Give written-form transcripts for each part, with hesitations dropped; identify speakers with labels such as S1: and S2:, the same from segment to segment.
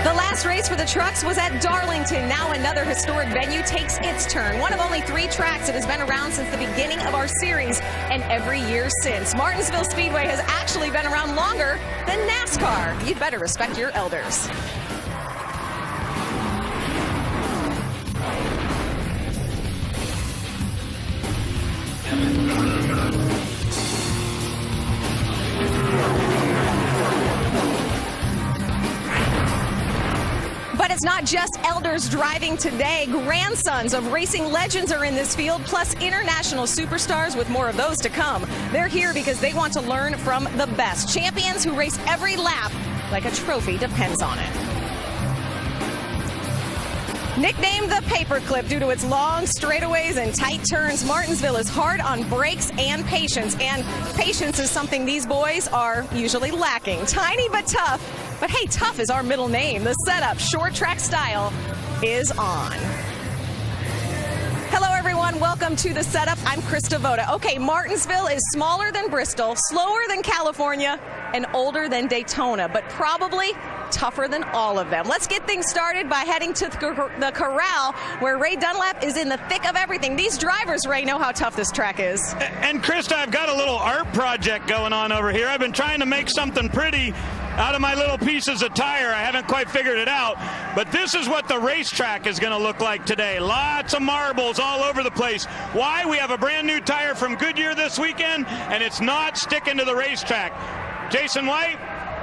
S1: The last race for the trucks was at Darlington. Now another historic venue takes its turn. One of only 3 tracks that has been around since the beginning of our series and every year since. Martinsville Speedway has actually been around longer than NASCAR. You'd better respect your elders. But it's not just elders driving today. Grandsons of racing legends are in this field, plus international superstars with more of those to come. They're here because they want to learn from the best. Champions who race every lap like a trophy depends on it. Nicknamed the paperclip due to its long straightaways and tight turns, Martinsville is hard on brakes and patience is something these boys are usually lacking. Tiny but tough, but hey, tough is our middle name. The setup, short track style, is on. Hello, everyone. Welcome to the setup. I'm Krista Voda. Okay, Martinsville is smaller than Bristol, slower than California, and older than Daytona, but probably tougher than all of them. Let's get things started by heading to the corral where Ray Dunlap is in the thick of everything. These drivers, Ray, know how tough this track is.
S2: And Krista, I've got a little art project going on over here. I've been trying to make something pretty out of my little pieces of tire. I haven't quite figured it out, but this is what the racetrack is going to look like today. Lots of marbles all over the place. Why? We have a brand new tire from Goodyear this weekend, and it's not sticking to the racetrack. Jason White,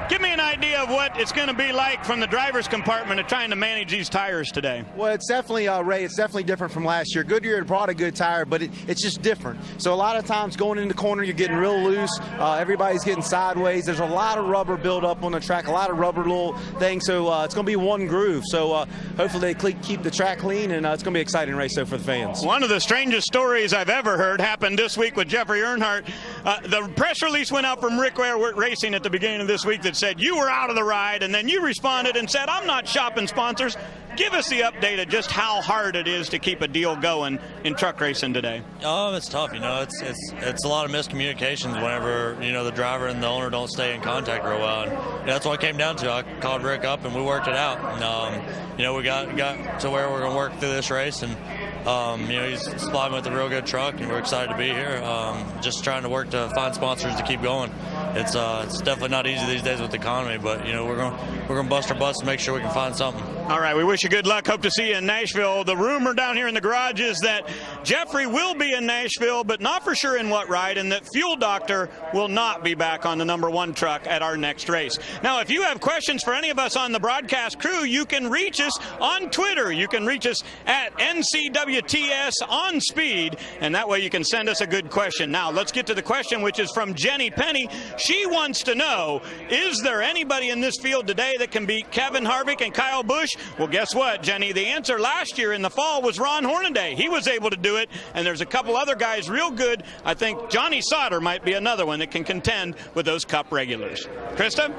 S2: give me an idea of what it's going to be like from the driver's compartment of trying to manage these tires today.
S3: Well, it's definitely, Ray, it's definitely different from last year. Goodyear had brought a good tire, but it's just different. So a lot of times going in the corner, you're getting real loose. Everybody's getting sideways. There's a lot of rubber build up on the track, a lot of rubber little things. So it's going to be one groove. So hopefully they keep the track clean, and it's going to be an exciting race for the fans.
S2: One of the strangest stories I've ever heard happened this week with Jeffrey Earnhardt. The press release went out from Rick Ware Racing at the beginning of this week that said you were out of the ride, and then you responded and said, I'm not shopping sponsors. Give us the update of just how hard it is to keep a deal going in truck racing today.
S4: Oh, it's tough. You know, it's a lot of miscommunications whenever, you know, the driver and the owner don't stay in contact real well. And that's what it came down to. I called Rick up and we worked it out. And, you know, we got to where we're going to work through this race. And, you know, he's supplying with a real good truck, and we're excited to be here. Just trying to work to find sponsors to keep going. It's definitely not easy these days with the economy, but you know we're gonna bust our butts to make sure we can find something.
S2: All right, we wish you good luck. Hope to see you in Nashville. The rumor down here in the garage is that Jeffrey will be in Nashville, but not for sure in what ride, and that Fuel Doctor will not be back on the #1 truck at our next race. Now, if you have questions for any of us on the broadcast crew, you can reach us on Twitter. You can reach us at NCWTS on Speed, and that way you can send us a good question. Now, let's get to the question, which is from Jenny Penny. She wants to know, is there anybody in this field today that can beat Kevin Harvick and Kyle Busch? Well, guess what, Jenny? The answer last year in the fall was Ron Hornaday. He was able to do it, and there's a couple other guys real good. I think Johnny Sauter might be another one that can contend with those Cup regulars. Krista?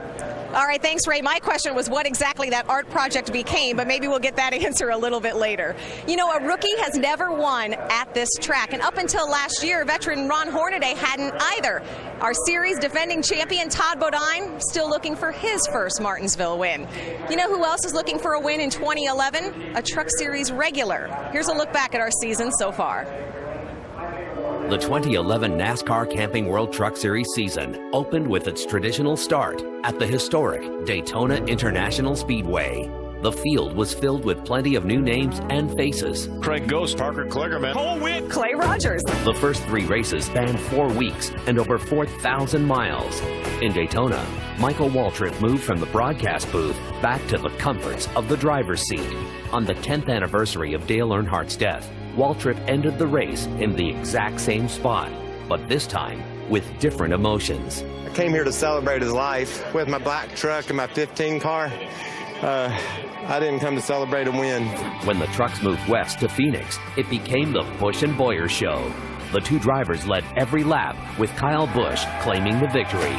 S1: All right, thanks, Ray. My question was what exactly that art project became, but maybe we'll get that answer a little bit later. You know, a rookie has never won at this track, and up until last year, veteran Ron Hornaday hadn't either. Our series defending champion Todd Bodine still looking for his first Martinsville win. You know who else is looking for a win in 2011? A Truck Series regular. Here's a look back at our season so far.
S5: The 2011 NASCAR Camping World Truck Series season opened with its traditional start at the historic Daytona International Speedway. The field was filled with plenty of new names and faces.
S6: Craig Ghost, Parker Kligerman,
S2: Cole Witt,
S1: Clay Rogers.
S5: The first 3 races spanned 4 weeks and over 4,000 miles. In Daytona, Michael Waltrip moved from the broadcast booth back to the comforts of the driver's seat. On the 10th anniversary of Dale Earnhardt's death, Waltrip ended the race in the exact same spot, but this time with different emotions.
S7: I came here to celebrate his life with my black truck and my 15 car. I didn't come to celebrate a win.
S5: When the trucks moved west to Phoenix, it became the Busch and Boyer show. The 2 drivers led every lap, with Kyle Busch claiming the victory.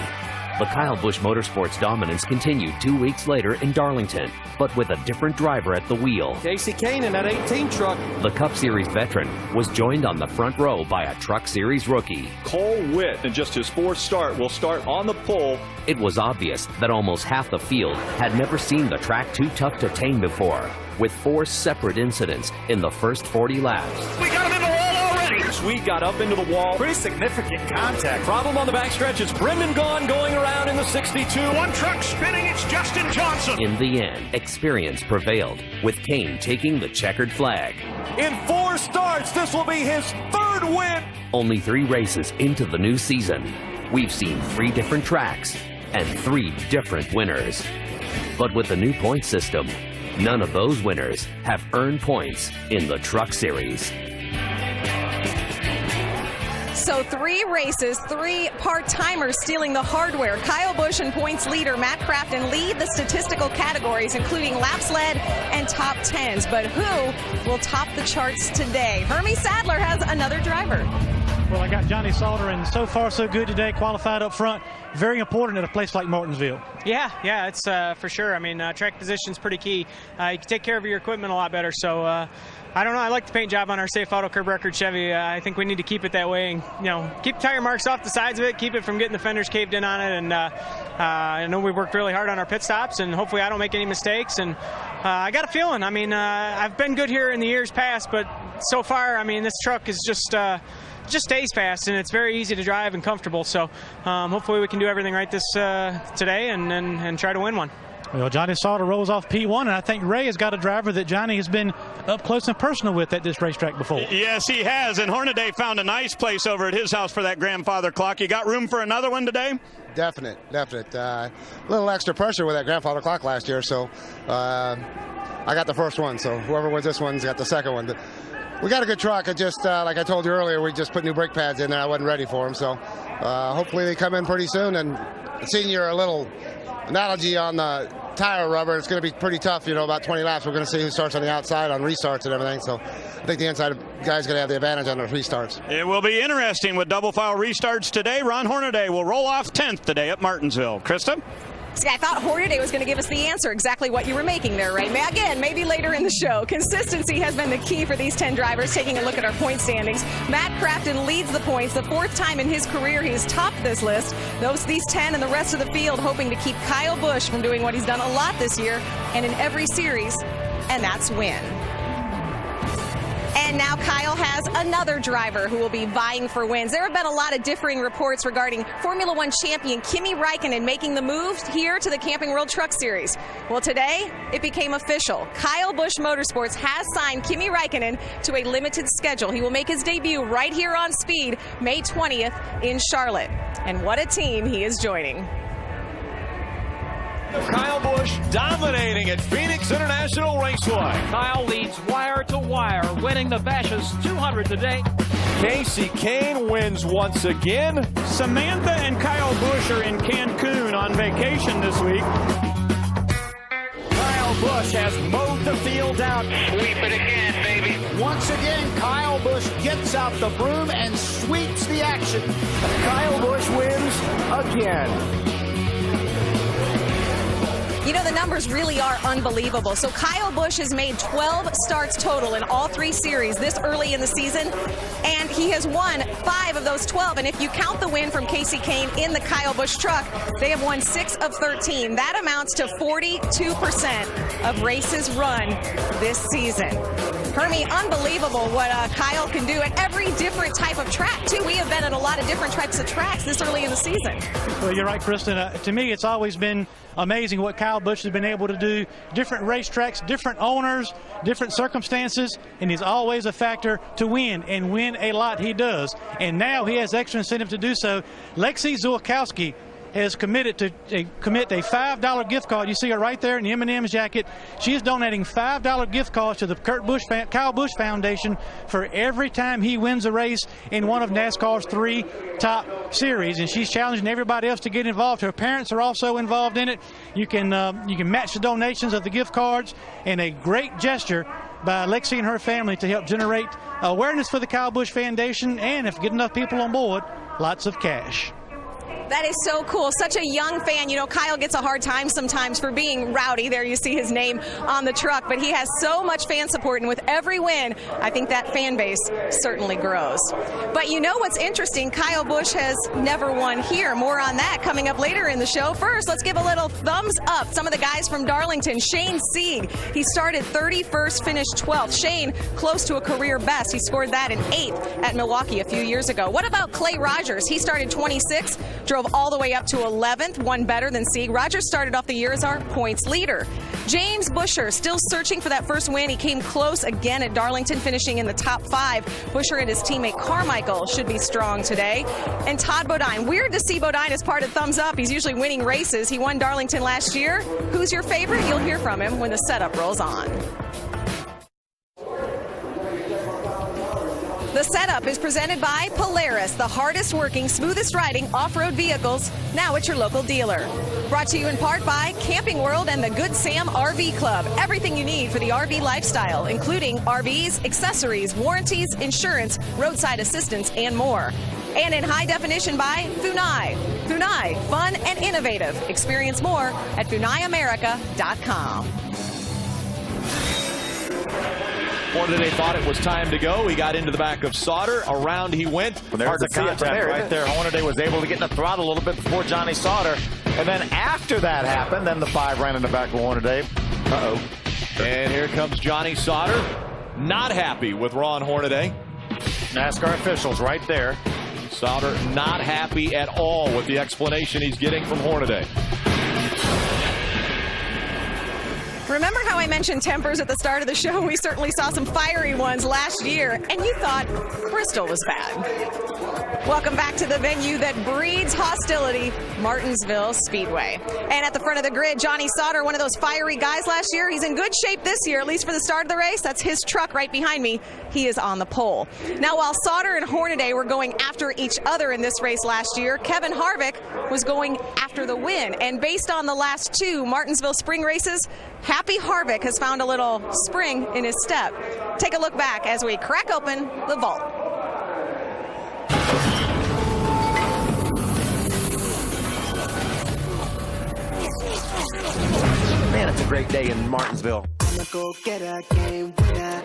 S5: The Kyle Busch Motorsports dominance continued 2 weeks later in Darlington, but with a different driver at the wheel.
S6: Casey Kane in that 18 truck.
S5: The Cup Series veteran was joined on the front row by a Truck Series rookie.
S8: Cole Witt, in just his 4th start, will start on the pole.
S5: It was obvious that almost half the field had never seen the track too tough to tame before, with 4 separate incidents in the first 40 laps.
S8: We got him in the wall already. Sweet got up into the wall.
S6: Pretty significant contact. Problem on the backstretch is Brendan Gaughan going around in the 62.
S8: One truck spinning, it's Justin Johnson.
S5: In the end, experience prevailed, with Kane taking the checkered flag.
S6: In 4 starts, this will be his 3rd win.
S5: Only 3 races into the new season, we've seen 3 different tracks and 3 different winners. But with the new point system, none of those winners have earned points in the Truck Series.
S1: So 3 races, 3 part-timers stealing the hardware. Kyle Busch and points leader Matt Crafton lead the statistical categories, including laps led and top 10s. But who will top the charts today? Hermie Sadler has another driver.
S9: Well, I got Johnny Sauter, and so far so good today, qualified up front. Very important at a place like Martinsville.
S10: Yeah, it's for sure. I mean, track position's pretty key. You can take care of your equipment a lot better. So, I don't know. I like the paint job on our safe auto curb record Chevy. I think we need to keep it that way, and keep tire marks off the sides of it, keep it from getting the fenders caved in on it. And I know we worked really hard on our pit stops, and hopefully I don't make any mistakes. And I got a feeling. I mean, I've been good here in the years past, but so far, I mean, this truck is just stays fast, and it's very easy to drive and comfortable. So hopefully we can do everything right this today and try to win one.
S9: Well, Johnny Sauter rolls off P1, and I think Ray has got a driver that Johnny has been up close and personal with at this racetrack before.
S2: Yes, he has, and Hornaday found a nice place over at his house for that grandfather clock. You got room for another one today?
S11: Definite. A little extra pressure with that grandfather clock last year, so I got the first one, so whoever wins this one's got the second one. But we got a good truck. It just, like I told you earlier, we just put new brake pads in there. I wasn't ready for them, so hopefully they come in pretty soon. And seeing your little analogy on the tire rubber, it's going to be pretty tough, about 20 laps. We're going to see who starts on the outside on restarts and everything. So I think the inside guy's going to have the advantage on those restarts.
S2: It will be interesting with double file restarts today. Ron Hornaday will roll off 10th today at Martinsville. Krista?
S1: See, I thought Hornaday was going to give us the answer, exactly what you were making there, Ray. Again, maybe later in the show. Consistency has been the key for these 10 drivers. Taking a look at our point standings, Matt Crafton leads the points. The 4th time in his career he's topped this list. These 10 and the rest of the field hoping to keep Kyle Busch from doing what he's done a lot this year and in every series, and that's win. And now Kyle has another driver who will be vying for wins. There have been a lot of differing reports regarding Formula One champion Kimi Räikkönen making the move here to the Camping World Truck Series. Well, today it became official. Kyle Busch Motorsports has signed Kimi Räikkönen to a limited schedule. He will make his debut right here on Speed May 20th in Charlotte. And what a team he is joining.
S6: Kyle Busch dominating at Phoenix International Raceway.
S12: Kyle leads wire to wire, winning the Bashas 200 today.
S6: Casey Kane wins once again.
S2: Samantha and Kyle Busch are in Cancun on vacation this week.
S6: Kyle Busch has mowed the field out.
S12: Sweep it again, baby.
S13: Once again, Kyle Busch gets out the broom and sweeps the action.
S6: Kyle Busch wins again.
S1: The numbers really are unbelievable. So Kyle Busch has made 12 starts total in all 3 series this early in the season, and he has won 5 of those 12. And if you count the win from Casey Kane in the Kyle Busch truck, they have won 6 of 13. That amounts to 42% of races run this season. Hermie, unbelievable what Kyle can do at every different type of track, too. We have been at a lot of different types of tracks this early in the season.
S9: Well, you're right, Kristen. To me, it's always been amazing what Kyle Busch has been able to do. Different racetracks, different owners, different circumstances, and he's always a factor to win, and win a lot he does. And now he has extra incentive to do so. Lexi Zułkowski has committed to commit a $5 gift card. You see her right there in the M&M's jacket. She is donating $5 gift cards to the Kyle Busch Foundation for every time he wins a race in one of NASCAR's 3 top series. And she's challenging everybody else to get involved. Her parents are also involved in it. You can match the donations of the gift cards, and a great gesture by Lexi and her family to help generate awareness for the Kyle Busch Foundation, and if get enough people on board, lots of cash.
S1: That is so cool. Such a young fan. You know, Kyle gets a hard time sometimes for being rowdy. There you see his name on the truck, but he has so much fan support, and with every win, I think that fan base certainly grows. But you know what's interesting? Kyle Busch has never won here. More on that coming up later in the show. First, let's give a little thumbs up. Some of the guys from Darlington. Shane Sieg, he started 31st, finished 12th. Shane, close to a career best. He scored that in 8th at Milwaukee a few years ago. What about Clay Rogers? He started 26th, drove all the way up to 11th, one better than Sieg. Rogers started off the year as our points leader. James Busher still searching for that first win. He came close again at Darlington, finishing in the top 5. Busher and his teammate Carmichael should be strong today. And Todd Bodine. Weird to see Bodine as part of Thumbs Up. He's usually winning races. He won Darlington last year. Who's your favorite? You'll hear from him when the setup rolls on. The setup is presented by Polaris, the hardest working, smoothest riding off-road vehicles, now at your local dealer. Brought to you in part by Camping World and the Good Sam RV Club. Everything you need for the RV lifestyle, including RVs, accessories, warranties, insurance, roadside assistance, and more. And in high definition by Funai. Funai, fun and innovative. Experience more at FunaiAmerica.com.
S6: Hornaday thought it was time to go. He got into the back of Sauter. Around he went.
S14: Well, there's the contact right there. Hornaday was able to get in the throttle a little bit before Johnny Sauter. And then after that happened, then the 5 ran in the back of Hornaday. Uh-oh.
S6: And here comes Johnny Sauter. Not happy with Ron Hornaday.
S14: NASCAR officials right there.
S6: Sauter not happy at all with the explanation he's getting from Hornaday.
S1: Remember how I mentioned tempers at the start of the show? We certainly saw some fiery ones last year, and you thought Bristol was bad. Welcome back to the venue that breeds hostility, Martinsville Speedway. And at the front of the grid, Johnny Sauter, one of those fiery guys last year. He's in good shape this year, at least for the start of the race. That's his truck right behind me. He is on the pole. Now, while Sauter and Hornaday were going after each other in this race last year, Kevin Harvick was going after the win. And based on the last 2 Martinsville spring races, Happy Harvick has found a little spring in his step. Take a look back as we crack open the vault.
S14: Man, it's a great day in Martinsville.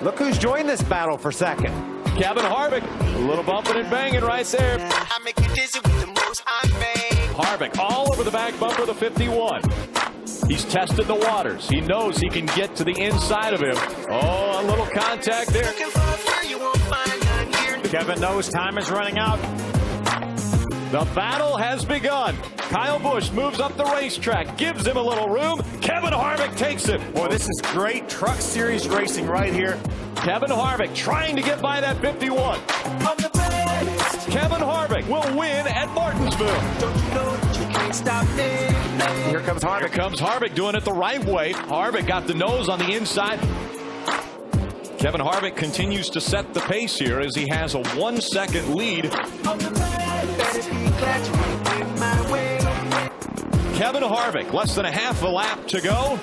S14: Look who's joined this battle for second.
S6: Kevin Harvick, a little bumping and banging right there. Harvick all over the back bumper of the 51. He's tested the waters. He knows he can get to the inside of him. Oh, a little contact there.
S14: Kevin knows time is running out.
S6: The battle has begun. Kyle Busch moves up the racetrack, gives him a little room. Kevin Harvick takes it.
S14: Boy, this is great Truck Series racing right here.
S6: Kevin Harvick trying to get by that 51. Kevin Harvick will win at Martinsville.
S14: Here comes Harvick.
S6: Here comes Harvick doing it the right way. Harvick got the nose on the inside. Kevin Harvick continues to set the pace here as he has a 1-second lead. Kevin Harvick, less than a half a lap to go.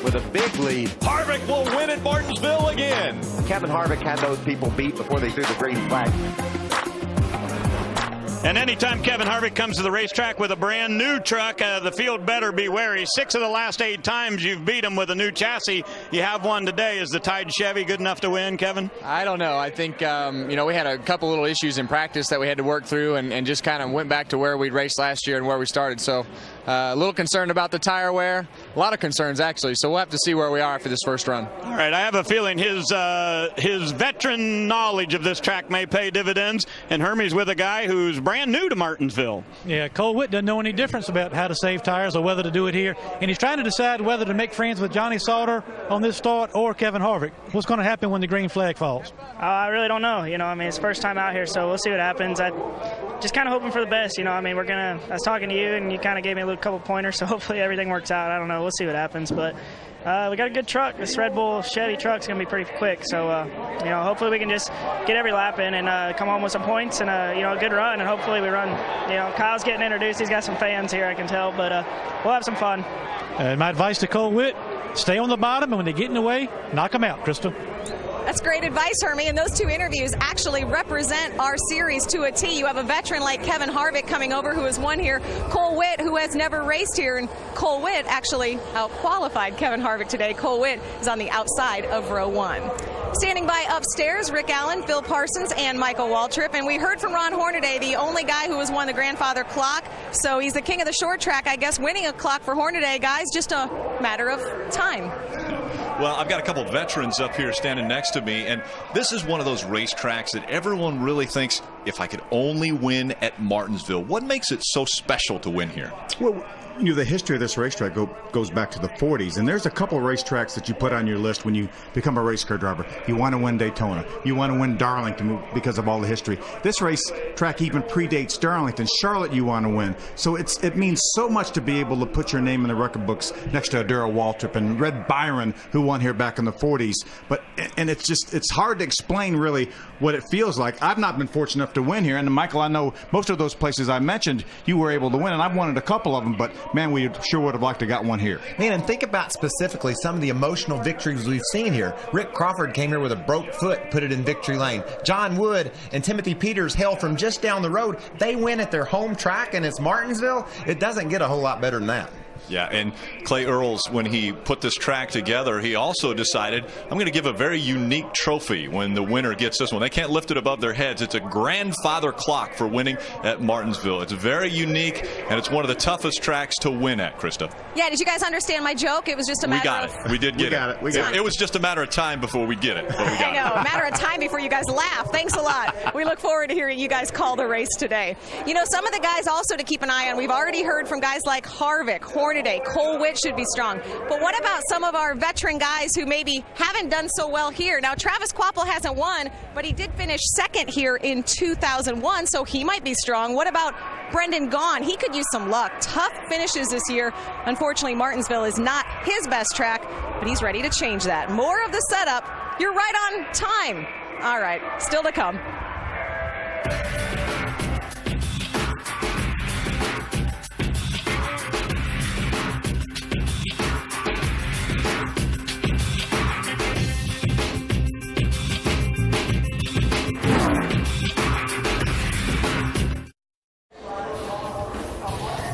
S14: With a big lead.
S6: Harvick will win at Martinsville again.
S14: Kevin Harvick had those people beat before they threw the green flag.
S2: And anytime Kevin Harvick comes to the racetrack with a brand new truck, the field better be wary. 6 of the last 8 times you've beat him with a new chassis. You have one today. Is the Tide Chevy good enough to win, Kevin?
S15: I don't know. I think, we had a couple little issues in practice that we had to work through and just kind of went back to where we raced last year and where we started. So a little concerned about the tire wear. A lot of concerns, actually. So we'll have to see where we are after this first run.
S2: All right. I have a feeling his veteran knowledge of this track may pay dividends. And Hermie's with a guy who's brand new to Martinsville.
S9: Yeah, Cole Witt doesn't know any difference about how to save tires or whether to do it here. And he's trying to decide whether to make friends with Johnny Sauter on this start or Kevin Harvick. What's going to happen when the green flag falls?
S10: I really don't know. It's first time out here, so we'll see what happens. I just kind of hoping for the best. I was talking to you, and you kind of gave me a couple pointers, so hopefully everything works out. I don't know. We'll see what happens, but we got a good truck. This Red Bull Chevy truck's going to be pretty quick, so hopefully we can just get every lap in and come home with some points and a good run, and hopefully we run. Kyle's getting introduced. He's got some fans here, I can tell, but we'll have some fun.
S9: My advice to Cole Witt, stay on the bottom, and when they get in the way, knock them out, Crystal.
S1: That's great advice, Hermie. And those two interviews actually represent our series to a T. You have a veteran like Kevin Harvick coming over who has won here, Cole Witt, who has never raced here, and Cole Witt actually out-qualified Kevin Harvick today. Cole Witt is on the outside of row 1. Standing by upstairs, Rick Allen, Phil Parsons, and Michael Waltrip. And we heard from Ron Hornaday, the only guy who has won the grandfather clock. So he's the king of the short track. I guess winning a clock for Hornaday, guys, just a matter of time.
S8: Well, I've got a couple of veterans up here standing next to me, and this is one of those racetracks that everyone really thinks, if I could only win at Martinsville. What makes it so special to win here?
S16: Well, the history of this racetrack goes back to the 40s, and there's a couple of racetracks that you put on your list when you become a race car driver. You want to win Daytona. You want to win Darlington because of all the history. This racetrack even predates Darlington. Charlotte you want to win. So it means so much to be able to put your name in the record books next to Darrell Waltrip and Red Byron, who won here back in the 40s. And it's hard to explain really what it feels like. I've not been fortunate enough to win here, and Michael, I know most of those places I mentioned you were able to win, and I've won at a couple of them, but man, we sure would have liked to got one here.
S17: Man, and think about specifically some of the emotional victories we've seen here. Rick Crawford came here with a broke foot, put it in victory lane. John Wood and Timothy Peters hail from just down the road. They win at their home track, and it's Martinsville. It doesn't get a whole lot better than that.
S8: Yeah, and Clay Earls, when he put this track together, he also decided, I'm going to give a very unique trophy when the winner gets this one. They can't lift it above their heads. It's a grandfather clock for winning at Martinsville. It's very unique, and it's one of the toughest tracks to win at, Krista.
S1: Yeah, did you guys understand my joke? It was just a matter of...
S8: We got it. We did get it. It was just a matter of time before we get it. But we got
S1: I know, a matter of time before you guys laugh. Thanks a lot. We look forward to hearing you guys call the race today. Some of the guys also to keep an eye on, we've already heard from guys like Harvick, Hornaday, Cole Witt should be strong. But what about some of our veteran guys who maybe haven't done so well here? Now, Travis Kvapil hasn't won, but he did finish second here in 2001, so he might be strong. What about Brendan Gaughan? He could use some luck. Tough finishes this year. Unfortunately, Martinsville is not his best track, but he's ready to change that. More of the setup. You're right on time. All right, still to come.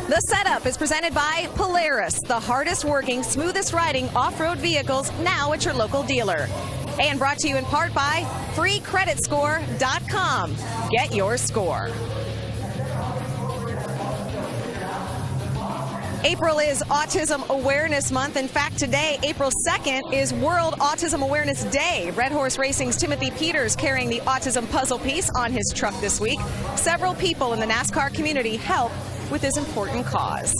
S1: The setup is presented by Polaris, the hardest working, smoothest riding off-road vehicles, now at your local dealer. And brought to you in part by FreeCreditScore.com. Get your score. April is Autism Awareness Month. In fact, today, April 2nd, is World Autism Awareness Day. Red Horse Racing's Timothy Peters carrying the autism puzzle piece on his truck this week. Several people in the NASCAR community help with this important cause.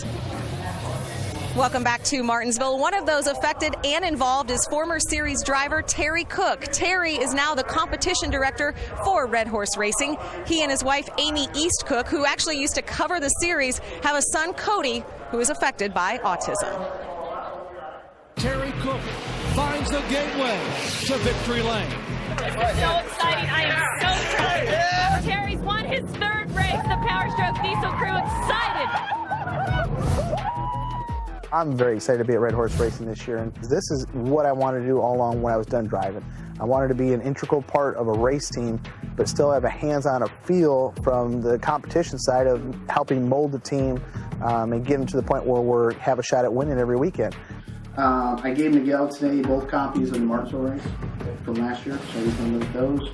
S1: Welcome back to Martinsville. One of those affected and involved is former series driver Terry Cook. Terry is now the competition director for Red Horse Racing. He and his wife Amy East Cook, who actually used to cover the series, have a son Cody who is affected by autism.
S12: Terry Cook finds the gateway to victory lane.
S18: This is so exciting. I am so excited. Yeah. Terry's won his third race. The Power Stroke Diesel crew excited.
S19: I'm very excited to be at Red Horse Racing this year, and this is what I wanted to do all along when I was done driving. I wanted to be an integral part of a race team, but still have a hands-on feel from the competition side of helping mold the team and get them to the point where we have a shot at winning every weekend. I gave Miguel today both copies of the Martinsville race from last year, so we can look at those.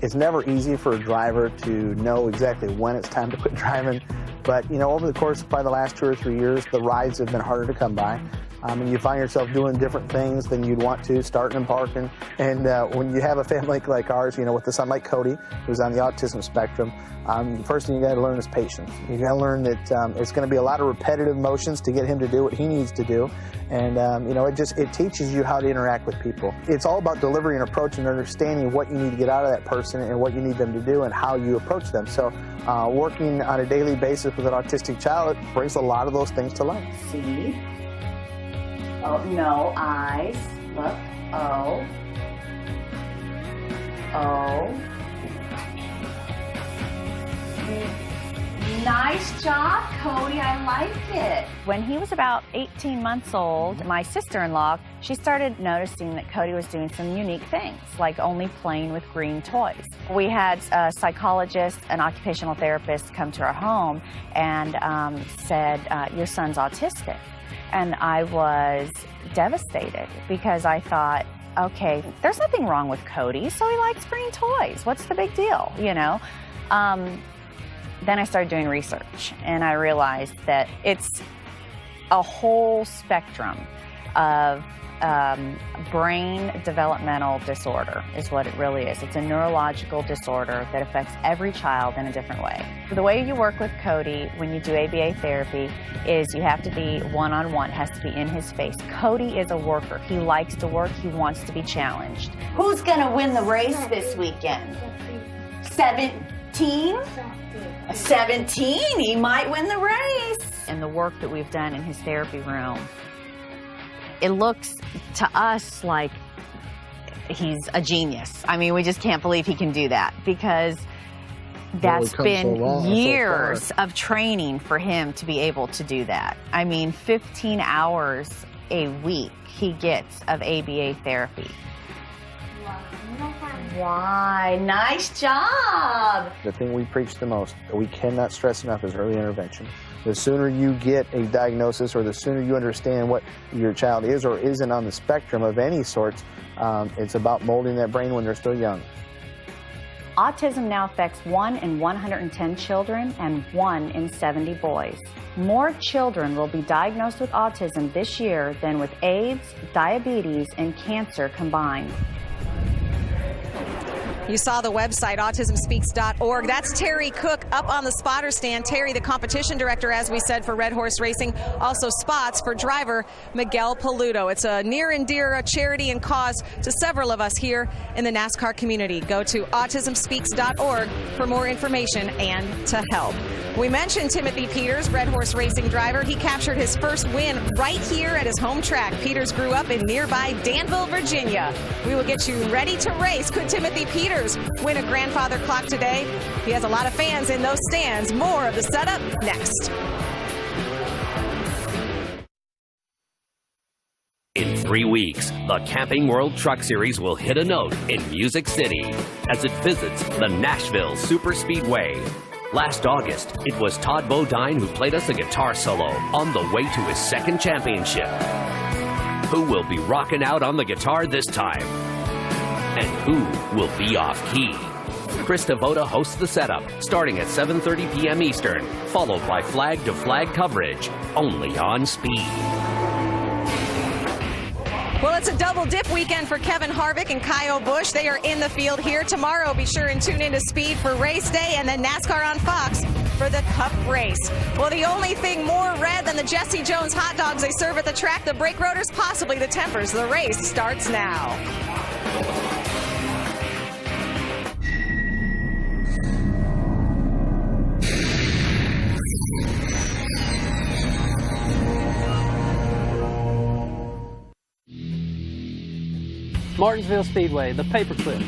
S19: It's never easy for a driver to know exactly when it's time to quit driving, but over the course of probably the last 2 or 3 years, the rides have been harder to come by. And you find yourself doing different things than you'd want to, starting and parking. And when you have a family like ours, with a son like Cody, who's on the autism spectrum, the first thing you got to learn is patience. You got to learn that it's going to be a lot of repetitive motions to get him to do what he needs to do. And it teaches you how to interact with people. It's all about delivering an approach and understanding what you need to get out of that person and what you need them to do and how you approach them. So working on a daily basis with an autistic child brings a lot of those things to life.
S20: See? Oh, no, eyes. Look. O. O. Nice. Nice job, Cody. I like it.
S21: When he was about 18 months old, my sister-in-law, she started noticing that Cody was doing some unique things, like only playing with green toys. We had a psychologist, an occupational therapist come to our home and said, your son's autistic. And I was devastated because I thought, okay, there's nothing wrong with Cody, so he likes green toys. What's the big deal, you know? Then I started doing research, and I realized that it's a whole spectrum of brain developmental disorder is what it really is. It's a neurological disorder that affects every child in a different way. The way you work with Cody when you do ABA therapy is you have to be one-on-one, has to be in his face. Cody is a worker. He likes to work. He wants to be challenged.
S20: Who's going to win the race this weekend? 17? 17, he might win the race.
S21: And the work that we've done in his therapy room, it looks to us like he's a genius. I mean, we just can't believe he can do that because that's been years of training for him to be able to do that. I mean, 15 hours a week he gets of ABA therapy.
S20: Why? Nice job.
S19: The thing we preach the most, we cannot stress enough, is early intervention. The sooner you get a diagnosis or the sooner you understand what your child is or isn't on the spectrum of any sorts, it's about molding that brain when they're still young.
S21: Autism now affects 1 in 110 children and 1 in 70 boys. More children will be diagnosed with autism this year than with AIDS, diabetes, and cancer combined.
S1: You saw the website, autismspeaks.org. That's Terry Cook up on the spotter stand. Terry, the competition director, as we said, for Red Horse Racing, also spots for driver Miguel Paludo. It's a near and dear charity and cause to several of us here in the NASCAR community. Go to autismspeaks.org for more information and to help. We mentioned Timothy Peters, Red Horse Racing driver. He captured his first win right here at his home track. Peters grew up in nearby Danville, Virginia. We will get you ready to race. Could Timothy Peters win a grandfather clock today? He has a lot of fans in those stands. More of the setup next.
S5: In 3 weeks, the Camping World Truck Series will hit a note in Music City as it visits the Nashville Superspeedway. Last August, it was Todd Bodine who played us a guitar solo on the way to his second championship. Who will be rocking out on the guitar this time? And who will be off-key? Chris Devoda hosts the setup, starting at 7:30 p.m. Eastern, followed by flag-to-flag coverage, only on Speed.
S1: Well, it's a double dip weekend for Kevin Harvick and Kyle Busch. They are in the field here tomorrow. Be sure and tune into Speed for race day and then NASCAR on Fox for the Cup race. Well, the only thing more red than the Jesse Jones hot dogs they serve at the track, the brake rotors, possibly the tempers. The race starts now.
S22: Martinsville Speedway, the paperclip.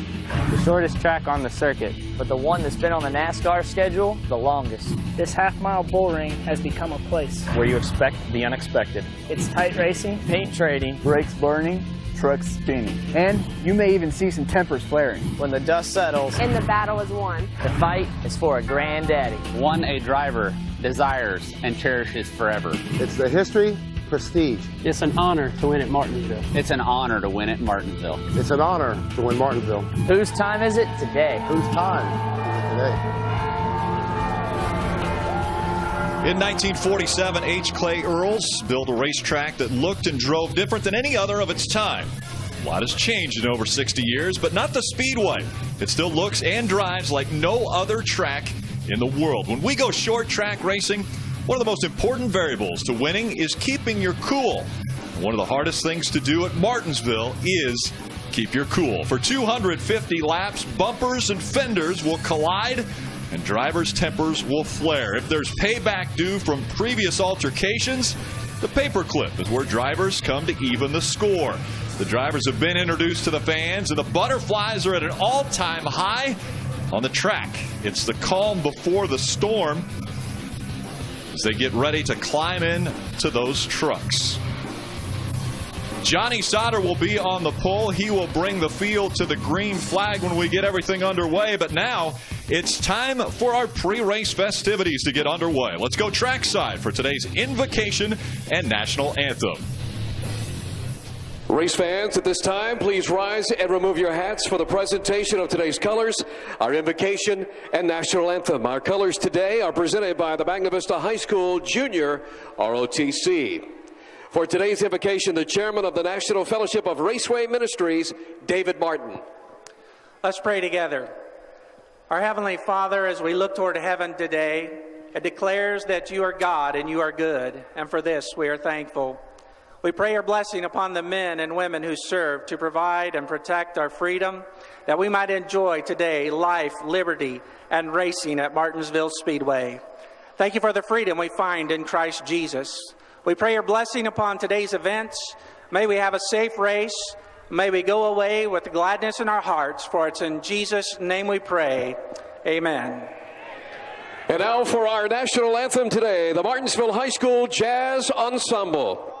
S23: The shortest track on the circuit, but the one that's been on the NASCAR schedule the longest.
S22: This half-mile bull ring has become a place
S23: where you expect the unexpected.
S22: It's tight racing,
S23: paint trading,
S24: brakes burning, trucks spinning, and you may even see some tempers flaring.
S23: When the dust settles
S25: and the battle is won,
S23: the fight is for a granddaddy.
S26: One a driver desires and cherishes forever.
S24: It's the history, prestige.
S22: It's an honor to win at Martinsville.
S26: It's an honor to win at Martinsville.
S24: It's an honor to win Martinsville.
S23: Whose time is it today?
S24: Whose time is it today?
S8: In 1947, H. Clay Earls built a racetrack that looked and drove different than any other of its time. A lot has changed in over 60 years, but not the Speedway. It still looks and drives like no other track in the world. When we go short track racing, one of the most important variables to winning is keeping your cool. One of the hardest things to do at Martinsville is keep your cool. For 250 laps, bumpers and fenders will collide and drivers' tempers will flare. If there's payback due from previous altercations, the paperclip is where drivers come to even the score. The drivers have been introduced to the fans, and the butterflies are at an all-time high on the track. It's the calm before the storm. as they get ready to climb in to those trucks. Johnny Sauter will be on the pole. He will bring the field to the green flag when we get everything underway. But now it's time for our pre-race festivities to get underway. Let's go trackside for today's invocation and national anthem.
S3: Race fans, at this time, please rise and remove your hats for the presentation of today's colors, our invocation and national anthem. Our colors today are presented by the Magna Vista High School Junior ROTC. For today's invocation, the chairman of the National Fellowship of Raceway Ministries, David Martin.
S4: Let's pray together. Our Heavenly Father, as we look toward heaven today, it declares that you are God and you are good, and for this we are thankful. We pray your blessing upon the men and women who serve to provide and protect our freedom, that we might enjoy today life, liberty, and racing at Martinsville Speedway. Thank you for the freedom we find in Christ Jesus. We pray your blessing upon today's events. May we have a safe race. May we go away with gladness in our hearts, for it's in Jesus' name we pray. Amen.
S3: And now for our national anthem today, the Martinsville High School Jazz Ensemble.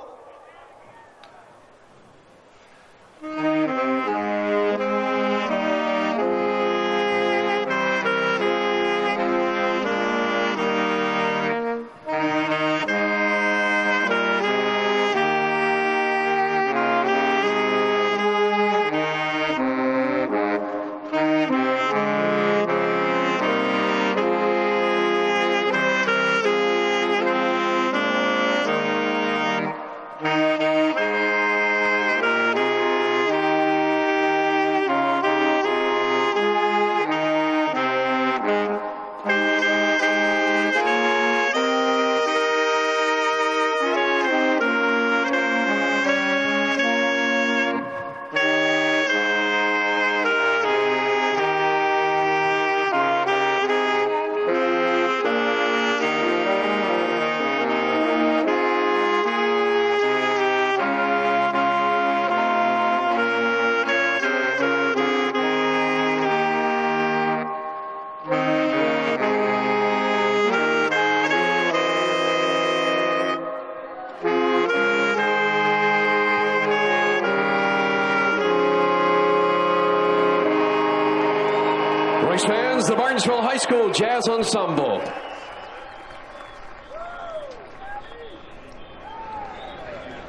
S3: Race fans, the Martinsville High School Jazz Ensemble.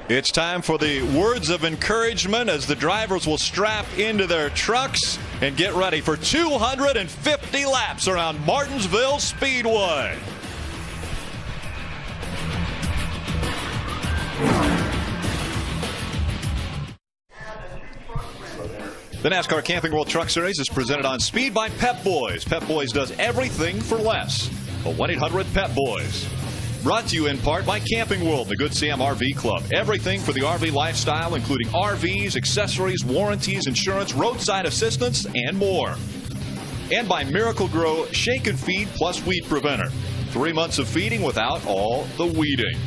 S8: It's time for the words of encouragement as the drivers will strap into their trucks and get ready for 250 laps around Martinsville Speedway. The NASCAR Camping World Truck Series is presented on speed by Pep Boys. Pep Boys does everything for less. Call 1-800-PEP-BOYS. Brought to you in part by Camping World, the Good Sam RV Club. Everything for the RV lifestyle, including RVs, accessories, warranties, insurance, roadside assistance, and more. And by Miracle Grow Shake and Feed Plus Weed Preventer. 3 months of feeding without all the weeding.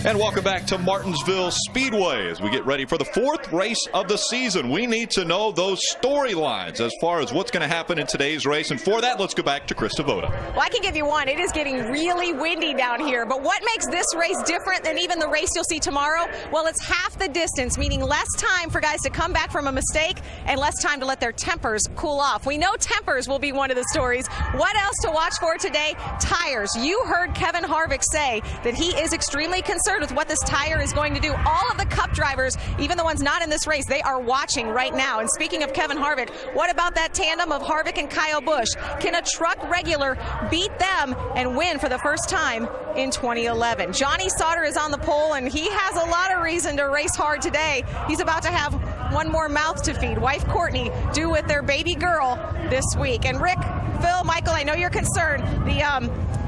S8: And welcome back to Martinsville Speedway as we get ready for the 4th race of the season. We need to know those storylines as far as what's going to happen in today's race. And for that, let's go back to Chris Devoda.
S1: Well, I can give you one. It is getting really windy down here. But what makes this race different than even the race you'll see tomorrow? Well, it's half the distance, meaning less time for guys to come back from a mistake and less time to let their tempers cool off. We know tempers will be one of the stories. What else to watch for today? Tires. You heard Kevin Harvick say that he is extremely concerned with what this tire is going to do. All of the Cup drivers, even the ones not in this race, they are watching right now. And speaking of Kevin Harvick, what about that tandem of Harvick and Kyle Busch? Can a truck regular beat them and win for the first time in 2011? Johnny Sauter is on the pole, and he has a lot of reason to race hard today. He's about to have one more mouth to feed. Wife Courtney due with their baby girl this week. And Rick, Phil, Michael, I know you're concerned. The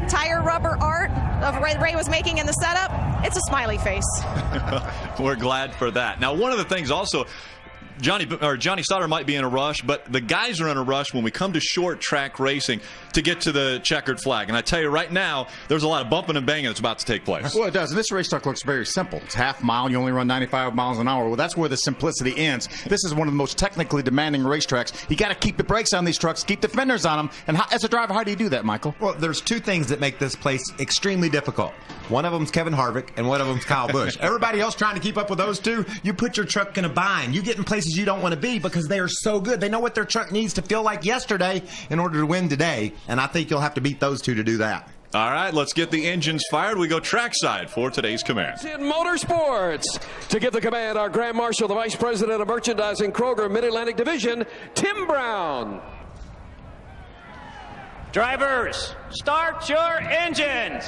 S1: tire rubber art of Ray was making in the setup, it's a smiley face.
S8: We're glad for that. Now, one of the things also, Johnny Sauter might be in a rush, but the guys are in a rush when we come to short track racing to get to the checkered flag. And I tell you right now, there's a lot of bumping and banging that's about to take place.
S16: Well, it does. And this racetrack looks very simple. It's half mile. You only run 95 miles an hour. Well, that's where the simplicity ends. This is one of the most technically demanding racetracks. You got to keep the brakes on these trucks, keep the fenders on them. And as a driver, how do you do that, Michael?
S17: Well, there's two things that make this place extremely difficult. One of them's Kevin Harvick, and one of them's Kyle Busch. Everybody else trying to keep up with those two, you put your truck in a bind. You get in places you don't want to be because they are so good. They know what their truck needs to feel like yesterday in order to win today, and I think you'll have to beat those two to do that.
S8: All right, let's get the engines fired. We go trackside for today's command.
S3: In motorsports, to give the command, our Grand Marshal, the Vice President of Merchandising, Kroger Mid-Atlantic Division, Tim Brown.
S22: Drivers, start your engines.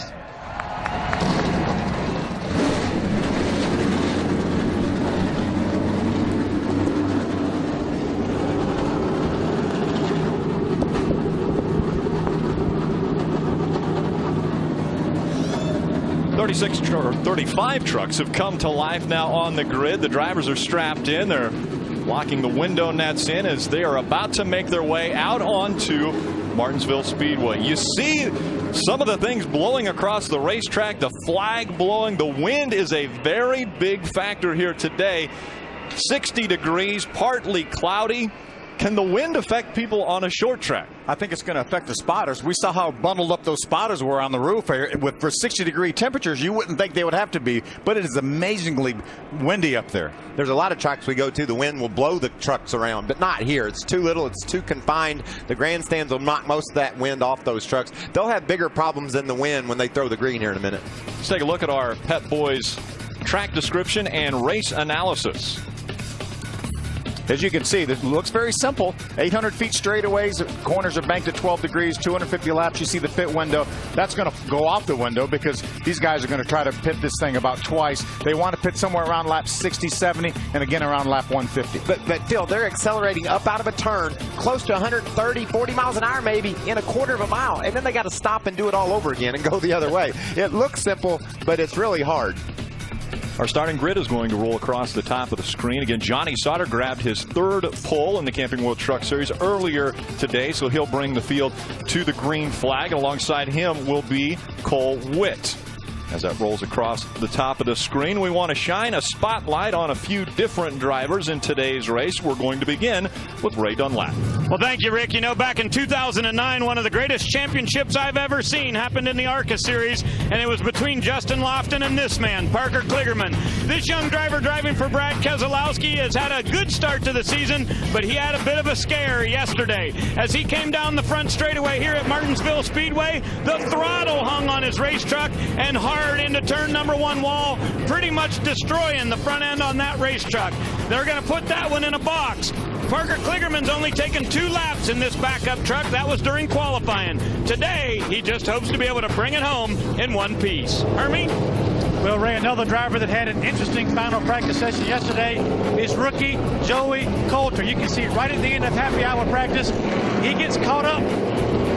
S8: 35 trucks have come to life now on the grid. The drivers are strapped in. They're locking the window nets in as they are about to make their way out onto Martinsville Speedway. You see some of the things blowing across the racetrack, the flag blowing. The wind is a very big factor here today. 60 degrees, partly cloudy. Can the wind affect people on a short track?
S6: I think it's going to affect the spotters. We saw how bundled up those spotters were on the roof. For 60-degree temperatures, you wouldn't think they would have to be, but it is amazingly windy up there.
S17: There's a lot of tracks we go to, the wind will blow the trucks around, but not here. It's too little, it's too confined. The grandstands will knock most of that wind off those trucks. They'll have bigger problems than the wind when they throw the green here in a minute.
S8: Let's take a look at our Pet Boys track description and race analysis.
S6: As you can see, it looks very simple. 800 feet straightaways, corners are banked at 12 degrees, 250 laps. You see the pit window. That's going to go off the window because these guys are going to try to pit this thing about twice. They want to pit somewhere around lap 60, 70, and again around lap 150.
S17: But Phil, they're accelerating up out of a turn, close to 130, 40 miles an hour maybe, in a quarter of a mile. And then they got to stop and do it all over again and go the other way. It looks simple, but it's really hard.
S8: Our starting grid is going to roll across the top of the screen. Again, Johnny Sauter grabbed his third pole in the Camping World Truck Series earlier today, so he'll bring the field to the green flag. Alongside him will be Cole Witt. As that rolls across the top of the screen, we want to shine a spotlight on a few different drivers in today's race. We're going to begin with Ray Dunlap.
S2: Well, thank you, Rick. You know, back in 2009, one of the greatest championships I've ever seen happened in the ARCA Series, and it was between Justin Lofton and this man, Parker Kligerman. This young driver driving for Brad Keselowski has had a good start to the season, but he had a bit of a scare yesterday. As he came down the front straightaway here at Martinsville Speedway, the throttle hung on his race truck and hard into turn number 1 wall, pretty much destroying the front end on that race truck. They're going to put that one in a box. Parker Kligerman's only taken 2 laps in this backup truck. That was during qualifying. Today, he just hopes to be able to bring it home in one piece. Hermie?
S9: Well, Ray, another driver that had an interesting final practice session yesterday is rookie Joey Coulter. You can see it right at the end of happy hour practice. He gets caught up,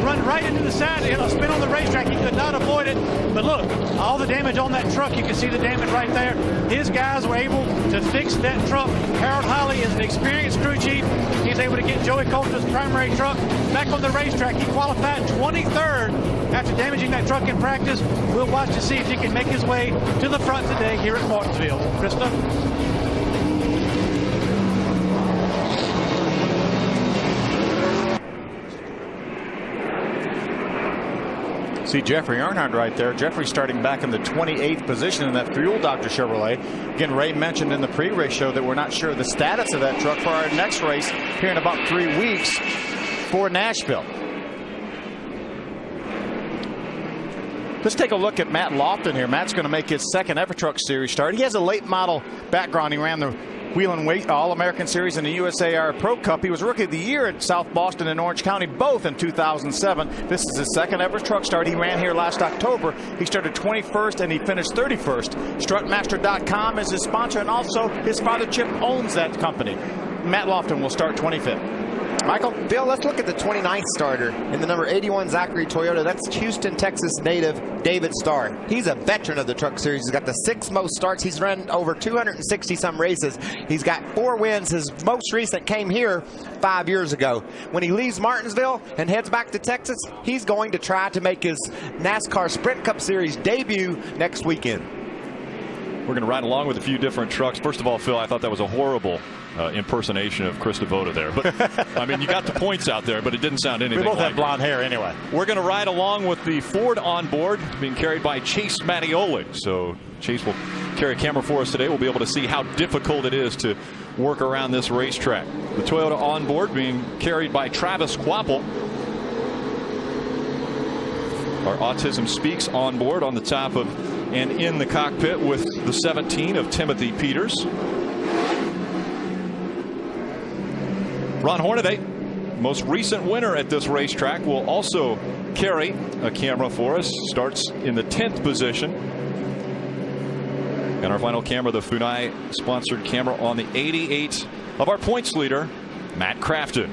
S9: run right into the side, spin on the racetrack. He could not avoid it. But look, all the damage on that truck, you can see the damage right there. His guys were able to fix that truck. Harold Holly is an experienced crew chief. He's able to get Joey Coulter's primary truck back on the racetrack. He qualified 23rd after damaging that truck in practice. We'll watch to see if he can make his way to the front today here at Martinsville. Krista?
S6: See Jeffrey Earnhardt right there. Jeffrey starting back in the 28th position in that Fuel Doctor Chevrolet. Again, Ray mentioned in the pre-race show that we're not sure the status of that truck for our next race here in about 3 weeks for Nashville. Let's take a look at Matt Lofton here. Matt's going to make his second ever Truck Series start. He has a late model background. He ran the Wheel and Weight All-American Series and the USAR Pro Cup. He was Rookie of the Year at South Boston and Orange County, both in 2007. This is his second ever truck start. He ran here last October. He started 21st and he finished 31st. Strutmaster.com is his sponsor, and also his father Chip owns that company. Matt Lofton will start 25th.
S17: Michael? Bill, let's look at the 29th starter in the number 81 Zachary Toyota. That's Houston, Texas native David Starr. He's a veteran of the Truck Series. He's got the 6th most starts. He's run over 260-some races. He's got 4 wins. His most recent came here 5 years ago. When he leaves Martinsville and heads back to Texas, he's going to try to make his NASCAR Sprint Cup Series debut next weekend.
S8: We're going to ride along with a few different trucks. First of all, Phil, I thought that was a horrible impersonation of Chris Devoda there. But, I mean, you got the points out there, but it didn't sound anything like
S6: We both have blonde hair anyway.
S8: We're going to ride along with the Ford onboard being carried by Chase Mattioli. So Chase will carry a camera for us today. We'll be able to see how difficult it is to work around this racetrack. The Toyota onboard being carried by Travis Quapple. Our Autism Speaks onboard on the top of and in the cockpit with the 17 of Timothy Peters. Ron Hornaday, most recent winner at this racetrack, will also carry a camera for us. Starts in the 10th position. And our final camera, the Funai sponsored camera on the 88 of our points leader, Matt Crafton.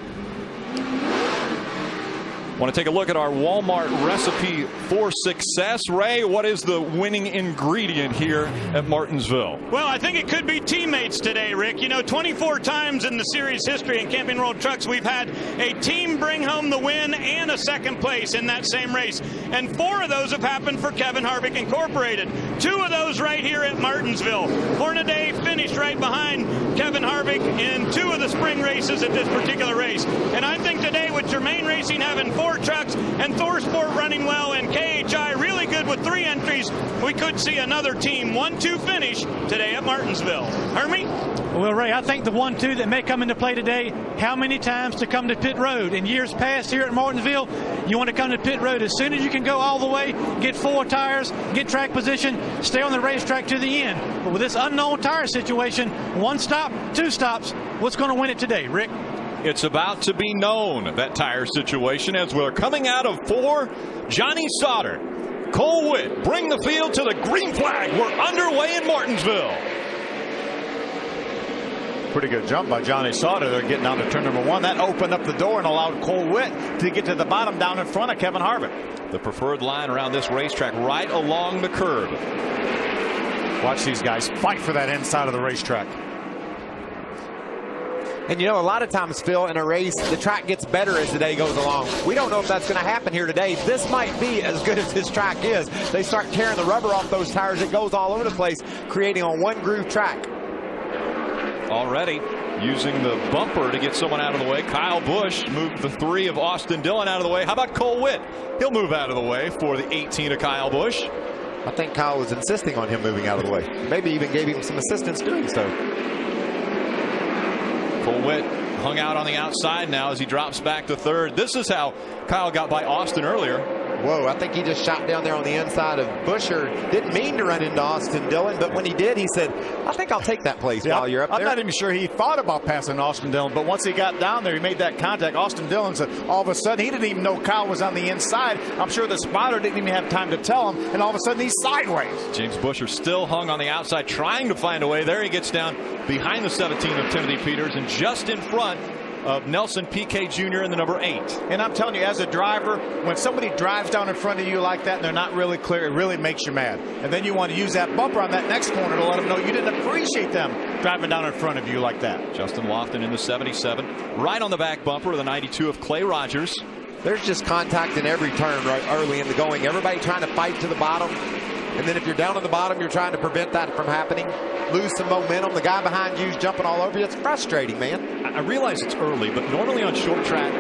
S8: Want to take a look at our Walmart recipe for success. Ray, what is the winning ingredient here at Martinsville?
S2: Well, I think it could be teammates today, Rick. You know, 24 times in the series history in Camping World Trucks, we've had a team bring home the win and a second place in that same race. And 4 of those have happened for Kevin Harvick Incorporated. 2 of those right here at Martinsville. Hornaday finished right behind Kevin Harvick in 2 of the spring races at this particular race. And I think today with Germain Racing having 4 trucks and ThorSport running well and KHI really good with 3 entries, we could see another team 1-2 finish today at Martinsville. Hermie?
S9: Well, Ray, I think the 1-2 that may come into play today, how many times to come to pit road? In years past here at Martinsville, you want to come to pit road as soon as you can go all the way, get 4 tires, get track position, stay on the racetrack to the end. But with this unknown tire situation, 1 stop, 2 stops, what's going to win it today, Rick?
S8: It's about to be known, that tire situation, as we're coming out of 4. Johnny Sauter, Cole Witt bring the field to the green flag. We're underway in Martinsville.
S6: Pretty good jump by Johnny Sauter. They're getting down to turn number 1. That opened up the door and allowed Cole Witt to get to the bottom down in front of Kevin Harvick.
S8: The preferred line around this racetrack right along the curb.
S6: Watch these guys fight for that inside of the racetrack.
S17: And you know, a lot of times, Phil, in a race, the track gets better as the day goes along. We don't know if that's going to happen here today. This might be as good as this track is. They start tearing the rubber off those tires. It goes all over the place, creating a 1-groove track.
S8: Already using the bumper to get someone out of the way. Kyle Busch moved the 3 of Austin Dillon out of the way. How about Cole Witt? He'll move out of the way for the 18 of Kyle Busch.
S17: I think Kyle was insisting on him moving out of the way. Maybe even gave him some assistance doing so.
S8: Cole Witt hung out on the outside now as he drops back to 3rd. This is how Kyle got by Austin earlier.
S17: Whoa, I think he just shot down there on the inside of Buscher. Didn't mean to run into Austin Dillon, but when he did, he said, I think I'll take that place while you're up there.
S6: I'm not even sure he thought about passing Austin Dillon, but once he got down there, he made that contact. Austin Dillon said all of a sudden he didn't even know Kyle was on the inside. I'm sure the spotter didn't even have time to tell him, and all of a sudden he's sideways.
S8: James Buscher still hung on the outside, trying to find a way. There he gets down behind the 17 of Timothy Peters and just in front of Nelson Piquet Jr. in the number 8.
S6: And I'm telling you, as a driver, when somebody drives down in front of you like that and they're not really clear, it really makes you mad. And then you want to use that bumper on that next corner to let them know you didn't appreciate them driving down in front of you like that.
S8: Justin Lofton in the 77, right on the back bumper of the 92 of Clay Rogers.
S17: There's just contact in every turn right early in the going. Everybody trying to fight to the bottom. And then if you're down on the bottom, you're trying to prevent that from happening. Lose some momentum. The guy behind you is jumping all over you. It's frustrating, man.
S8: I realize it's early, but normally on short track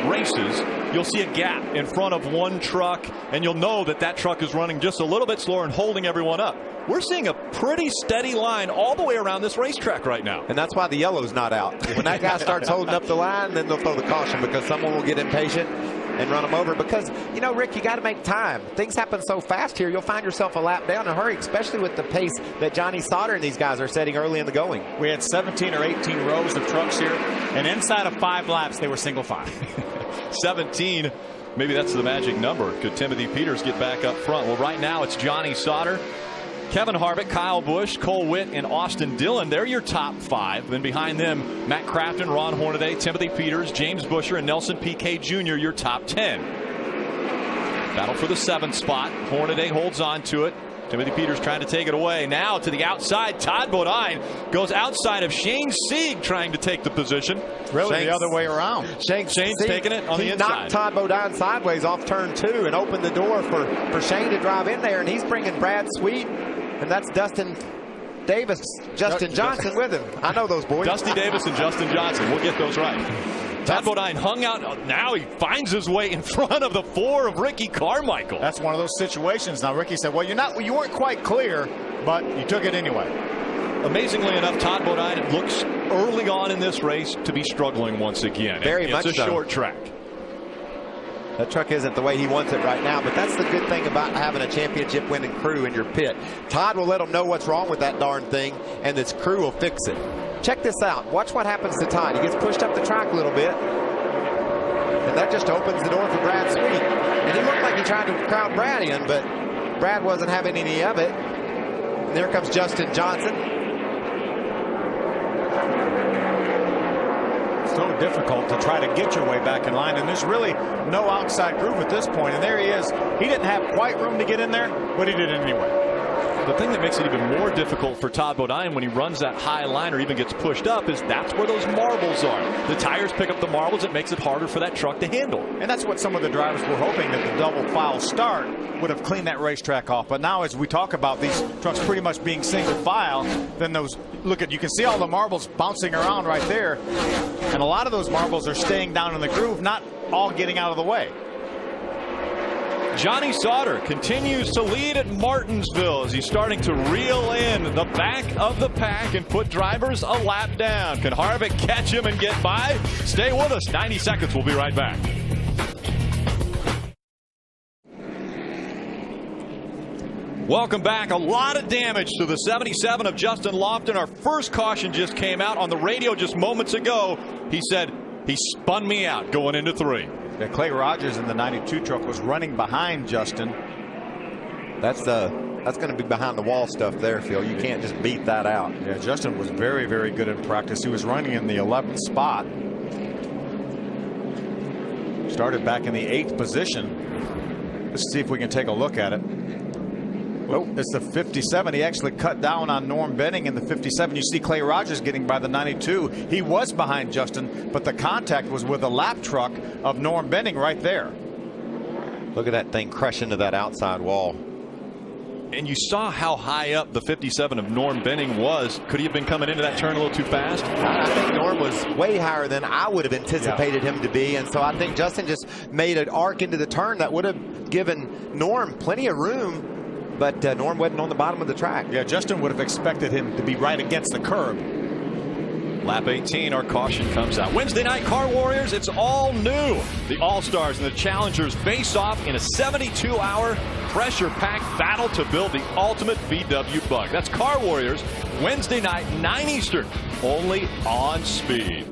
S8: races, you'll see a gap in front of one truck, and you'll know that that truck is running just a little bit slower and holding everyone up. We're seeing a pretty steady line all the way around this racetrack right now.
S17: And that's why the yellow's not out. When that guy starts holding up the line, then they'll throw the caution because someone will get impatient and run them over. Because, you know, Rick, you got to make time. Things happen so fast here, you'll find yourself a lap down in a hurry, especially with the pace that Johnny Sauter and these guys are setting early in the going.
S6: We had 17 or 18 rows of trucks here, and inside of 5 laps, they were single file.
S8: 17, maybe that's the magic number. Could Timothy Peters get back up front? Well, right now it's Johnny Sauter Kevin Harvick, Kyle Busch, Cole Witt, and Austin Dillon. They're your top 5. Then behind them, Matt Crafton, Ron Hornaday, Timothy Peters, James Buescher, and Nelson Piquet Jr., your top 10. Battle for the 7th spot. Hornaday holds on to it. Timothy Peters trying to take it away. Now to the outside. Todd Bodine goes outside of Shane Sieg trying to take the position.
S6: Really the other way around.
S8: Shane's taking it on the inside.
S17: He knocked Todd Bodine sideways off turn 2 and opened the door for Shane to drive in there. And he's bringing Brad Sweet. And that's Dustin Davis, Justin Johnson with him. I know those boys.
S8: Dusty Davis and Justin Johnson. We'll get those right. Todd Bodine hung out. Now he finds his way in front of the 4 of Ricky Carmichael.
S6: That's one of those situations. Now Ricky said, well, you weren't quite clear, but you took it anyway.
S8: Amazingly enough, Todd Bodine looks early on in this race to be struggling once again.
S17: Very much so.
S8: It's a short track.
S17: That truck isn't the way he wants it right now, but that's the good thing about having a championship winning crew in your pit. Todd will let him know what's wrong with that darn thing, and this crew will fix it. Check this out. Watch what happens to Todd. He gets pushed up the track a little bit, and that just opens the door for Brad Sweet. And he looked like he tried to crowd Brad in, but Brad wasn't having any of it. And there comes Justin Johnson.
S6: So difficult to try to get your way back in line, and there's really no outside groove at this point. And there he is. He didn't have quite room to get in there, but he did it anyway.
S8: The thing that makes it even more difficult for Todd Bodine when he runs that high line or even gets pushed up is that's where those marbles are. The tires pick up the marbles. It makes it harder for that truck to handle.
S6: And that's what some of the drivers were hoping, that the double file start would have cleaned that racetrack off. But now as we talk about these trucks pretty much being single file, then those, you can see all the marbles bouncing around right there. And a lot of those marbles are staying down in the groove, not all getting out of the way.
S8: Johnny Sauter continues to lead at Martinsville as he's starting to reel in the back of the pack and put drivers a lap down. Can Harvick catch him and get by? Stay with us. 90 seconds. We'll be right back. Welcome back. A lot of damage to the 77 of Justin Lofton. Our first caution just came out on the radio just moments ago. He said he spun me out going into 3.
S6: Yeah, Clay Rogers in the 92 truck was running behind Justin.
S17: That's going to be behind the wall stuff there, Phil. You can't just beat that out.
S6: Yeah, Justin was very, very good in practice. He was running in the 11th spot. Started back in the 8th position. Let's see if we can take a look at it. Oh, it's the 57. He actually cut down on Norm Benning in the 57. You see Clay Rogers getting by the 92. He was behind Justin, but the contact was with a lap truck of Norm Benning right there.
S17: Look at that thing crush into that outside wall.
S8: And you saw how high up the 57 of Norm Benning was. Could he have been coming into that turn a little too fast?
S17: I think Norm was way higher than I would have anticipated him to be. And so I think Justin just made an arc into the turn that would have given Norm plenty of room. But Norm wasn't on the bottom of the track.
S6: Yeah, Justin would have expected him to be right against the curb.
S8: Lap 18, our caution comes out. Wednesday night, Car Warriors, it's all new. The All-Stars and the Challengers face off in a 72-hour pressure-packed battle to build the ultimate VW Bug. That's Car Warriors, Wednesday night, 9 Eastern, only on Speed.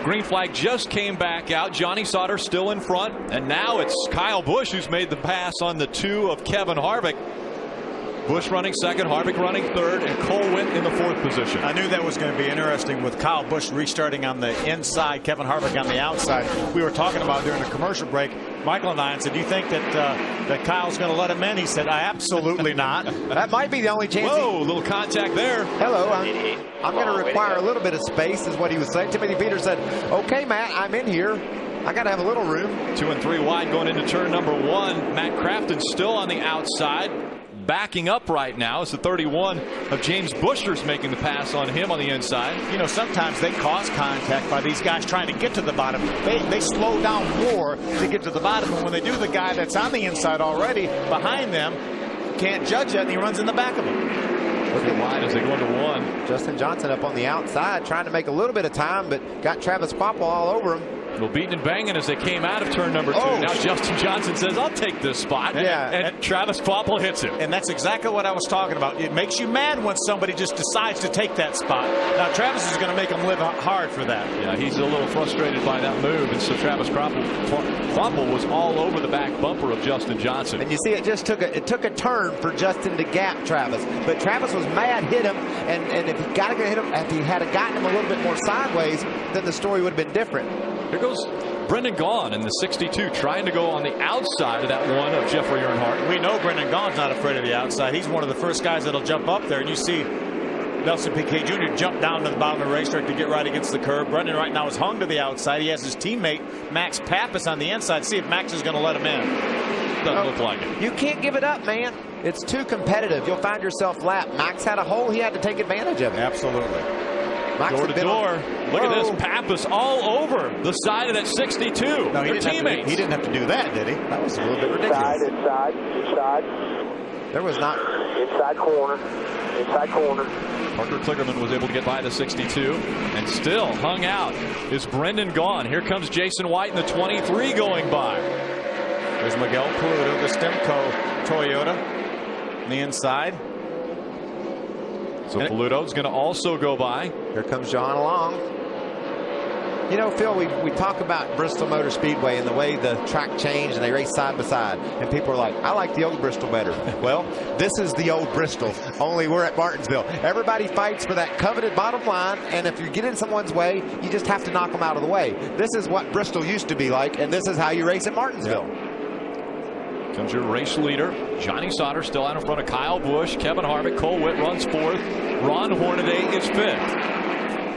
S8: Green flag just came back out. Johnny Sauter still in front. And now it's Kyle Busch who's made the pass on the 2 of Kevin Harvick. Busch running second, Harvick running third, and Cole Witt in the 4th position.
S6: I knew that was going to be interesting with Kyle Busch restarting on the inside, Kevin Harvick on the outside. We were talking about during the commercial break, Michael and I, said, do you think that Kyle's going to let him in? He said, absolutely not.
S17: That might be the only chance.
S8: Whoa, a little contact there.
S17: Hello, I'm going to require a little bit of space is what he was saying. Timothy Peters said, okay, Matt, I'm in here. I got to have a little room.
S8: 2 and 3 wide going into turn number 1. Matt Crafton still on the outside. Backing up right now is the 31 of James Buescher's making the pass on him on the inside.
S6: You know, sometimes they cause contact by these guys trying to get to the bottom. They slow down more to get to the bottom, and when they do, the guy that's on the inside already behind them can't judge that, and he runs in the back of them.
S8: Look at wide as they go into 1.
S17: Justin Johnson up on the outside trying to make a little bit of time, but got Travis Kvapil all over him.
S7: Well, beating and banging as they came out of turn number 2. Now Justin Johnson says, I'll take this spot.
S6: Yeah.
S7: And Travis Kvapil hits him.
S6: And that's exactly what I was talking about. It makes you mad when somebody just decides to take that spot. Now, Travis is going to make him live hard for that.
S7: Yeah, he's a little frustrated by that move. And so Travis Kvapil was all over the back bumper of Justin Johnson.
S17: And you see, it just took a turn for Justin to gap Travis. But Travis was mad, hit him. And if he got to hit him, if he had gotten him a little bit more sideways, then the story would have been different.
S7: Here goes Brendan Gaughan in the 62, trying to go on the outside of that one of Jeffrey Earnhardt.
S6: We know Brendan Gaughan's not afraid of the outside. He's one of the first guys that'll jump up there. And you see Nelson Piquet Jr. jump down to the bottom of the racetrack to get right against the curb. Brendan right now is hung to the outside. He has his teammate Max Pappas on the inside. See if Max is going to let him in.
S7: Doesn't look like it.
S17: You can't give it up, man. It's too competitive. You'll find yourself lapped. Max had a hole. He had to take advantage of it.
S6: Absolutely.
S17: Max
S7: Door to door. Look at this. Pappas all over the side of that 62.
S6: No, he didn't have to do that, did he?
S17: That was a little bit ridiculous.
S11: Inside.
S17: There was not.
S11: Inside corner.
S7: Parker Kligerman was able to get by the 62 and still hung out is Brendan Gaughan. Here comes Jason White in the 23 going by.
S6: There's Miguel Paludo, the Stemco Toyota on the inside.
S7: So Paludo's going to also go by.
S17: Here comes John along. You know, Phil, we talk about Bristol Motor Speedway and the way the track changed and they race side by side. And people are like, I like the old Bristol better. Well, this is the old Bristol, only we're at Martinsville. Everybody fights for that coveted bottom line, and if you get in someone's way, you just have to knock them out of the way. This is what Bristol used to be like, and this is how you race at Martinsville.
S7: Comes your race leader, Johnny Sauter, still out in front of Kyle Busch. Kevin Harvick, Cole Witt runs 4th. Ron Hornaday is 5th.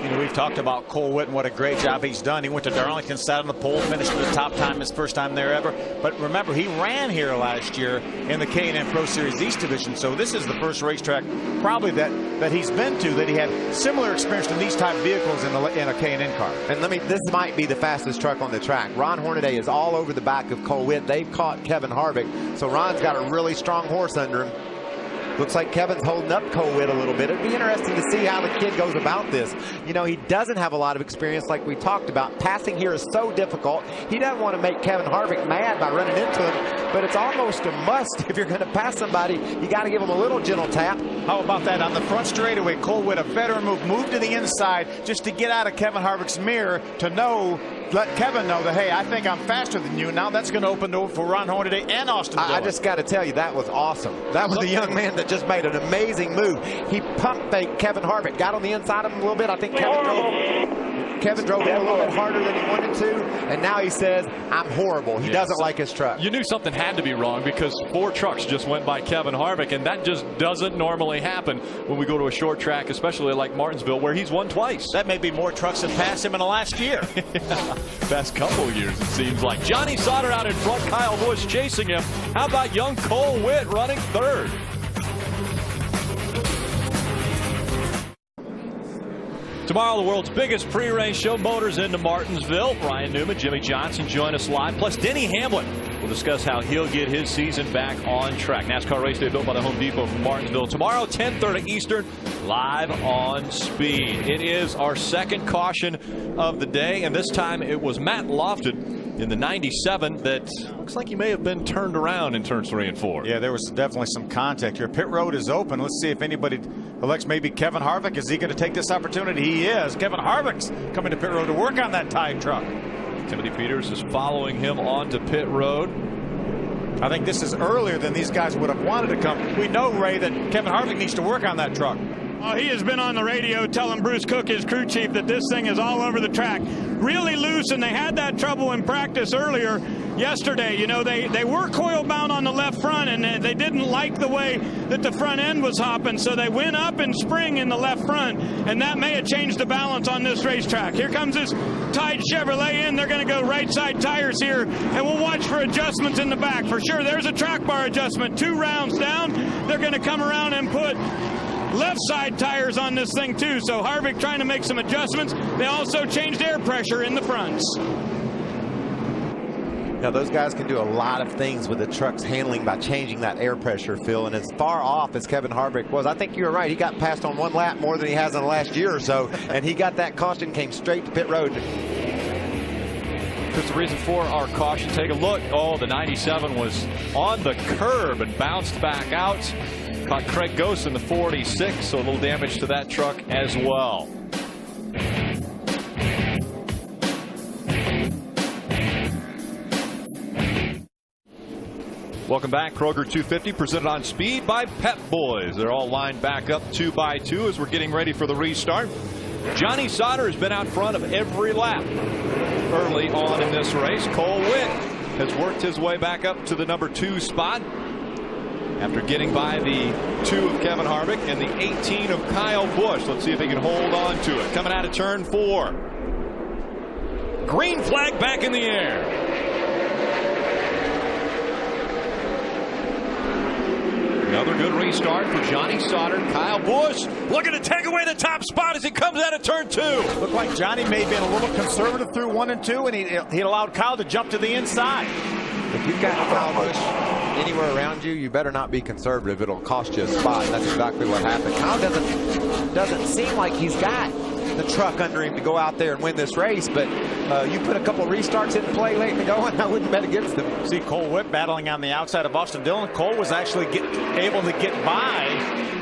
S6: You know, we've talked about Cole Witt and what a great job he's done. He went to Darlington, sat on the pole, finished with the top time, his first time there ever. But remember, he ran here last year in the K&N Pro Series East Division. So this is the first racetrack probably that he's been to that he had similar experience to these type vehicles in a K&N car.
S17: And this might be the fastest truck on the track. Ron Hornaday is all over the back of Cole Witt. They've caught Kevin Harvick. So Ron's got a really strong horse under him. Looks like Kevin's holding up Cole Witt a little bit. It'd be interesting to see how the kid goes about this. You know, he doesn't have a lot of experience like we talked about. Passing here is so difficult. He doesn't want to make Kevin Harvick mad by running into him, but it's almost a must. If you're going to pass somebody, you got to give him a little gentle tap.
S6: How about that on the front straightaway? Cole Witt, a veteran move to the inside just to get out of Kevin Harvick's mirror to let Kevin know that, hey, I think I'm faster than you. Now that's going to open the door for Ron Hornaday and Austin Dillon.
S17: I just got to tell you, that was awesome. That was a young man that just made an amazing move. He pump faked Kevin Harvick, got on the inside of him a little bit. I think Kevin drove in a little bit harder than he wanted to, and now he says, I'm horrible. He doesn't like his truck.
S7: You knew something had to be wrong because 4 trucks just went by Kevin Harvick, and that just doesn't normally happen when we go to a short track, especially like Martinsville, where he's won twice.
S6: That may be more trucks that passed him in the last year.
S7: Best couple of years, it seems like. Johnny Sauter out in front, Kyle Busch chasing him. How about young Cole Witt running 3rd? Tomorrow, the world's biggest pre-race show, Motors into Martinsville. Ryan Newman, Jimmy Johnson join us live. Plus, Denny Hamlin will discuss how he'll get his season back on track. NASCAR race day built by the Home Depot from Martinsville. Tomorrow, 10:30 Eastern, live on Speed. It is our second caution of the day, and this time it was Matt Lofton in the 97 that looks like he may have been turned around in turns 3 and 4.
S6: Yeah, there was definitely some contact here. Pit road is open. Let's see if anybody elects. Maybe Kevin Harvick. Is he going to take this opportunity? He is. Kevin Harvick's coming to pit road to work on that tire truck.
S7: Timothy Peters is following him onto pit road.
S6: I think this is earlier than these guys would have wanted to come. We know, Ray, that Kevin Harvick needs to work on that truck.
S2: Oh, he has been on the radio telling Bruce Cook, his crew chief, that this thing is all over the track. Really loose, and they had that trouble in practice earlier yesterday. You know, they were coil bound on the left front, and they didn't like the way that the front end was hopping, so they went up in spring in the left front, and that may have changed the balance on this racetrack. Here comes this Tide Chevrolet in. They're going to go right side tires here, and we'll watch for adjustments in the back. For sure, there's a track bar adjustment. 2 rounds down, they're going to come around and put left side tires on this thing too. So Harvick trying to make some adjustments. They also changed air pressure in the fronts.
S17: Now those guys can do a lot of things with the truck's handling by changing that air pressure, Phil. And as far off as Kevin Harvick was, I think you were right. He got passed on 1 lap more than he has in the last year or so, and he got that caution, came straight to pit road.
S7: That's the reason for our caution. Take a look. Oh, the 97 was on the curb and bounced back out. Caught Craig Ghost in the 46, so a little damage to that truck as well. Welcome back. Kroger 250 presented on speed by Pep Boys. They're all lined back up 2 by 2 as we're getting ready for the restart. Johnny Sauter has been out front of every lap early on in this race. Cole Witt has worked his way back up to the number 2 spot after getting by the 2 of Kevin Harvick and the 18 of Kyle Busch. Let's see if he can hold on to it. Coming out of turn 4. Green flag back in the air. Another good restart for Johnny Sauter. Kyle Busch looking to take away the top spot as he comes out of turn 2.
S6: Looked like Johnny may have been a little conservative through 1 and 2, and he allowed Kyle to jump to the inside.
S10: If you've got Kyle Busch anywhere around you, you better not be conservative. It'll cost you a spot. And that's exactly what happened. Kyle doesn't seem like he's got the truck under him to go out there and win this race, but you put a couple restarts into play late in the going, I wouldn't bet against him.
S6: See Cole Witt battling on the outside of Austin Dillon. Cole was actually able to get by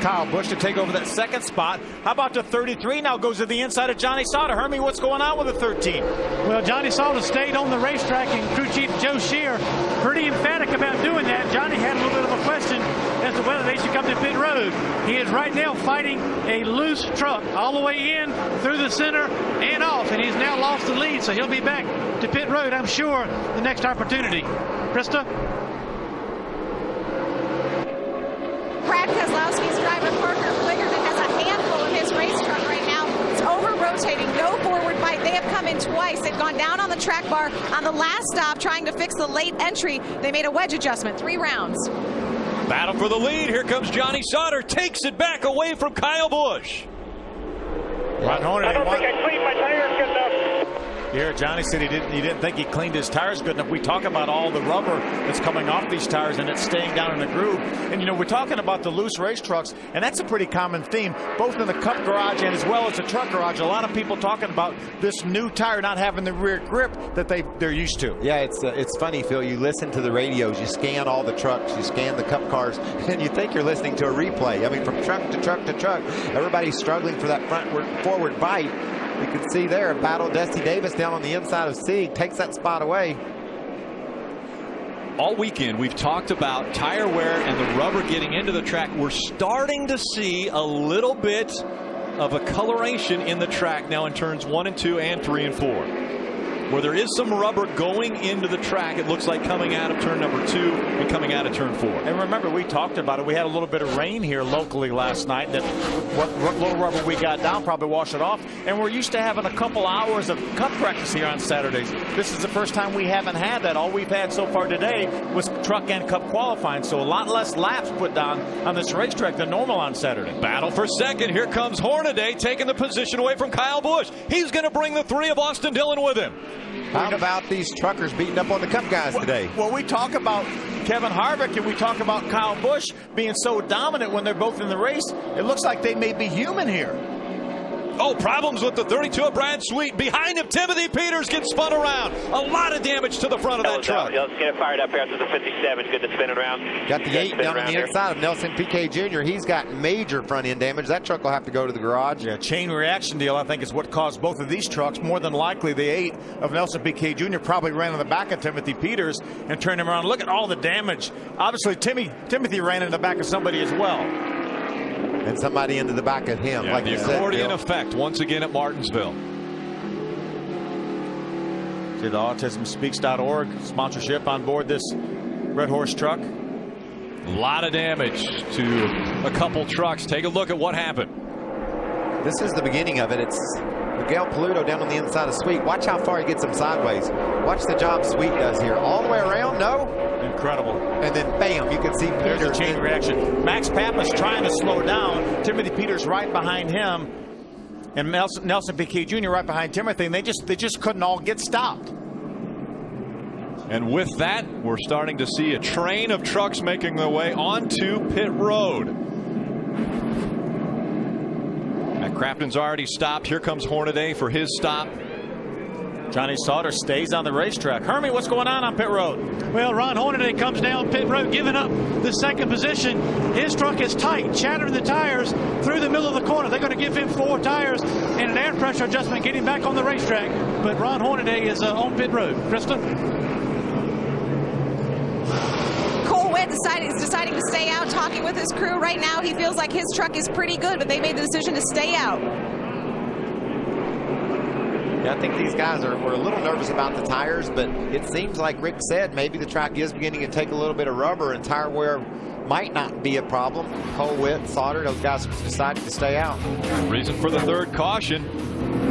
S6: Kyle Busch to take over that second spot. How about the 33 now goes to the inside of Johnny Sauter? Hermie, what's going on with the 13?
S9: Well, Johnny Sauter stayed on the racetrack, and crew chief Joe Shear pretty emphatic about doing that. Johnny had a little bit of a question as to whether they should come to pit road. He is right now fighting a loose truck all the way in, through the center, and off, and he's now lost the lead, so he'll be back to pit road, I'm sure, the next opportunity. Krista?
S1: Brad Keselowski's driver, Parker Kligerman, has a handful of his race truck right now. It's over-rotating, no forward bite. They have come in twice. They've gone down on the track bar on the last stop trying to fix the late entry. They made a wedge adjustment, 3 rounds.
S7: Battle for the lead. Here comes Johnny Sauter. Takes it back away from Kyle Busch.
S6: Ron Horner,
S22: I don't think I cleaned my tires good enough.
S6: Here, Johnny said he didn't think he cleaned his tires good enough. We talk about all the rubber that's coming off these tires and it's staying down in the groove. And, you know, we're talking about the loose race trucks, and that's a pretty common theme, both in the Cup garage and as well as the truck garage. A lot of people talking about this new tire not having the rear grip that they're used to.
S10: Yeah, it's funny, Phil. You listen to the radios, you scan all the trucks, you scan the Cup cars, and you think you're listening to a replay. I mean, from truck to truck to truck, everybody's struggling for that forward bite. You can see there a battle. Dusty Davis down on the inside of Sieg takes that spot away.
S7: All weekend we've talked about tire wear and the rubber getting into the track. We're starting to see a little bit of a coloration in the track now in turns 1 and 2 and 3 and 4. Where there is some rubber going into the track, it looks like coming out of turn number 2 and coming out of turn 4.
S6: And remember, we talked about it. We had a little bit of rain here locally last night. That what little rubber we got down probably washed it off. And we're used to having a couple hours of Cup practice here on Saturdays. This is the first time we haven't had that. All we've had so far today was truck and Cup qualifying. So a lot less laps put down on this racetrack than normal on Saturday.
S7: Battle for second. Here comes Hornaday taking the position away from Kyle Busch. He's going to bring the 3 of Austin Dillon with him.
S10: How about these truckers beating up on the Cup guys today?
S6: Well, we talk about Kevin Harvick and we talk about Kyle Busch being so dominant when they're both in the race. It looks like they may be human here.
S7: Oh, problems with the 32 of Brad Sweet. Behind him, Timothy Peters gets spun around. A lot of damage to the front of that truck.
S22: Let's get it fired up here after the 57. Good to spin it around.
S10: Got the 8 down on the inside of Nelson Piquet Jr. He's got major front end damage. That truck will have to go to the garage.
S6: Yeah, chain reaction deal, I think, is what caused both of these trucks. More than likely, the 8 of Nelson Piquet Jr. probably ran in the back of Timothy Peters and turned him around. Look at all the damage. Obviously, Timothy ran in the back of somebody as well.
S10: And somebody into the back of him.
S7: Yeah,
S10: like
S7: the accordion effect once again at Martinsville.
S6: See the AutismSpeaks.org sponsorship on board this Red Horse truck.
S7: A lot of damage to a couple trucks. Take a look at what happened.
S10: This is the beginning of it. It's Miguel Paludo down on the inside of Sweet. Watch how far he gets him sideways. Watch the job Sweet does here. All the way around, no.
S6: Incredible.
S10: And then bam, you can see Peters.
S6: There's a chain reaction. Max Pappas trying to slow down. Timothy Peters right behind him. And Nelson Piquet Jr. right behind Timothy. And they just couldn't all get stopped.
S7: And with that, we're starting to see a train of trucks making their way onto pit road. Matt Crafton's already stopped. Here comes Hornaday for his stop.
S6: Johnny Sauter stays on the racetrack. Hermie, what's going on pit road?
S9: Well, Ron Hornaday comes down pit road, giving up the second position. His truck is tight, chattering the tires through the middle of the corner. They're going to give him 4 tires and an air pressure adjustment, get him back on the racetrack. But Ron Hornaday is on pit road. Krista?
S1: Cole Witt is deciding to stay out, talking with his crew right now. He feels like his truck is pretty good, but they made the decision to stay out.
S10: Yeah, I think these guys were a little nervous about the tires, but it seems like Rick said maybe the track is beginning to take a little bit of rubber and tire wear might not be a problem. Cole Witt, Sauter, those guys decided to stay out.
S7: Reason for the third caution.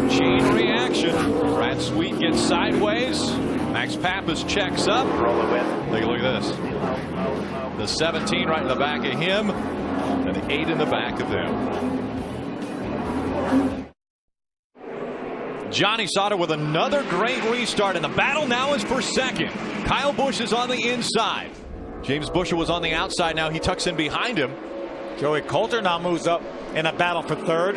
S7: Chain reaction. Brad Sweet gets sideways. Max Pappas checks up.
S10: Roll it with.
S7: Take a look at this. The 17 right in the back of him, and the 8 in the back of them. Johnny Sauter with another great restart, and the battle now is for second. Kyle Busch is on the inside. James Buescher was on the outside. Now he tucks in behind him.
S6: Joey Coulter now moves up in a battle for third.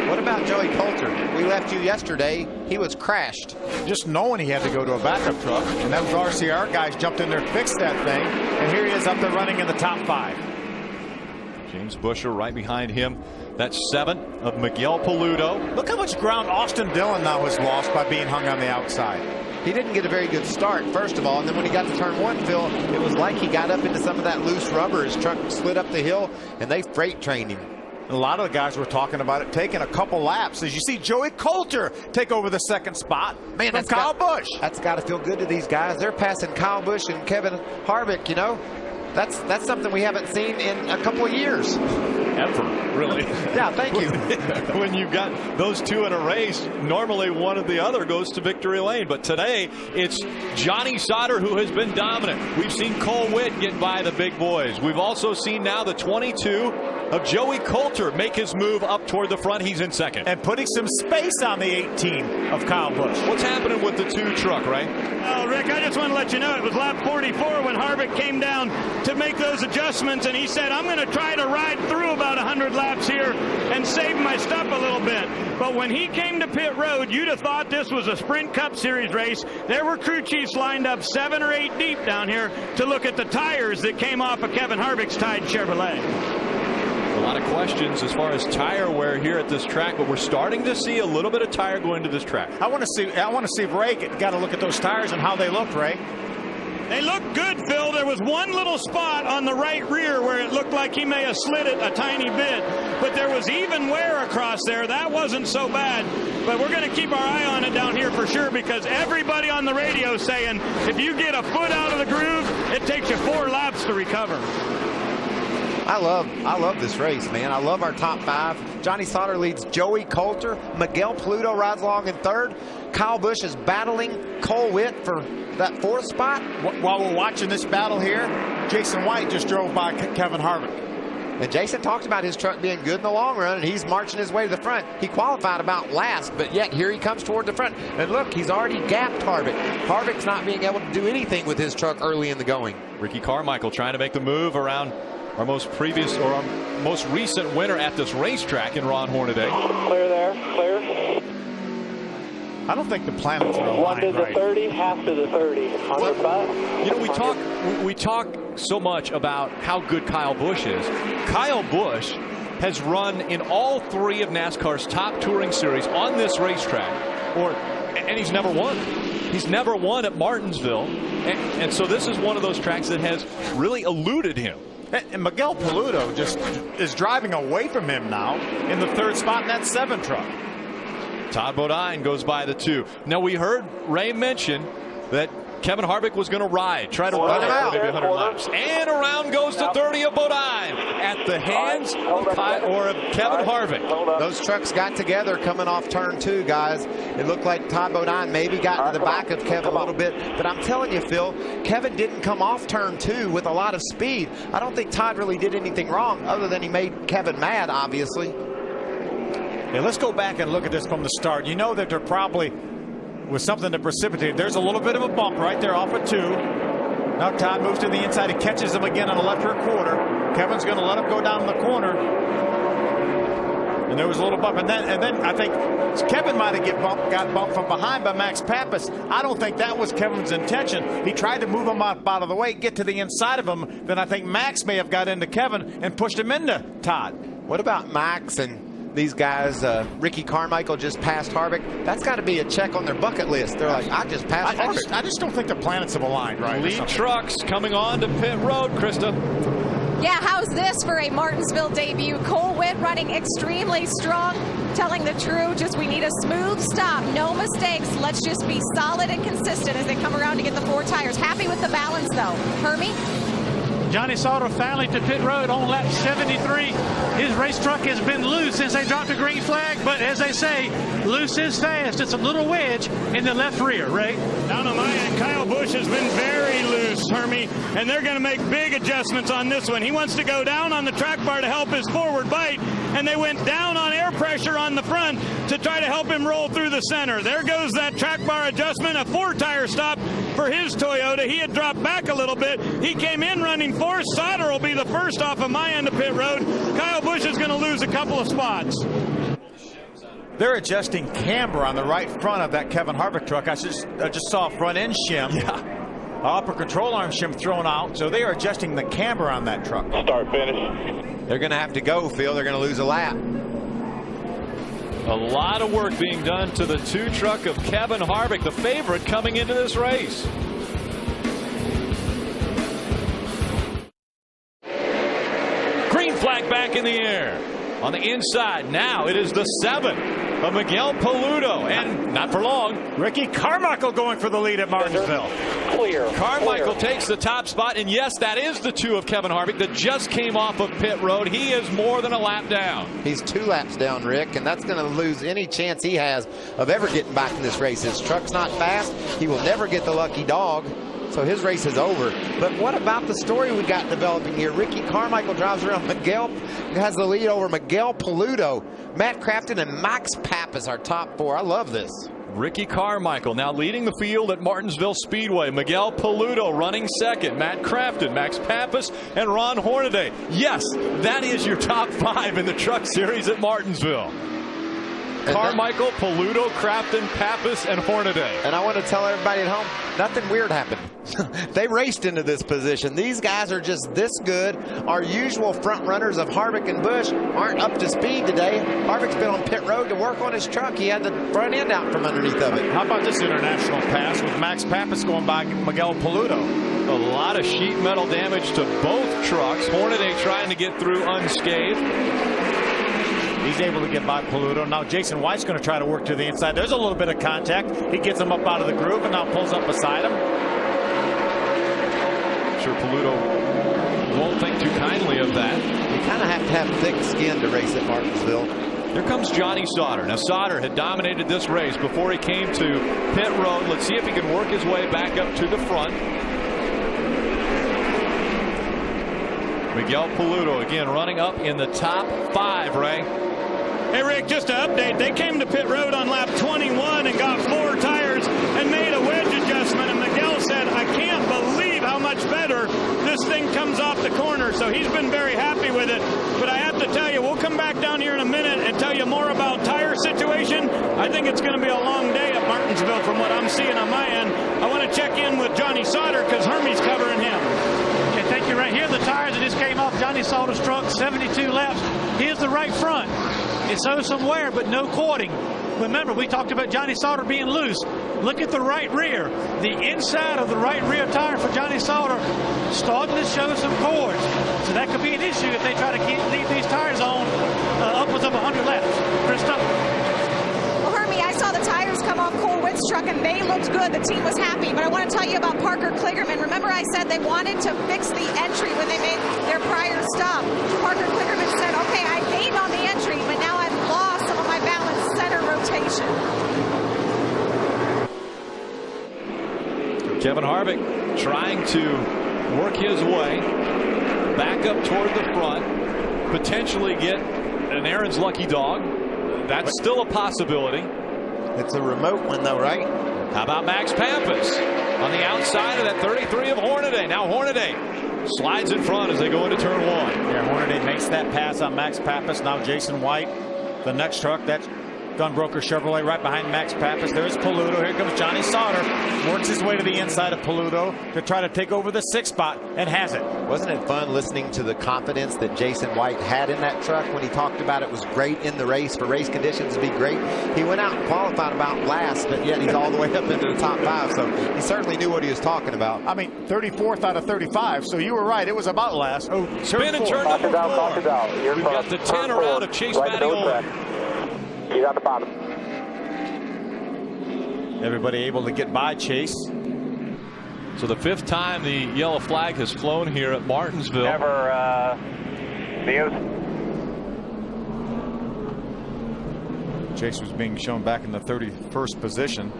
S10: What about Joey Coulter? We left you yesterday. He was crashed.
S6: Just knowing he had to go to a backup truck, and those RCR guys jumped in there, fixed that thing, and here he is up there running in the top 5.
S7: James Buescher right behind him. That's 7 of Miguel Paludo.
S6: Look how much ground Austin Dillon now has lost by being hung on the outside.
S10: He didn't get a very good start, first of all, and then when he got to turn 1, Phil, it was like he got up into some of that loose rubber. His truck slid up the hill, and they freight trained him.
S6: A lot of the guys were talking about it taking a couple laps as you see Joey Coulter take over the second spot. Man, that's Kyle Busch.
S10: That's got to feel good to these guys. They're passing Kyle Busch and Kevin Harvick, you know. That's something we haven't seen in a couple of years.
S7: Ever, really.
S10: Yeah, thank you.
S7: When you've got those 2 in a race, normally one or the other goes to victory lane. But today, it's Johnny Sauter who has been dominant. We've seen Cole Witt get by the big boys. We've also seen now the 22 of Joey Coulter make his move up toward the front. He's in second.
S6: And putting some space on the 18 of Kyle Busch.
S7: What's happening with the 2 truck, right?
S2: Oh, Rick, I just want to let you know it was lap 44 when Harvick came down to make those adjustments, and he said, I'm going to try to ride through about 100 laps here and save my stuff a little bit. But when he came to pit road, you'd have thought this was a Sprint Cup Series race. There were crew chiefs lined up 7 or 8 deep down here to look at the tires that came off of Kevin Harvick's Tide Chevrolet.
S7: A lot of questions as far as tire wear here at this track, but we're starting to see a little bit of tire go into this track.
S6: I want to see if Ray got to look at those tires and how they look, Ray.
S2: They look good, Phil. There was one little spot on the right rear where it looked like he may have slid it a tiny bit, but there was even wear across there. That wasn't so bad, but we're going to keep our eye on it down here for sure, because everybody on the radio is saying if you get a foot out of the groove, it takes you 4 laps to recover.
S10: I love this race, man. I love our top 5. Johnny Sauter leads Joey Coulter. Miguel Paludo rides along in 3rd. Kyle Busch is battling Cole Witt for that 4th spot.
S6: While we're watching this battle here, Jason White just drove by Kevin Harvick.
S10: And Jason talked about his truck being good in the long run, and he's marching his way to the front. He qualified about last, but yet here he comes toward the front. And look, he's already gapped Harvick. Harvick's not being able to do anything with his truck early in the going.
S7: Ricky Carmichael trying to make the move around our most recent winner at this racetrack in Ron Hornaday.
S11: Clear there, clear.
S6: I don't think the planets are aligned.
S11: 1 to the 30, half to the 30. 105.
S7: You know, we talk so much about how good Kyle Busch is. Kyle Busch has run in all 3 of NASCAR's top touring series on this racetrack, and he's never won. He's never won at Martinsville, and so this is one of those tracks that has really eluded him.
S6: And Miguel Paludo just is driving away from him now in the 3rd spot in that 7 truck.
S7: Todd Bodine goes by the 2. Now, we heard Ray mention that Kevin Harvick was going to try to run it for maybe 100 laps. And around goes the 30 of Bodine at the hands of Kevin Harvick.
S10: Those trucks got together coming off turn 2, guys. It looked like Todd Bodine maybe got to the back of Kevin a little bit. But I'm telling you, Phil, Kevin didn't come off turn 2 with a lot of speed. I don't think Todd really did anything wrong other than he made Kevin mad, obviously.
S6: Yeah, let's go back and look at this from the start. You know that there probably was something that precipitated. There's a little bit of a bump right there off of 2. Now Todd moves to the inside and catches him again on the left rear quarter. Kevin's going to let him go down in the corner. And there was a little bump, and then I think Kevin might have got bumped from behind by Max Pappas. I don't think that was Kevin's intention. He tried to move him out of the way, get to the inside of him. Then I think Max may have got into Kevin and pushed him into Todd.
S10: What about Max and these guys? Ricky Carmichael just passed Harvick. That's got to be a check on their bucket list. They're like, I just passed Harvick.
S6: I just don't think the planets have aligned, right?
S7: Lead trucks coming on to pit road, Krista.
S1: Yeah, how's this for a Martinsville debut? Cole Witt running extremely strong, telling the truth. Just we need a smooth stop, no mistakes. Let's just be solid and consistent as they come around to get the 4 tires. Happy with the balance, though. Hermie?
S9: Johnny Sauter finally to pit road on lap 73. His race truck has been loose since they dropped the green flag, but as they say, loose is fast. It's a little wedge in the left rear, Ray.
S2: Down on my end, Kyle Busch has been very loose, Hermie, and they're going to make big adjustments on this one. He wants to go down on the track bar to help his forward bite, and they went down on air pressure on the front to try to help him roll through the center. There goes that track bar adjustment, a 4-tire stop for his Toyota. He had dropped back a little bit. He came in running 4th. Sauter will be the first off of my end of pit road. Kyle Busch is going to lose a couple of spots.
S6: They're adjusting camber on the right front of that Kevin Harvick truck. I just saw a front end shim. Yeah. Upper control arm shim thrown out. So they are adjusting the camber on that truck.
S11: Start, finish.
S10: They're going to have to go, Phil. They're going to lose a lap.
S7: A lot of work being done to the 2 truck of Kevin Harvick, the favorite coming into this race. Green flag back in the air. On the inside, now it is the 7 of Miguel Paludo. And not for long,
S6: Ricky Carmichael going for the lead at Martinsville.
S11: Clear.
S7: Carmichael takes the top spot. And yes, that is the 2 of Kevin Harvick that just came off of pit road. He is more than a lap down.
S10: He's 2 laps down, Rick, and that's going to lose any chance he has of ever getting back in this race. His truck's not fast. He will never get the lucky dog. So his race is over. But what about the story we got developing here? Ricky Carmichael drives around. Miguel has the lead over Miguel Paludo. Matt Crafton and Max Pappas are top 4. I love this.
S7: Ricky Carmichael now leading the field at Martinsville Speedway. Miguel Paludo running second. Matt Crafton, Max Pappas, and Ron Hornaday. Yes, that is your top 5 in the Truck Series at Martinsville. Carmichael, Paludo, Crafton, Pappas, and Hornaday.
S10: And I want to tell everybody at home, nothing weird happened. They raced into this position. These guys are just this good. Our usual front runners of Harvick and Busch aren't up to speed today. Harvick's been on pit road to work on his truck. He had the front end out from underneath of it.
S6: How about this international pass with Max Pappas going by Miguel Paludo?
S7: A lot of sheet metal damage to both trucks. Hornaday trying to get through unscathed.
S6: He's able to get by Paludo. Now Jason White's going to try to work to the inside. There's a little bit of contact. He gets him up out of the groove and now pulls up beside him.
S7: I'm sure Paludo won't think too kindly of that.
S10: You kind of have to have thick skin to race at Martinsville.
S7: Here comes Johnny Sauter. Now Sauter had dominated this race before he came to pit road. Let's see if he can work his way back up to the front. Miguel Paludo again running up in the top 5, Ray.
S2: Hey, Rick, just to update, they came to pit road on lap 21 and got 4 tires and made a wedge adjustment. And Miguel said, I can't believe how much better this thing comes off the corner. So he's been very happy with it. But I have to tell you, we'll come back down here in a minute and tell you more about tire situation. I think it's going to be a long day at Martinsville from what I'm seeing on my end. I want to check in with Johnny Sauter because Hermie's covering him.
S9: Okay, thank you. Right here, the tires that just came off Johnny Sauter's truck, 72 laps. Here's the right front. It shows some wear, but no cording. Remember, we talked about Johnny Sauter being loose. Look at the right rear. The inside of the right rear tire for Johnny Sauter starting to show some cords. So that could be an issue if they try to leave these tires on upwards of 100 laps. Krista?
S1: Well, Hermie, I saw the tires come off Cole Witt's truck, and they looked good. The team was happy. But I want to tell you about Parker Kligerman. Remember I said they wanted to fix the entry when they made their prior stop. Parker Kligerman said, okay, I gained on the entry, but now I've lost some of my balance center rotation.
S7: Kevin Harvick trying to work his way back up toward the front, potentially get an Aaron's lucky dog. That's still a possibility.
S10: It's a remote one, though, right?
S7: How about Max Pappas on the outside of that 33 of Hornaday? Now Hornaday slides in front as they go into turn 1.
S6: Yeah, Hornaday makes that pass on Max Pappas. Now Jason White the next truck. That's Gunbroker Chevrolet right behind Max Pappas. There's Paluto. Here comes Johnny Sauter. Works his way to the inside of Paluto to try to take over the 6th spot and has it.
S10: Wasn't it fun listening to the confidence that Jason White had in that truck when he talked about it was great in the race, for race conditions to be great? He went out and qualified about last, but yet he's all the way up into the top 5, so he certainly knew what he was talking about.
S6: I mean, 34th out of 35, so you were right. It was about last. Oh,
S7: spin and turn number 4. We've got the 10 around of Chase Mattioli.
S11: He's at the bottom.
S6: Everybody able to get by Chase.
S7: So the 5th time the yellow flag has flown here at Martinsville.
S11: Never news.
S6: Chase was being shown back in the 31st position.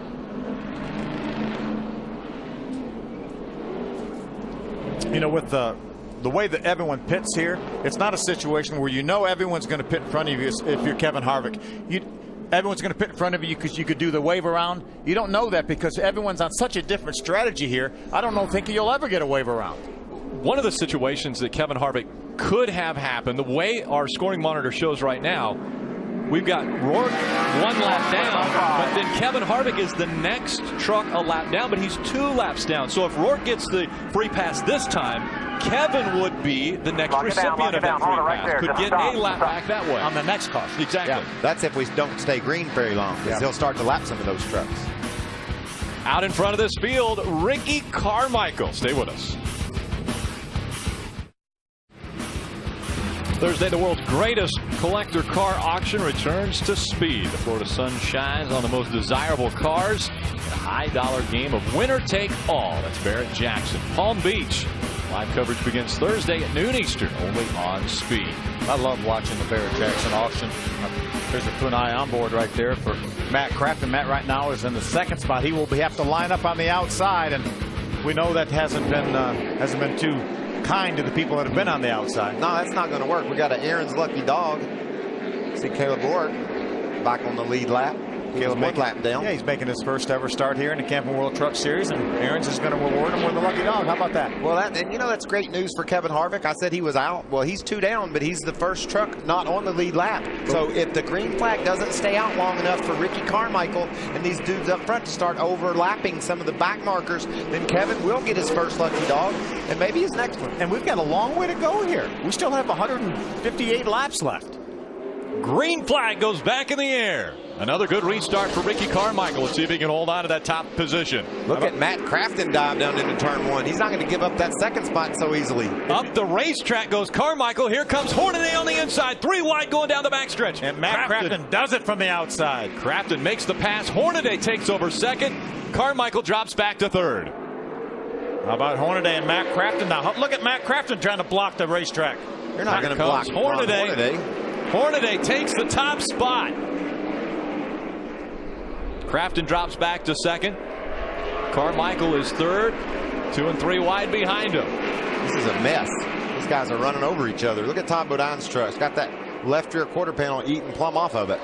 S6: You know, with the way that everyone pits here, it's not a situation where you know everyone's going to pit in front of you if you're Kevin Harvick. Everyone's going to pit in front of you because you could do the wave around. You don't know that because everyone's on such a different strategy here. I don't think you'll ever get a wave around.
S7: One of the situations that Kevin Harvick could have happened, the way our scoring monitor shows right now, we've got Rourke 1 lap down, but then Kevin Harvick is the next truck a lap down, but he's 2 laps down. So if Rourke gets the free pass this time, Kevin would be the next recipient of that free pass. Could get a lap back that way.
S6: On the next car.
S7: Exactly.
S10: Yeah, that's if we don't stay green very long, because he'll start to lap some of those trucks.
S7: Out in front of this field, Ricky Carmichael. Stay with us. Thursday, the world's greatest collector car auction returns to speed. The Florida sun shines on the most desirable cars in a high-dollar game of winner take all. That's Barrett Jackson, Palm Beach. Live coverage begins Thursday at noon Eastern, only on Speed.
S6: I love watching the Barrett Jackson auction. There's a Funai on board right there for Matt Crafton. Matt right now is in the 2nd spot. He will have to line up on the outside, and we know that hasn't been too kind to the people that have been on the outside.
S10: No, that's not going to work. We got an Aaron's lucky dog. See Caleb Rourke back on the lead lap. Caleb 1 lap down.
S6: Yeah, he's making his first ever start here in the Camping World Truck Series, and Aaron's is going to reward him with a lucky dog. How about that?
S10: Well, and you know, that's great news for Kevin Harvick. I said he was out. Well, he's 2 down, but he's the first truck not on the lead lap. So if the green flag doesn't stay out long enough for Ricky Carmichael and these dudes up front to start overlapping some of the back markers, then Kevin will get his first lucky dog and maybe his next one.
S6: And we've got a long way to go here. We still have 158 laps left.
S7: Green flag goes back in the air. Another good restart for Ricky Carmichael. Let's see if he can hold on to that top position.
S10: Look at Matt Crafton dive down into turn 1. He's not going to give up that 2nd spot so easily.
S7: Up the racetrack goes Carmichael. Here comes Hornaday on the inside. 3 wide going down the backstretch.
S6: And Matt Crafton does it from the outside.
S7: Crafton makes the pass. Hornaday takes over 2nd. Carmichael drops back to 3rd.
S6: How about Hornaday and Matt Crafton now? Look at Matt Crafton trying to block the racetrack.
S10: You're not going to block
S7: Hornaday. Hornaday takes the top spot. Crafton drops back to 2nd. Carmichael is 3rd. 2 and 3 wide behind him.
S10: This is a mess. These guys are running over each other. Look at Todd Bodine's truck. It's got that left rear quarter panel eating plumb off of it.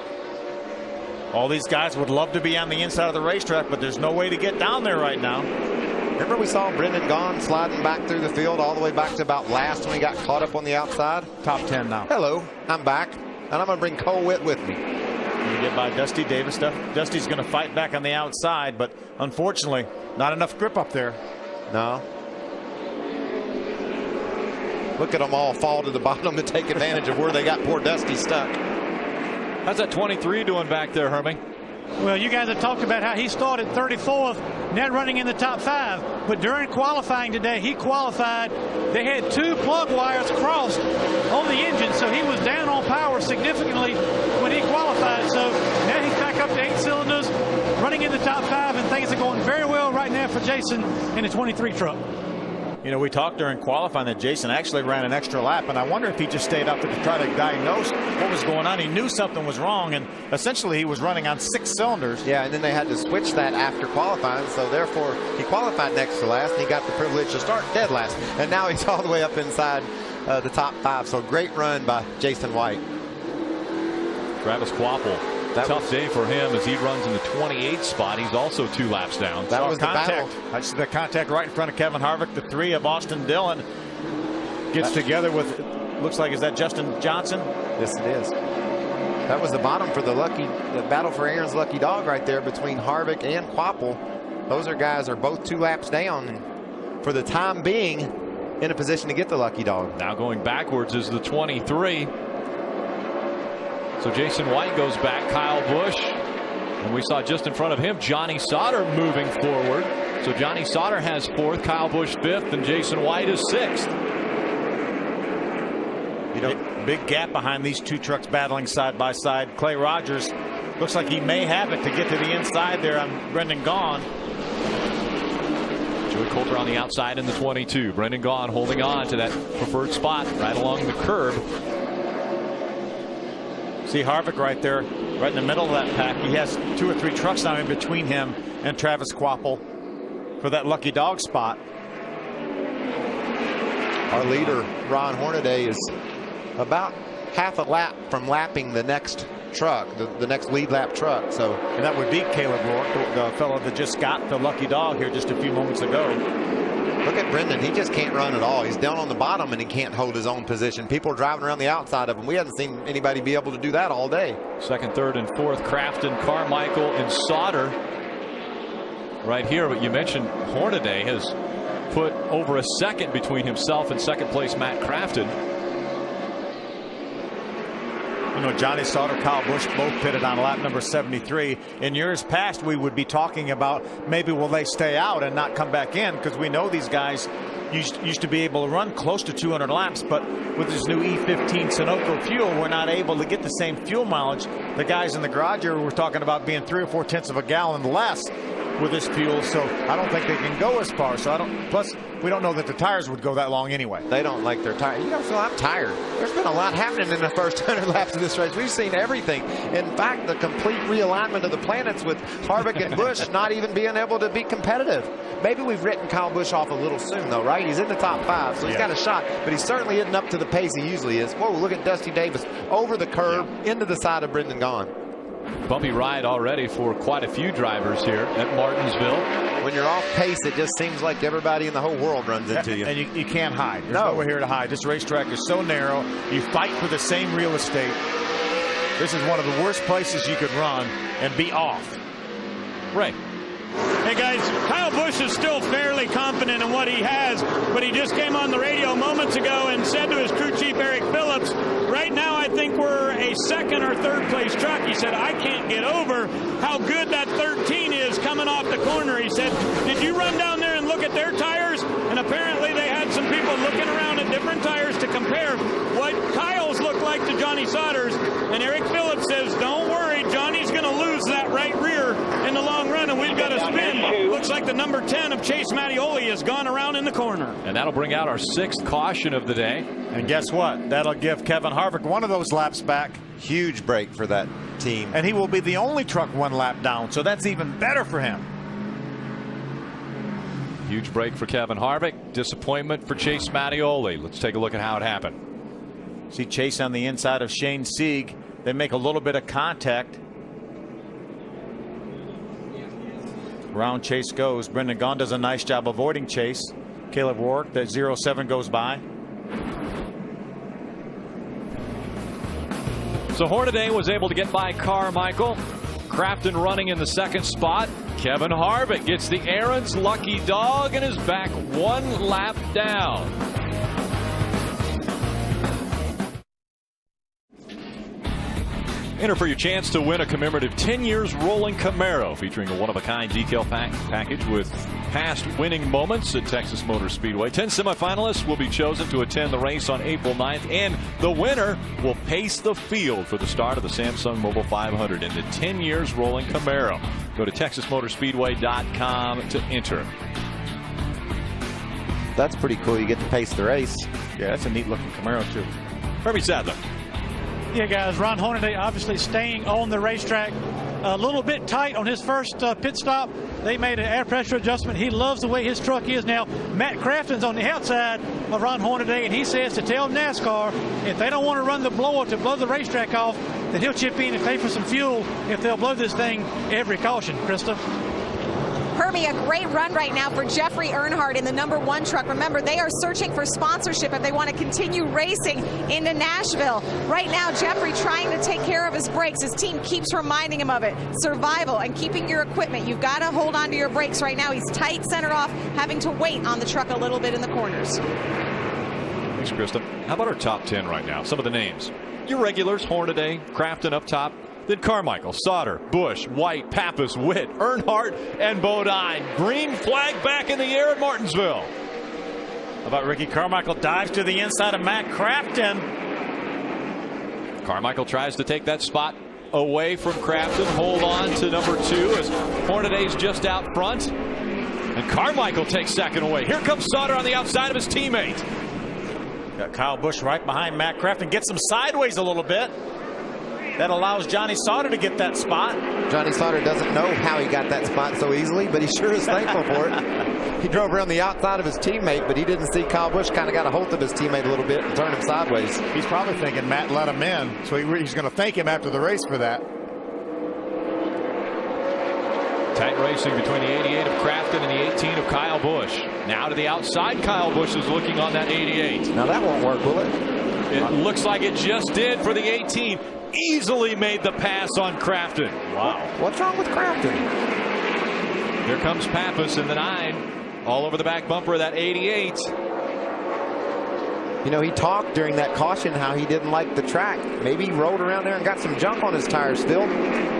S6: All these guys would love to be on the inside of the racetrack, but there's no way to get down there right now.
S10: Remember we saw Brendan Gaughan sliding back through the field all the way back to about last when he got caught up on the outside?
S6: Top 10 now.
S10: Hello, I'm back, and I'm going to bring Cole Witt with me.
S6: Going to get by Dusty Davis. Dusty's going to fight back on the outside, but unfortunately, not enough grip up there.
S10: No. Look at them all fall to the bottom to take advantage of where they got poor Dusty stuck.
S7: How's that 23 doing back there, Hermie?
S9: Well, you guys have talked about how he started 34th, net running in the top 5. But during qualifying today, he qualified. They had 2 plug wires crossed on the engine, so he was down on power significantly when he qualified. So now he's back up to 8 cylinders, running in the top 5, and things are going very well right now for Jason in the 23 truck.
S6: You know, we talked during qualifying that Jason actually ran an extra lap, and I wonder if he just stayed out there to try to diagnose what was going on. He knew something was wrong, and essentially he was running on 6 cylinders.
S10: Yeah, and then they had to switch that after qualifying, so therefore he qualified next to last, and he got the privilege to start dead last. And now he's all the way up inside the top 5, so great run by Jason White.
S7: Travis Quapple. Tough day for him as he runs in the 28th spot. He's also 2 laps down.
S6: That was contact. That's the contact right in front of Kevin Harvick. The 3 of Austin Dillon gets together with, looks like, is that Justin Johnson?
S10: Yes, it is. That was the bottom for the battle for Aaron's lucky dog right there between Harvick and Quapple. Those guys are both 2 laps down, and for the time being in a position to get the lucky dog.
S7: Now going backwards is the 23. So Jason White goes back, Kyle Busch, and we saw just in front of him Johnny Sauter moving forward. So Johnny Sauter has 4th, Kyle Busch 5th, and Jason White is 6th.
S6: You know, big gap behind these 2 trucks battling side by side. Clay Rogers looks like he may have it to get to the inside there on Brendan Gaughan.
S7: Joey Coulter on the outside in the 22. Brendan Gaughan holding on to that preferred spot right along the curb.
S6: See Harvick right there, right in the middle of that pack. He has 2 or 3 trucks now in between him and Travis Quapple for that lucky dog spot.
S10: Our leader, Ron Hornaday, is about half a lap from lapping the next truck, the next lead lap truck. So,
S6: and that would be Caleb Rourke, the fellow that just got the lucky dog here just a few moments ago.
S10: Look at Brendan. He just can't run at all. He's down on the bottom and he can't hold his own position. People are driving around the outside of him. We haven't seen anybody be able to do that all day.
S7: 2nd, 3rd, and 4th, Crafton, Carmichael, and Sauter right here. But you mentioned Hornaday has put over a second between himself and 2nd place Matt Crafton.
S6: You know, Johnny Sauter, Kyle Busch both pitted on lap number 73. In years past, we would be talking about maybe will they stay out and not come back in, because we know these guys used to be able to run close to 200 laps, but with this new E15 Sunoco fuel, we're not able to get the same fuel mileage. The guys in the garage here were talking about being 3 or 4 tenths of a gallon less with this fuel, so I don't think they can go as far. So plus we don't know that the tires would go that long anyway.
S10: They don't like their tires. You know, Phil, I'm tired. There's been a lot happening in the first 100 laps of this race. We've seen everything. In fact, the complete realignment of the planets with Harvick and Busch not even being able to be competitive. Maybe we've written Kyle Busch off a little soon, though, right? He's in the top 5, so he's got a shot, but he certainly isn't up to the pace he usually is. Whoa, look at Dusty Davis over the curb into the side of Brendan Gaughan.
S7: Bumpy ride already for quite a few drivers here at Martinsville.
S10: When you're off pace, it just seems like everybody in the whole world runs into you.
S6: And you can't hide. There's nowhere here to hide. This racetrack is so narrow. You fight for the same real estate. This is one of the worst places you could run and be off.
S7: Right.
S2: Hey guys, Kyle Busch is still fairly confident in what he has, but he just came on the radio moments ago and said to his crew chief Eric Phillips, right now I think we're a 2nd or 3rd place truck. He said, I can't get over how good that 13 is coming off the corner. He said, did you run down there and look at their tires? And apparently they had some people looking around at different tires to compare what Kyle's looked like to Johnny Sauter's. And Eric Phillips says, don't worry, Johnny's going to lose that right rear in the long run, and we've got to spin. Looks like the number 10 of Chase Mattioli has gone around in the corner.
S7: And that'll bring out our 6th caution of the day.
S6: And guess what? That'll give Kevin Harvick one of those laps back.
S10: Huge break for that team.
S6: And he will be the only truck 1 lap down, so that's even better for him.
S7: Huge break for Kevin Harvick. Disappointment for Chase Mattioli. Let's take a look at how it happened.
S6: See Chase on the inside of Shane Sieg. They make a little bit of contact. Around Chase goes. Brendan Gaughan does a nice job avoiding Chase. Caleb Rourke, that 07 goes by.
S7: So Hornaday was able to get by Carmichael. Crafton running in the 2nd spot. Kevin Harvick gets the Aaron's lucky dog and is back 1 lap down. Enter for your chance to win a commemorative 10 years rolling Camaro featuring a one-of-a-kind decal package with past winning moments at Texas Motor Speedway. 10 semifinalists will be chosen to attend the race on April 9th, and the winner will pace the field for the start of the Samsung Mobile 500 in the 10 years rolling Camaro. Go to TexasMotorspeedway.com to enter.
S10: That's pretty cool. You get to pace the race.
S6: Yeah, that's a neat looking Camaro too.
S7: Herbie Sadler.
S9: Yeah, guys, Ron Hornaday obviously staying on the racetrack. A little bit tight on his first pit stop. They made an air pressure adjustment. He loves the way his truck is now. Matt Crafton's on the outside of Ron Hornaday, and he says to tell NASCAR if they don't want to run the blower to blow the racetrack off, then he'll chip in and pay for some fuel if they'll blow this thing every caution. Krista?
S1: Herbie, a great run right now for Jeffrey Earnhardt in the number 1 truck. Remember, they are searching for sponsorship if they want to continue racing into Nashville. Right now, Jeffrey trying to take care of his brakes. His team keeps reminding him of it. Survival and keeping your equipment. You've got to hold on to your brakes right now. He's tight center off, having to wait on the truck a little bit in the corners.
S7: Thanks, Krista. How about our top 10 right now? Some of the names. Your regulars, Hornaday, Crafton up top. Then Carmichael, Sauter, Busch, White, Pappas, Witt, Earnhardt, and Bodine. Green flag back in the air at Martinsville.
S6: How about Ricky Carmichael dives to the inside of Matt Crafton.
S7: Carmichael tries to take that spot away from Crafton. Hold on to number 2 as Hornaday's just out front. And Carmichael takes second away. Here comes Sauter on the outside of his teammate.
S6: Got Kyle Busch right behind Matt Crafton. Gets him sideways a little bit. That allows Johnny Sauter to get that spot.
S10: Johnny Sauter doesn't know how he got that spot so easily, but he sure is thankful for it. He drove around the outside of his teammate, but he didn't see Kyle Busch kind of got a hold of his teammate a little bit and turned him sideways.
S6: He's probably thinking Matt let him in, so he's going to thank him after the race for that.
S7: Tight racing between the 88 of Crafton and the 18 of Kyle Busch. Now to the outside, Kyle Busch is looking on that 88.
S10: Now that won't work, will it?
S7: It looks like it just did for the 18. Easily made the pass on Crafton. Wow.
S10: What's wrong with Crafton?
S7: Here comes Pappas in the 9. All over the back bumper of that 88.
S10: You know, he talked during that caution how he didn't like the track. Maybe he rolled around there and got some junk on his tires still.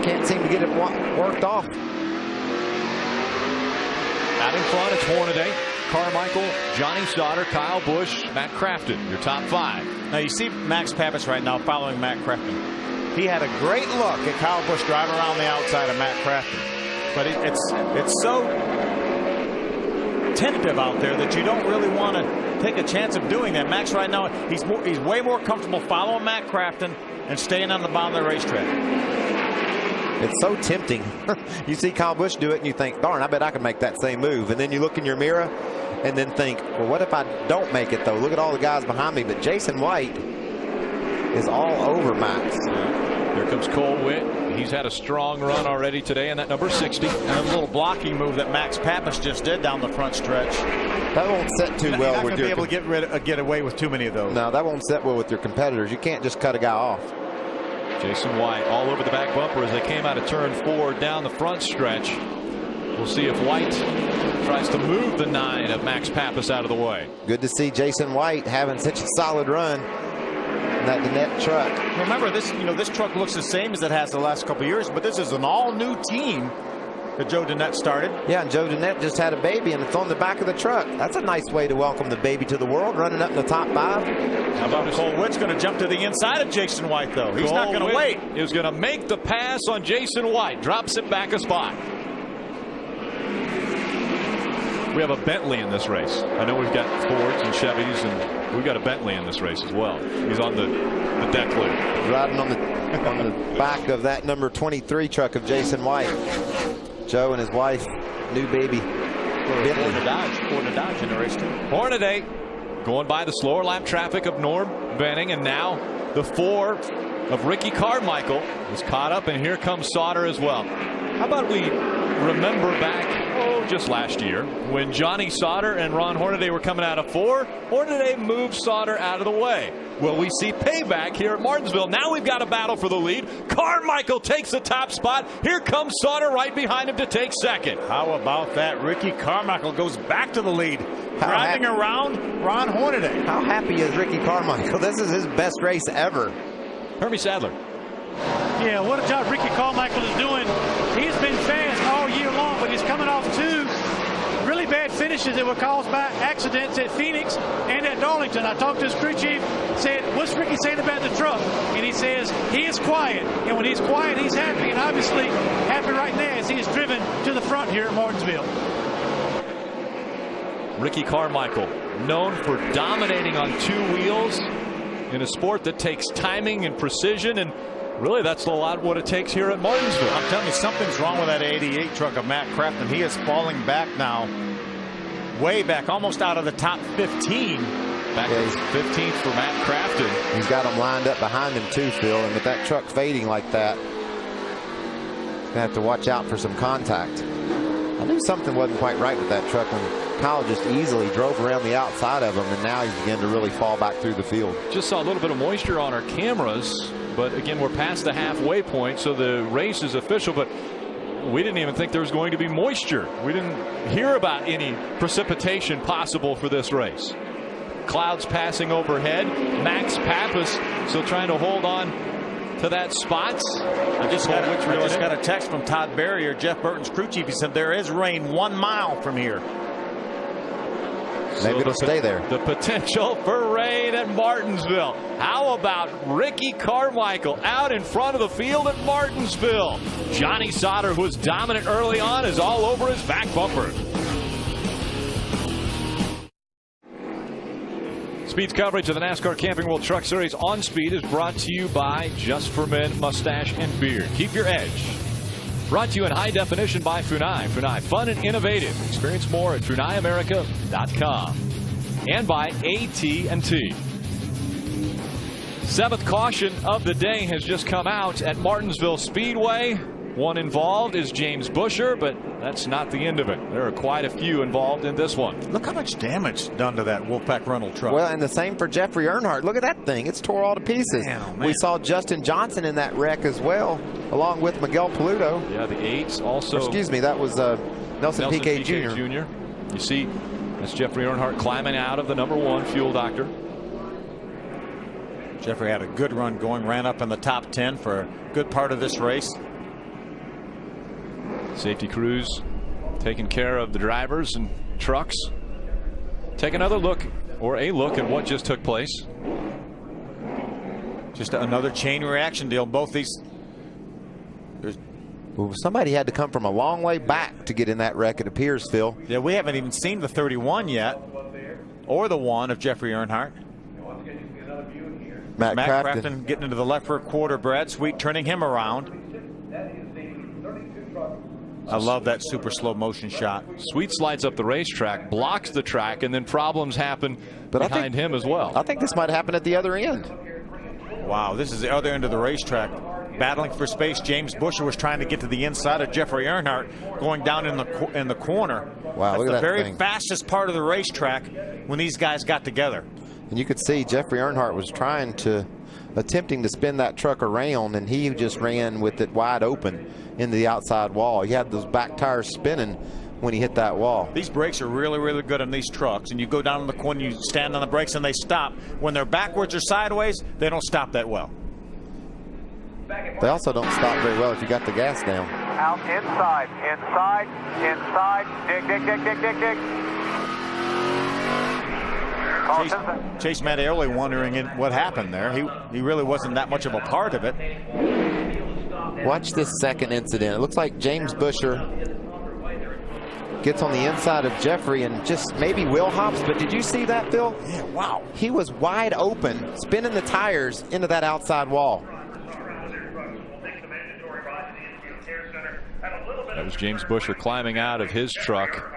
S10: Can't seem to get it worked off.
S7: Out in front, it's Hornaday, Carmichael, Johnny Sauter, Kyle Busch, Matt Crafton, your top 5.
S6: Now you see Max Pappas right now following Matt Crafton. He had a great look at Kyle Busch driving around the outside of Matt Crafton. But it's so tentative out there that you don't really want to take a chance of doing that. Max right now, he's way more comfortable following Matt Crafton and staying on the bottom of the racetrack.
S10: It's so tempting. You see Kyle Busch do it and you think, darn, I bet I can make that same move. And then you look in your mirror and then think, well, what if I don't make it, though? Look at all the guys behind me. But Jason White is all over Max.
S7: Here comes Cole Witt. He's had a strong run already today in that number 60.
S6: And a little blocking move that Max Pappas just did down the front stretch.
S10: That won't set too well with your...
S6: You're not going to be able to get away with too many of those.
S10: No, that won't set well with your competitors. You can't just cut a guy off.
S7: Jason White all over the back bumper as they came out of turn 4 down the front stretch. We'll see if White tries to move the 9 of Max Pappas out of the way.
S10: Good to see Jason White having such a solid run in that Dennett truck.
S6: Remember, this truck looks the same as it has the last couple of years, but this is an all-new team that Joe Dennett started.
S10: Yeah, and Joe Dennett just had a baby, and it's on the back of the truck. That's a nice way to welcome the baby to the world, running up in the top 5.
S6: How about Cole Witt's going to jump to the inside of Jason White, though? He's not going to wait.
S7: Is going to make the pass on Jason White. Drops it back a spot. We have a Bentley in this race. I know we've got Fords and Chevys, and we've got a Bentley in this race as well. He's on the deck loop.
S10: Riding on the back of that number 23 truck of Jason White. Joe and his wife, new baby.
S6: Dodge in the race too.
S7: Hornaday going by the slower lap traffic of Norm Benning, and now the 4 of Ricky Carmichael is caught up, and here comes Sauter as well. How about we remember back, just last year, when Johnny Sauter and Ron Hornaday were coming out of 4, Hornaday moved Sauter out of the way. Well, we see payback here at Martinsville. Now we've got a battle for the lead. Carmichael takes the top spot. Here comes Sauter right behind him to take second.
S6: How about that? Ricky Carmichael goes back to the lead, driving around Ron Hornaday.
S10: How happy is Ricky Carmichael? This is his best race ever.
S7: Hermie Sadler.
S9: Yeah, what a job Ricky Carmichael is doing. He's been fast all year long, but he's coming off 2 really bad finishes that were caused by accidents at Phoenix and at Darlington. I talked to his crew chief, said, what's Ricky saying about the truck? And he says he is quiet. And when he's quiet, he's happy, and obviously happy right now as he is driven to the front here at Martinsville.
S7: Ricky Carmichael, known for dominating on 2 wheels in a sport that takes timing and precision, and really that's a lot what it takes here at Martinsville.
S6: I'm telling you, something's wrong with that 88 truck of Matt Crafton. He is falling back now, way back, almost out of the top 15.
S7: Back to 15th for Matt Crafton.
S10: He's got them lined up behind him too, Phil, and with that truck fading like that, gonna have to watch out for some contact. I knew something wasn't quite right with that truck when Kyle just easily drove around the outside of him, and now he's beginning to really fall back through the field.
S7: Just saw a little bit of moisture on our cameras, but again, we're past the halfway point, so the race is official, but we didn't even think there was going to be moisture. We didn't hear about any precipitation possible for this race. Clouds passing overhead. Max Pappas still trying to hold on to that spot.
S6: I just got a text from Todd Barrier, Jeff Burton's crew chief. He said there is rain 1 mile from here.
S10: Maybe it'll stay there.
S7: The potential for rain at Martinsville. How about Ricky Carmichael out in front of the field at Martinsville? Johnny Sauter, who was dominant early on, is all over his back bumper. Speed's coverage of the NASCAR Camping World Truck Series on Speed is brought to you by Just for Men Mustache and Beard. Keep your edge. Brought to you in high definition by Funai. Funai, fun and innovative. Experience more at FunaiAmerica.com. And by AT&T. Seventh caution of the day has just come out at Martinsville Speedway. One involved is James Busher, but that's not the end of it. There are quite a few involved in this one.
S6: Look how much damage done to that Wolfpack Rental truck.
S10: Well, and the same for Jeffrey Earnhardt. Look at that thing. It's tore all to pieces.
S6: Man.
S10: We saw Justin Johnson in that wreck as well, along with Miguel Paludo.
S7: Yeah, the 8s also.
S10: Excuse me, that was Nelson Piquet Jr.
S7: You see, that's Jeffrey Earnhardt climbing out of the #1 Fuel Doctor.
S6: Jeffrey had a good run going, ran up in the top 10 for a good part of this race.
S7: Safety crews taking care of the drivers and trucks. Take another look, or a look, at what just took place.
S6: Just another chain reaction deal. Both these.
S10: Well, somebody had to come from a long way back to get in that wreck, it appears, Phil.
S6: Yeah, we haven't even seen the 31 yet, or the 1 of Jeffrey Earnhardt.
S10: Matt
S6: Crafton getting into the left rear quarter. Brad Sweet turning him around. I love that super slow motion shot.
S7: Sweet slides up the racetrack, blocks the track, and then problems happen behind him as well.
S10: I think this might happen at the other end.
S6: Wow, this is the other end of the racetrack. Battling for space. James Busher was trying to get to the inside of Jeffrey Earnhardt, going down in the corner.
S10: Wow,
S6: that's
S10: look at
S6: the
S10: that
S6: very
S10: thing.
S6: fastest part of the racetrack when these guys got together.
S10: And you could see Jeffrey Earnhardt was attempting to spin that truck around, and he just ran with it wide open into the outside wall. He had those back tires spinning when he hit that wall.
S6: These brakes are really, really good on these trucks. And you go down in the corner, you stand on the brakes, and they stop. When they're backwards or sideways, they don't stop that well.
S10: They also don't stop very well if you got the gas down.
S11: Out inside, dig.
S6: Chase Mattioli wondering what happened there. He really wasn't that much of a part of it.
S10: Watch this second incident. It looks like James Busher gets on the inside of Jeffrey and just maybe wheel hops, but did you see that, Phil?
S6: Yeah, wow.
S10: He was wide open, spinning the tires into that outside wall.
S7: That was James Busher climbing out of his truck.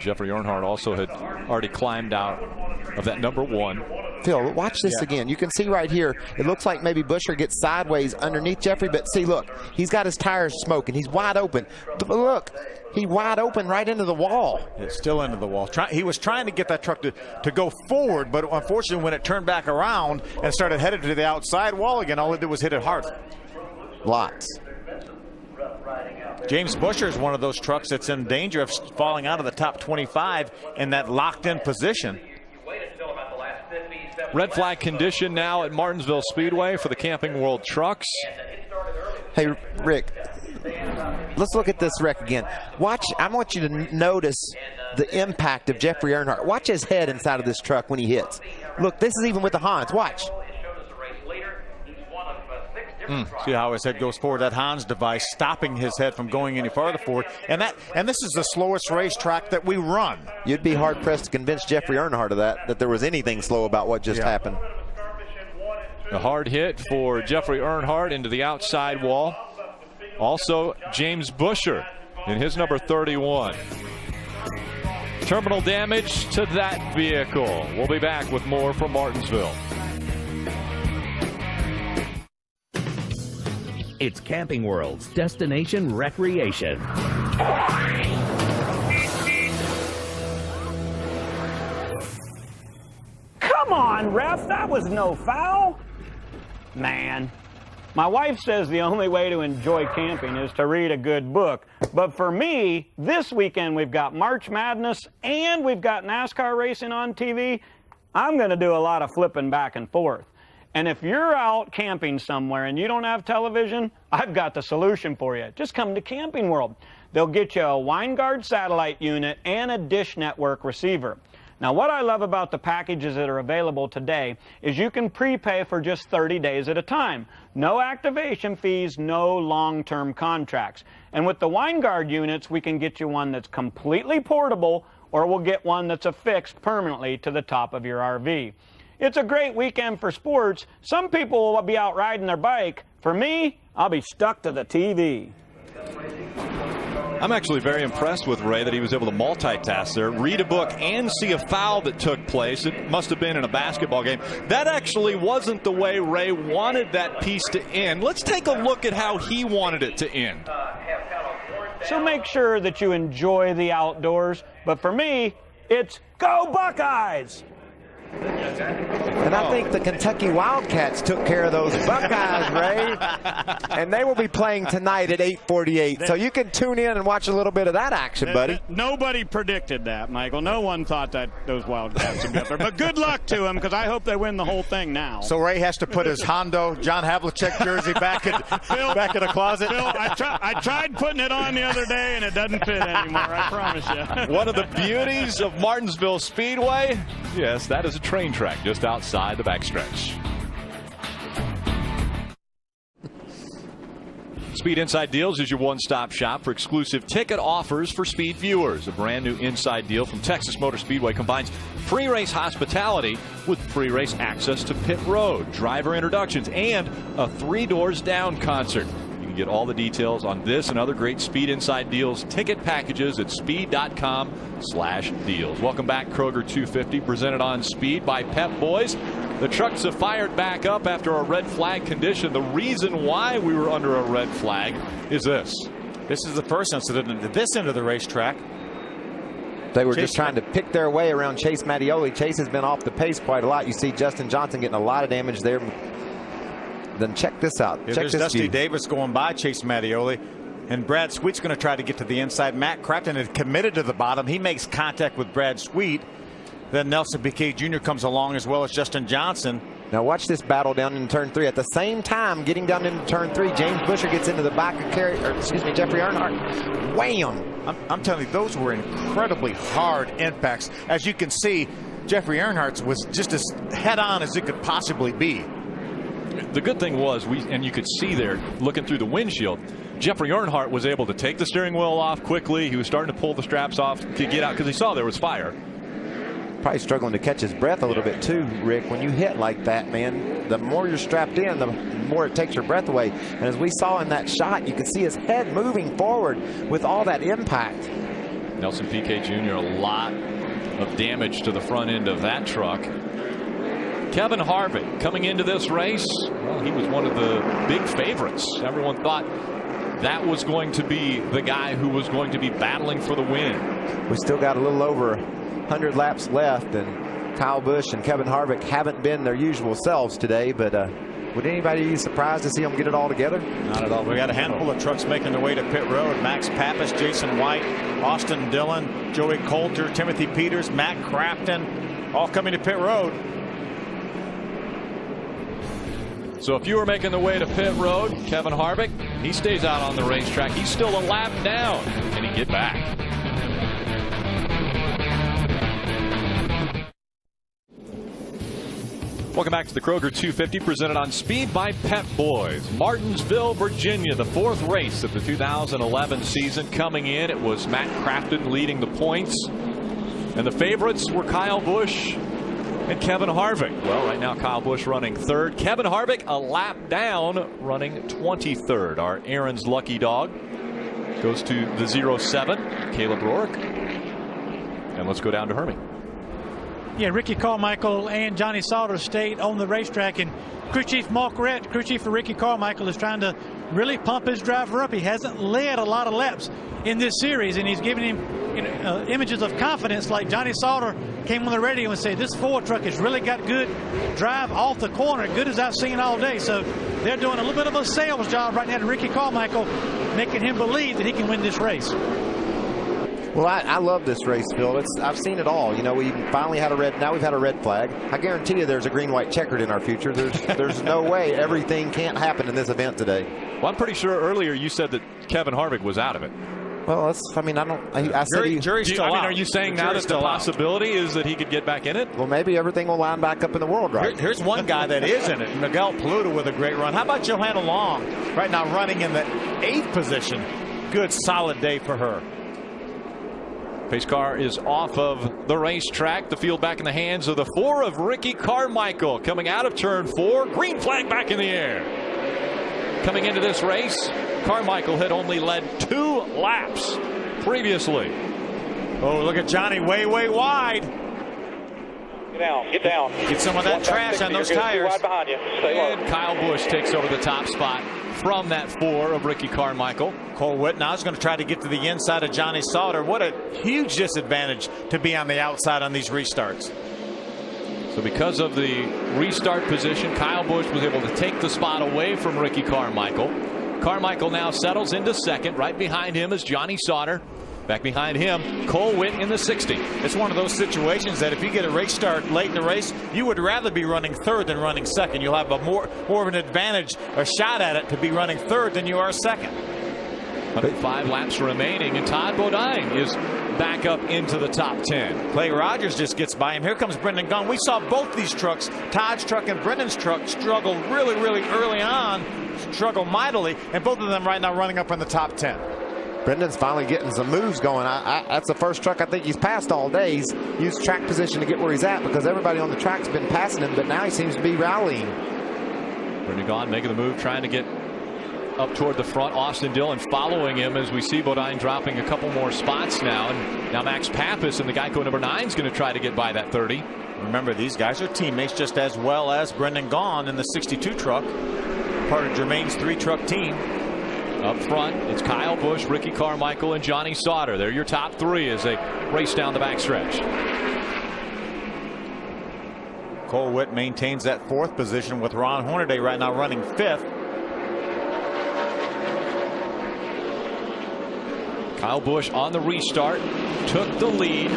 S7: Jeffrey Earnhardt also had already climbed out of that #1.
S10: Phil, watch this again. You can see right here, it looks like maybe Busher gets sideways underneath Jeffrey, but see, look, he's got his tires smoking. He's wide open. Look, he's wide open right into the wall.
S6: It's still into the wall. He was trying to get that truck to go forward, but unfortunately when it turned back around and started headed to the outside wall again, all it did was hit it hard.
S10: Lots.
S6: James Busher is one of those trucks that's in danger of falling out of the top 25 in that locked-in position.
S7: Red flag condition now at Martinsville Speedway for the Camping World trucks.
S10: Hey, Rick, let's look at this wreck again. Watch, I want you to notice the impact of Jeffrey Earnhardt. Watch his head inside of this truck when he hits. Look, this is even with the Hans. Watch.
S6: See how his head goes forward. That Hans device stopping his head from going any farther forward. And this is the slowest racetrack that we run.
S10: You'd be hard pressed to convince Jeffrey Earnhardt of that there was anything slow about what just happened.
S7: A hard hit for Jeffrey Earnhardt into the outside wall. Also James Busher in his #31. Terminal damage to that vehicle. We'll be back with more from Martinsville.
S5: It's Camping World's destination recreation.
S2: Come on, ref, that was no foul. Man, my wife says the only way to enjoy camping is to read a good book. But for me, this weekend we've got March Madness and we've got NASCAR racing on TV. I'm going to do a lot of flipping back and forth. And if you're out camping somewhere and you don't have television, I've got the solution for you. Just come to Camping World. They'll get you a Winegard satellite unit and a Dish Network receiver. Now, what I love about the packages that are available today is you can prepay for just 30 days at a time. No activation fees, no long-term contracts. And with the Winegard units, we can get you one that's completely portable, or we'll get one that's affixed permanently to the top of your RV. It's a great weekend for sports. Some people will be out riding their bike. For me, I'll be stuck to the TV.
S8: I'm actually very impressed with Ray that he was able to multitask there, read a book and see a foul that took place. It must have been in a basketball game. That actually wasn't the way Ray wanted that piece to end. Let's take a look at how he wanted it to end.
S2: So make sure that you enjoy the outdoors. But for me, it's Go Buckeyes!
S10: And I think the Kentucky Wildcats took care of those Buckeyes, Ray. And they will be playing tonight at 8:48. So you can tune in and watch a little bit of that action, buddy.
S2: Nobody predicted that, Michael. No one thought that those Wildcats would get there. But good luck to them, because I hope they win the whole thing now.
S6: So Ray has to put his Hondo John Havlicek jersey back in a closet.
S2: Phil, I tried putting it on the other day, and it doesn't fit anymore, I promise you.
S8: One of the beauties of Martinsville Speedway, yes, that is a train track just outside the backstretch. Speed Inside Deals is your one-stop shop for exclusive ticket offers for Speed viewers. A brand new inside deal from Texas Motor Speedway combines pre-race hospitality with pre-race access to pit road, driver introductions, and a 3 Doors Down concert. You can get all the details on this and other great Speed Inside Deals ticket packages at speed.com/deals. Welcome back, Kroger 250, presented on Speed by Pep Boys. The trucks have fired back up after a red flag condition. The reason why we were under a red flag is this.
S6: This is the first incident at this end of the racetrack.
S10: They were just trying to pick their way around Chase Mattioli. Chase has been off the pace quite a lot. You see Justin Johnson getting a lot of damage there. Then check this out.
S6: Yeah,
S10: check
S6: there's
S10: this
S6: Dusty
S10: view.
S6: Davis going by Chase Mattioli. And Brad Sweet's going to try to get to the inside. Matt Crafton is committed to the bottom. He makes contact with Brad Sweet. Then Nelson Piquet Jr. comes along, as well as Justin Johnson.
S10: Now watch this battle down in turn 3. At the same time, getting down into turn 3, James Busher gets into the back of Jeffrey Earnhardt. Wham!
S6: I'm telling you, those were incredibly hard impacts. As you can see, Jeffrey Earnhardt was just as head-on as it could possibly be.
S8: The good thing was, and you could see there, looking through the windshield, Jeffrey Earnhardt was able to take the steering wheel off quickly. He was starting to pull the straps off to get out because he saw there was fire.
S10: Probably struggling to catch his breath a little bit too, Rick. When you hit like that, man, the more you're strapped in, the more it takes your breath away. And as we saw in that shot, you can see his head moving forward with all that impact.
S8: Nelson Piquet Jr., a lot of damage to the front end of that truck. Kevin Harvick coming into this race, well, he was one of the big favorites. Everyone thought that was going to be the guy who was going to be battling for the win.
S10: We still got a little over 100 laps left, and Kyle Busch and Kevin Harvick haven't been their usual selves today, but would anybody be surprised to see them get it all together?
S6: Not at all. We got a handful of trucks making their way to pit road. Max Pappas, Jason White, Austin Dillon, Joey Coulter, Timothy Peters, Matt Crafton, all coming to pit road.
S8: So if you were making the way to pit road, Kevin Harvick, he stays out on the racetrack. He's still a lap down. Can he get back? Welcome back to the Kroger 250, presented on Speed by Pep Boys. Martinsville, Virginia, the 4th race of the 2011 season coming in. It was Matt Crafton leading the points. And the favorites were Kyle Busch and Kevin Harvick. Well, right now Kyle Busch running 3rd. Kevin Harvick a lap down, running 23rd. Our Aaron's lucky dog goes to the 07, Caleb Rourke. And let's go down to Hermie.
S9: Yeah, Ricky Carmichael and Johnny Sauter stayed on the racetrack, and crew chief Mark Rett, crew chief for Ricky Carmichael, is trying to really pump his driver up. He hasn't led a lot of laps in this series, and he's giving him images of confidence, like Johnny Sauter came on the radio and said, this Ford truck has really got good drive off the corner, good as I've seen all day. So they're doing a little bit of a sales job right now to Ricky Carmichael, making him believe that he can win this race.
S10: Well, I love this race, Phil. I've seen it all. You know, we finally had a red. Now we've had a red flag. I guarantee you, there's a green-white checkered in our future. There's no way everything can't happen in this event today.
S7: Well, I'm pretty sure earlier you said that Kevin Harvick was out of it.
S10: Well, I said
S7: jury's still out. Are you saying now that the possibility is that he could get back in it?
S10: Well, maybe everything will line back up in the world, right?
S6: Here's one guy that is in it, Miguel Paluda with a great run. How about Johanna Long right now running in the 8th position? Good, solid day for her.
S7: Pace car is off of the racetrack. The field back in the hands of the 4 of Ricky Carmichael. Coming out of turn 4. Green flag back in the air. Coming into this race, Carmichael had only led 2 laps previously.
S6: Oh, look at Johnny way wide.
S22: Get down.
S6: Get some of that trash on those tires.
S22: Wide behind you. Stay low.
S7: And Kyle Busch takes over the top spot from that 4 of Ricky Carmichael.
S6: Cole Whitt now is going to try to get to the inside of Johnny Sauter. What a huge disadvantage to be on the outside on these restarts.
S7: So because of the restart position, Kyle Busch was able to take the spot away from Ricky Carmichael. Carmichael now settles into 2nd. Right behind him is Johnny Sauter. Back behind him, Cole Whitt in the 60.
S6: It's one of those situations that if you get a race start late in the race, you would rather be running 3rd than running 2nd. You'll have a more of an advantage, a shot at it to be running 3rd than you are 2nd.
S7: 5 laps remaining, and Todd Bodine is back up into the top 10.
S6: Clay Rogers just gets by him. Here comes Brendan Gaughan. We saw both these trucks, Todd's truck and Brendan's truck, struggle really early on, struggle mightily, and both of them right now running up in the top 10.
S10: Brendan's finally getting some moves going. That's the first truck I think he's passed all day. He's used track position to get where he's at because everybody on the track's been passing him, but now he seems to be rallying.
S7: Brendan Gaughan making the move, trying to get up toward the front. Austin Dillon following him as we see Bodine dropping a couple more spots now. And now Max Pappas in the Geico number 9 is going to try to get by that 30.
S6: Remember, these guys are teammates just as well as Brendan Gaughan in the 62 truck, part of Jermaine's 3-truck team.
S7: Up front, it's Kyle Busch, Ricky Carmichael, and Johnny Sauter. They're your top 3 as they race down the backstretch.
S6: Cole Whitt maintains that 4th position with Ron Hornaday right now running 5th.
S7: Kyle Busch on the restart took the lead.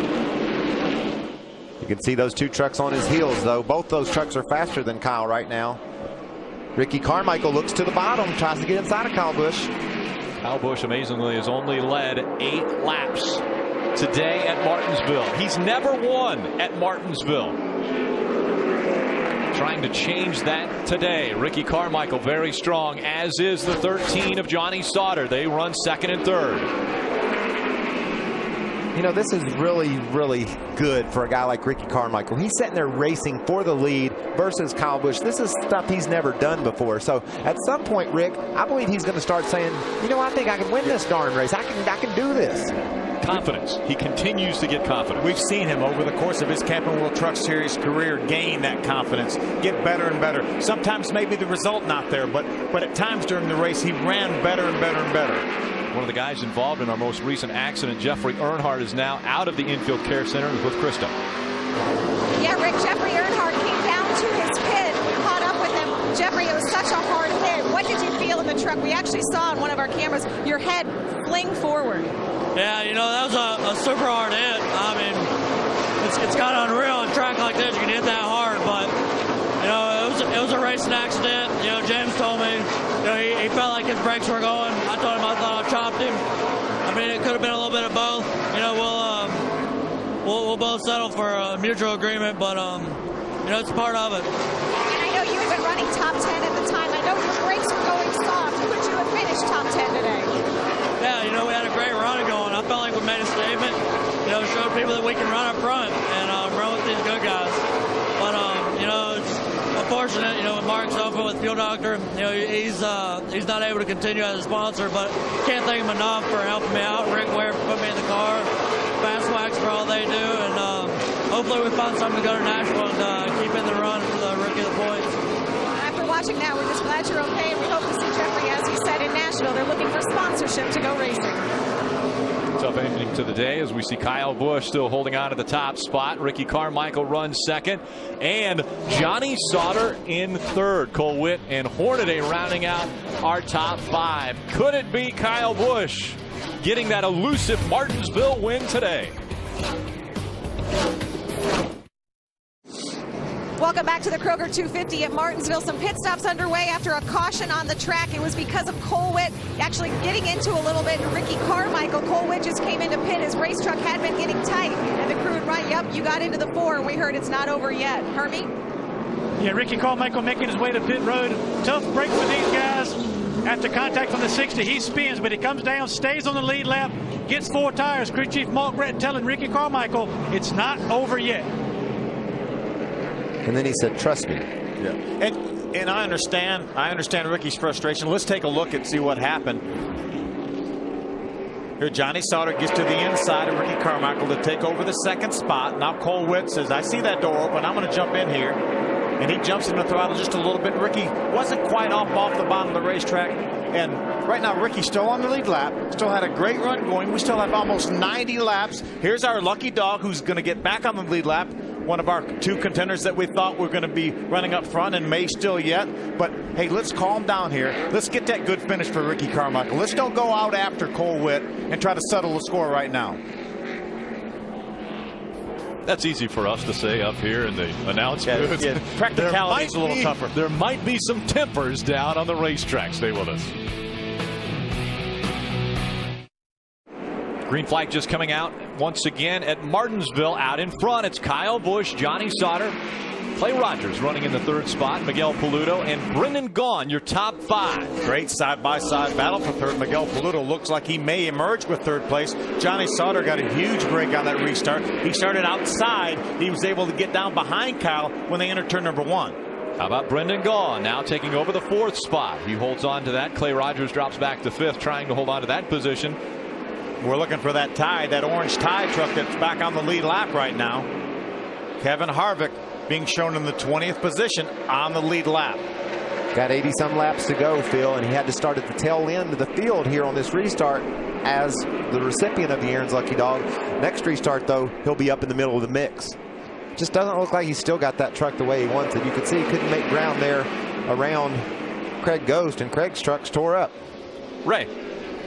S10: You can see those 2 trucks on his heels, though. Both those trucks are faster than Kyle right now. Ricky Carmichael looks to the bottom, tries to get inside of Kyle Busch.
S7: Kyle Busch amazingly has only led 8 laps today at Martinsville. He's never won at Martinsville. Trying to change that today. Ricky Carmichael very strong, as is the 13 of Johnny Sauter. They run 2nd and 3rd.
S10: You know, this is really good for a guy like Ricky Carmichael. He's sitting there racing for the lead versus Kyle Busch. This is stuff he's never done before. So at some point, Rick, I believe he's going to start saying, you know, I think I can win this darn race. I can do this.
S7: Confidence. He continues to get confidence.
S6: We've seen him over the course of his Camping World Truck Series career gain that confidence, get better and better. Sometimes maybe the result not there, but at times during the race he ran better and better and better.
S7: One of the guys involved in our most recent accident, Jeffrey Earnhardt, is now out of the infield care center with Krista.
S1: Yeah, Rick, Jeffrey Earnhardt came down to his pit, caught up with him. Jeffrey, it was such a hard hit. What did you feel in the truck? We actually saw on one of our cameras your head fling forward.
S12: Yeah, you know, that was a super hard hit. I mean, it's kind of unreal on a track like this. You can hit that hard, but, you know, it was a racing accident. You know, James told me, you know, he felt like his brakes were going. I told him I thought I chopped him. I mean, it could have been a little bit of both. You know, we'll both settle for a mutual agreement, but, you know, it's part of it.
S1: And I know you had been running top 10 at the time. I know your brakes were going soft. Could you have finished top 10 today?
S12: Yeah, you know, we had a great run going. I felt like we made a statement, you know, showed people that we can run up front and run with these good guys. But, you know, it's unfortunate, you know, with Mark Sofa with Fuel Doctor, you know, he's not able to continue as a sponsor, but can't thank him enough for helping me out. Rick Ware for putting me in the car, Fast Wax for all they do, and hopefully we find something to go to Nashville and keep in the run for the Rookie of the Points.
S1: After watching now, we're just glad you're okay, and we hope to see Jeffrey, as he said, in Nashville. They're looking for sponsorship to go racing.
S7: Tough ending to the day as we see Kyle Busch still holding on to the top spot. Ricky Carmichael runs second, and Johnny Sauter in third. Cole Witt and Hornaday rounding out our top 5. Could it be Kyle Busch getting that elusive Martinsville win today?
S1: Welcome back to the Kroger 250 at Martinsville. Some pit stops underway after a caution on the track. It was because of Cole Witt actually getting into a little bit. Ricky Carmichael. Cole Witt just came into pit. His race truck had been getting tight. And the crew would write, yep, you got into the 4. And we heard it's not over yet. Hermie?
S9: Yeah, Ricky Carmichael making his way to pit road. Tough break for these guys. After contact from the 60, he spins, but he comes down, stays on the lead lap, gets 4 tires. Crew Chief Mark Brett telling Ricky Carmichael it's not over yet.
S10: And then he said, trust me.
S6: Yeah. And I understand Ricky's frustration. Let's take a look and see what happened. Here Johnny Sauter gets to the inside of Ricky Carmichael to take over the second spot. Now Cole Witt says, I see that door open. I'm going to jump in here. And he jumps in the throttle just a little bit. Ricky wasn't quite off the bottom of the racetrack. And right now, Ricky's still on the lead lap. Still had a great run going. We still have almost 90 laps. Here's our lucky dog who's going to get back on the lead lap. One of our 2 contenders that we thought were going to be running up front and may still yet. But, hey, let's calm down here. Let's get that good finish for Ricky Carmichael. Let's don't go out after Cole Witt and try to settle the score right now.
S7: That's easy for us to say up here in the announce booth.
S6: Yeah, practicality's a little tougher.
S7: There might be some tempers down on the racetrack. Stay with us. Green flag just coming out once again at Martinsville. Out in front, it's Kyle Busch, Johnny Sauter, Clay Rogers running in the 3rd spot, Miguel Paludo, and Brendan Gaughan, your top 5.
S6: Great side-by-side battle for 3rd. Miguel Paludo looks like he may emerge with 3rd place. Johnny Sauter got a huge break on that restart. He started outside. He was able to get down behind Kyle when they entered turn number 1.
S7: How about Brendan Gaughan now taking over the 4th spot? He holds on to that. Clay Rogers drops back to 5th, trying to hold on to that position.
S6: We're looking for that tie, that orange tie truck that's back on the lead lap right now. Kevin Harvick being shown in the 20th position on the lead lap.
S10: Got 80-some laps to go, Phil, and he had to start at the tail end of the field here on this restart as the recipient of the Aaron's Lucky Dog. Next restart, though, he'll be up in the middle of the mix. Just doesn't look like he's still got that truck the way he wants it. You could see he couldn't make ground there around Craig Ghost, and Craig's truck's tore up.
S2: Ray.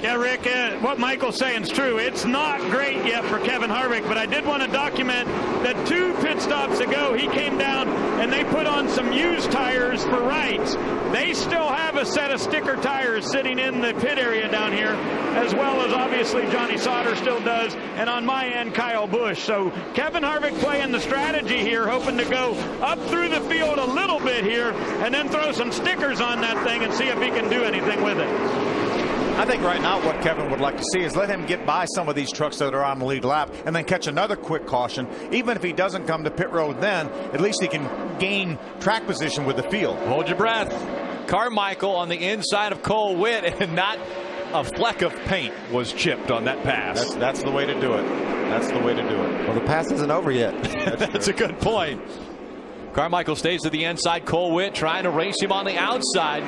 S2: Yeah, Rick, what Michael's saying is true. It's not great yet for Kevin Harvick, but I did want to document that 2 pit stops ago, he came down and they put on some used tires for Wrights. They still have a set of sticker tires sitting in the pit area down here, as well as obviously Johnny Sauter still does, and on my end, Kyle Busch. So Kevin Harvick playing the strategy here, hoping to go up through the field a little bit here and then throw some stickers on that thing and see if he can do anything with it.
S6: I think right now what Kevin would like to see is let him get by some of these trucks that are on the lead lap and then catch another quick caution. Even if he doesn't come to pit road then, at least he can gain track position with the field.
S7: Hold your breath. Carmichael on the inside of Cole Witt, and not a fleck of paint was chipped on that pass.
S6: That's the way to do it. That's the way to do it.
S10: Well, the pass isn't over yet.
S7: That's a good point. Carmichael stays to the inside. Cole Witt trying to race him on the outside.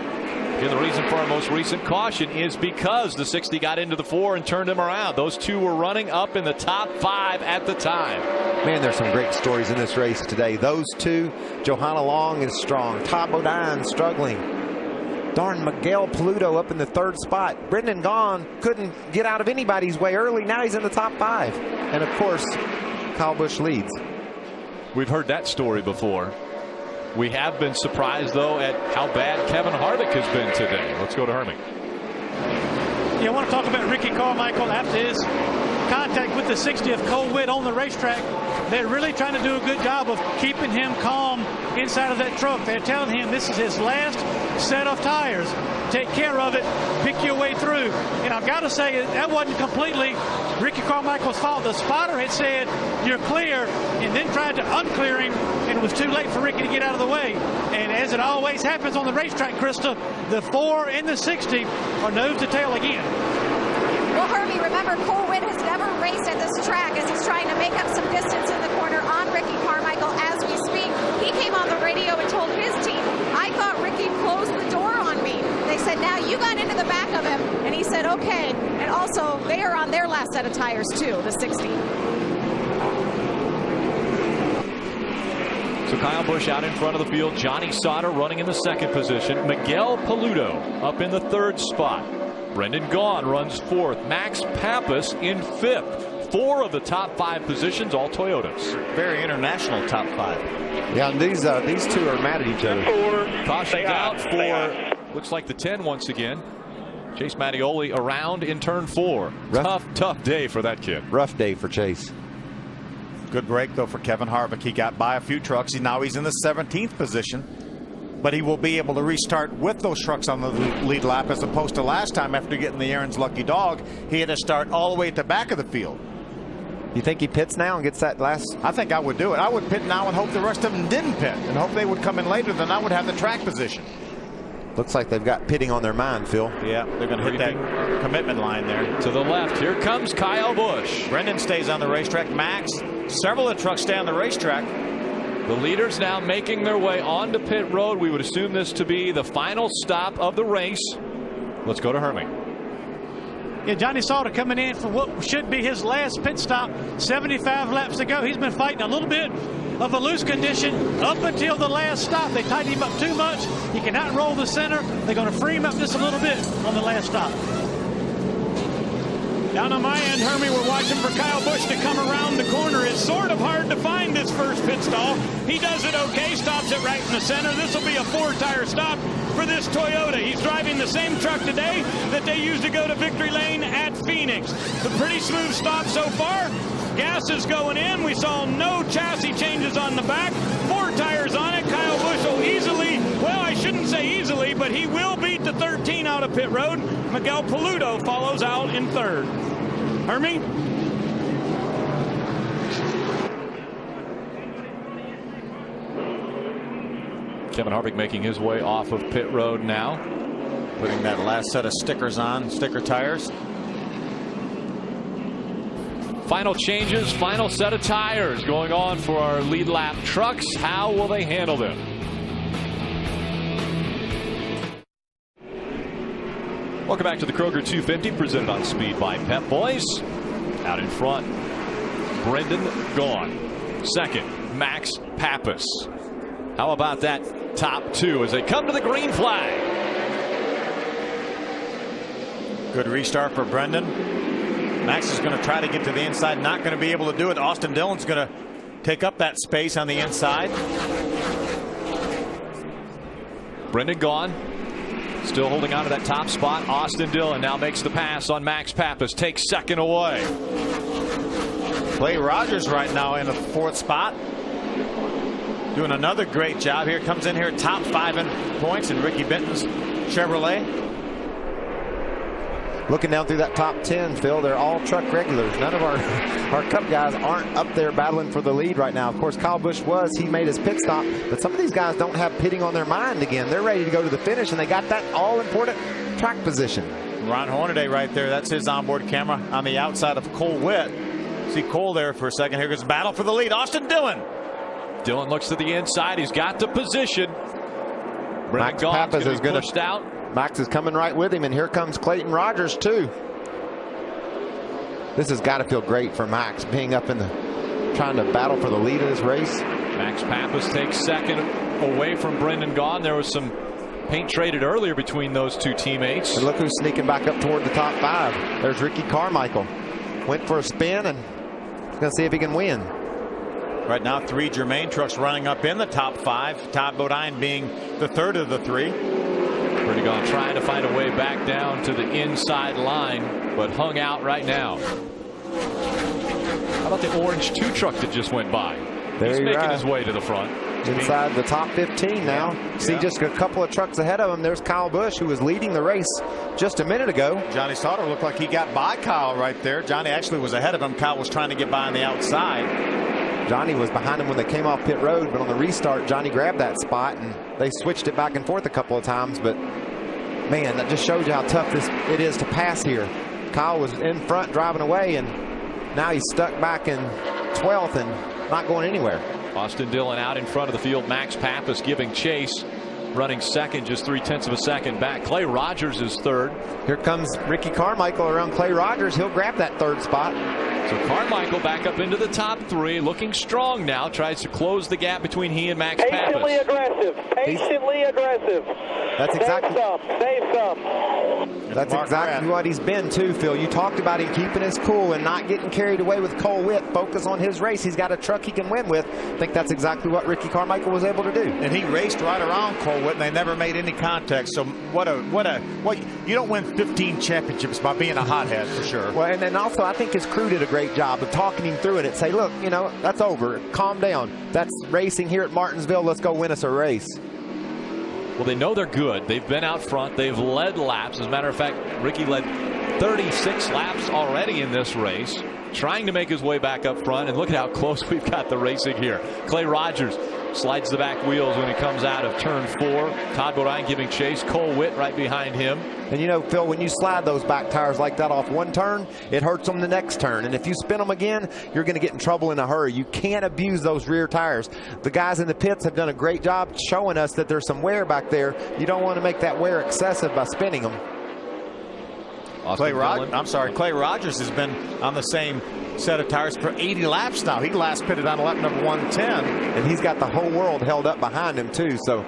S7: And the reason for our most recent caution is because the 60 got into the 4 and turned him around. Those 2 were running up in the top 5 at the time.
S10: Man, there's some great stories in this race today. Those 2, Johanna Long is strong. Todd Bodine struggling. Darn, Miguel Paludo up in the 3rd spot. Brendan Gaughan couldn't get out of anybody's way early. Now he's in the top 5. And, of course, Kyle Busch leads.
S7: We've heard that story before. We have been surprised, though, at how bad Kevin Harvick has been today. Let's go to Hermie.
S9: Yeah, I want to talk about Ricky Carmichael after his contact with the 60 of Cole Witt on the racetrack. They're really trying to do a good job of keeping him calm inside of that truck. They're telling him this is his last set of tires. Take care of it. Pick your way through. And I've got to say, that wasn't completely Ricky Carmichael's fault. The spotter had said, you're clear, and then tried to unclear him, and it was too late for Ricky to get out of the way. And as it always happens on the racetrack, Krista, the 4 and the 60 are nose to tail again.
S1: Well, Hermie, remember, Cole Witt has never raced at this track as he's trying to make up some distance in the corner on Ricky Carmichael as we speak. He came on the radio and told his team, I thought Ricky closed the door on me. They said, now you got into the back of him. And he said, okay. And also, they are on their last set of tires, too, the 60.
S7: So Kyle Busch out in front of the field. Johnny Sauter running in the second position. Miguel Paludo up in the third spot. Brendan Gaughan runs fourth. Max Pappas in fifth. 4 of the top 5 positions, all Toyotas.
S6: Very international top 5.
S10: Yeah, and these two are mad at each other.
S7: Caution out for, looks like the 10 once again. Chase Mattioli around in turn 4. Tough day for that kid.
S10: Rough day for Chase.
S6: Good break, though, for Kevin Harvick. He got by a few trucks. Now he's in the 17th position. But he will be able to restart with those trucks on the lead lap, as opposed to last time after getting the Aaron's lucky dog. He had to start all the way at the back of the field.
S10: You think he pits now and gets that last?
S6: I think I would do it. I would pit now and hope the rest of them didn't pit, and hope they would come in later. Then I would have the track position.
S10: Looks like they've got pitting on their mind, Phil.
S6: Yeah, they're going to hit that commitment line there.
S7: To the left, here comes Kyle Busch.
S6: Brendan stays on the racetrack. Max, several of the trucks stay on the racetrack.
S7: The leaders now making their way onto pit road. We would assume this to be the final stop of the race. Let's go to Hermie.
S9: Yeah, Johnny Sauter coming in for what should be his last pit stop. 75 laps to go. He's been fighting a little bit of a loose condition up until the last stop. They tightened him up too much. He cannot roll the center. They're going to free him up just a little bit on the last stop.
S2: Down on my end, Hermie, we're watching for Kyle Busch to come around the corner. It's sort of hard to find this first pit stall. He does it okay, stops it right in the center. This will be a 4-tire stop for this Toyota. He's driving the same truck today that they used to go to Victory Lane at Phoenix. A pretty smooth stop so far. Gas is going in. We saw no chassis changes on the back. 4 tires on it. Kyle Busch will easily, well, I shouldn't say easily, but he will beat the 13 out of pit road. Miguel Paludo follows out in third. Hermie?
S7: Kevin Harvick making his way off of pit road now.
S6: Putting that last set of stickers on, sticker tires.
S7: Final changes, final set of tires going on for our lead lap trucks. How will they handle them? Welcome back to the Kroger 250, presented on speed by Pep Boys. Out in front, Brendan Gaughan. Second, Max Pappas. How about that top 2 as they come to the green flag?
S6: Good restart for Brendan. Max is going to try to get to the inside, not going to be able to do it. Austin Dillon's going to take up that space on the inside.
S7: Brendan Gaughan still holding on to that top spot. Austin Dillon now makes the pass on Max Pappas, takes second away.
S6: Clay Rogers right now in the 4th spot, doing another great job here. Comes in here top 5 in points in Ricky Benton's Chevrolet.
S10: Looking down through that top 10, Phil, they're all truck regulars. None of our Cup guys aren't up there battling for the lead right now. Of course, Kyle Busch was. He made his pit stop, but some of these guys don't have pitting on their mind again. They're ready to go to the finish, and they got that all-important track position.
S6: Ron Hornaday right there. That's his onboard camera on the outside of Cole Witt. See Cole there for a second. Here goes battle for the lead. Austin Dillon.
S7: Dillon looks to the inside. He's got the position.
S10: Max Pappas is going to push out. Max is coming right with him, and here comes Clayton Rogers too. This has got to feel great for Max, being up in the trying to battle for the lead of this race.
S7: Max Pappas takes second away from Brendan Gaughan. There was some paint traded earlier between those two teammates.
S10: And look who's sneaking back up toward the top 5. There's Ricky Carmichael. Went for a spin and he's going to see if he can win.
S6: Right now, 3 Germain trucks running up in the top 5. Todd Bodine being the 3rd of the 3.
S7: Brendan Gaughan trying to find a way back down to the inside line, but hung out right now. How about the orange 2 truck that just went by? He's making his way to the front.
S10: Inside the top 15 now.
S7: Yeah.
S10: See just a couple of trucks ahead of him. There's Kyle Busch, who was leading the race just a minute ago.
S6: Johnny Sauter looked like he got by Kyle right there. Johnny actually was ahead of him. Kyle was trying to get by on the outside.
S10: Johnny was behind him when they came off pit road, but on the restart, Johnny grabbed that spot, and they switched it back and forth a couple of times. But, man, that just shows you how tough it is to pass here. Kyle was in front driving away, and now he's stuck back in 12th and not going anywhere.
S7: Austin Dillon out in front of the field. Max Pappas giving chase. running second, just 0.3 of a second back. Clay Rogers is third.
S10: Here comes Ricky Carmichael around Clay Rogers. He'll grab that third spot.
S7: So Carmichael back up into the top 3, looking strong now. Tries to close the gap between he and Max Pappas.
S22: Patiently aggressive. Patiently aggressive.
S10: That's exactly.
S22: Save some.
S10: That's exactly what he's been too, Phil. You talked about him keeping his cool and not getting carried away with Cole Witt. Focus on his race. He's got a truck he can win with. I think that's exactly what Ricky Carmichael was able to do.
S6: And he raced right around Cole Witt, and they never made any contact. So what you don't win 15 championships by being a hothead, for sure.
S10: Well, and then also I think his crew did a great job of talking him through it and say, look, you know, that's over. Calm down. That's racing here at Martinsville. Let's go win us a race.
S7: Well, they know they're good. They've been out front. They've led laps. As a matter of fact, Ricky led 36 laps already in this race, trying to make his way back up front. And look at how close we've got the racing here. Clay Rogers slides the back wheels when he comes out of turn 4. Todd Bodine giving chase. Cole Witt right behind him.
S10: And you know, Phil, when you slide those back tires like that off one turn, it hurts on the next turn. And if you spin them again, you're going to get in trouble in a hurry. You can't abuse those rear tires. The guys in the pits have done a great job showing us that there's some wear back there. You don't want to make that wear excessive by spinning them.
S6: Clay Rogers has been on the same set of tires for 80 laps now. He last pitted on lap number 110.
S10: And he's got the whole world held up behind him, too. So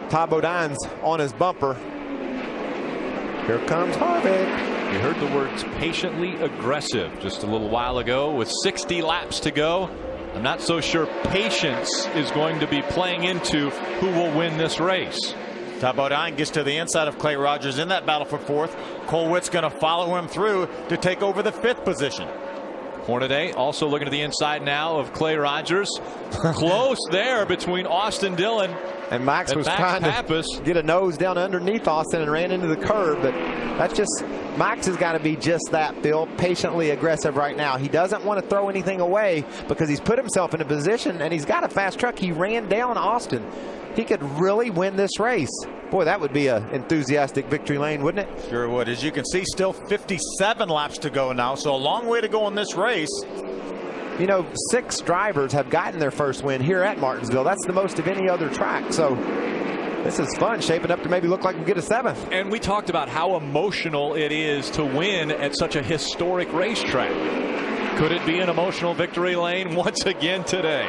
S10: Todd Bodine's on his bumper. Here comes Harvick.
S7: You heard the words patiently aggressive just a little while ago. With 60 laps to go, I'm not so sure patience is going to be playing into who will win this race.
S6: Todd Bodine gets to the inside of Clay Rogers in that battle for 4th. Cole Witt's going to follow him through to take over the 5th position.
S7: Hornaday also looking to the inside now of Clay Rogers. Close there between Austin Dillon
S10: and Max was trying to get a nose down underneath Austin and ran into the curb. But that's just, Max has got to be just that, Phil. Patiently aggressive right now. He doesn't want to throw anything away because he's put himself in a position and he's got a fast truck. He ran down Austin. He could really win this race. Boy, that would be an enthusiastic victory lane, wouldn't it?
S6: Sure would. As you can see, still 57 laps to go now, so a long way to go in this race.
S10: You know, 6 drivers have gotten their first win here at Martinsville. That's the most of any other track. So this is fun, shaping up to maybe look like we get a 7th.
S7: And we talked about how emotional it is to win at such a historic racetrack. Could it be an emotional victory lane once again today?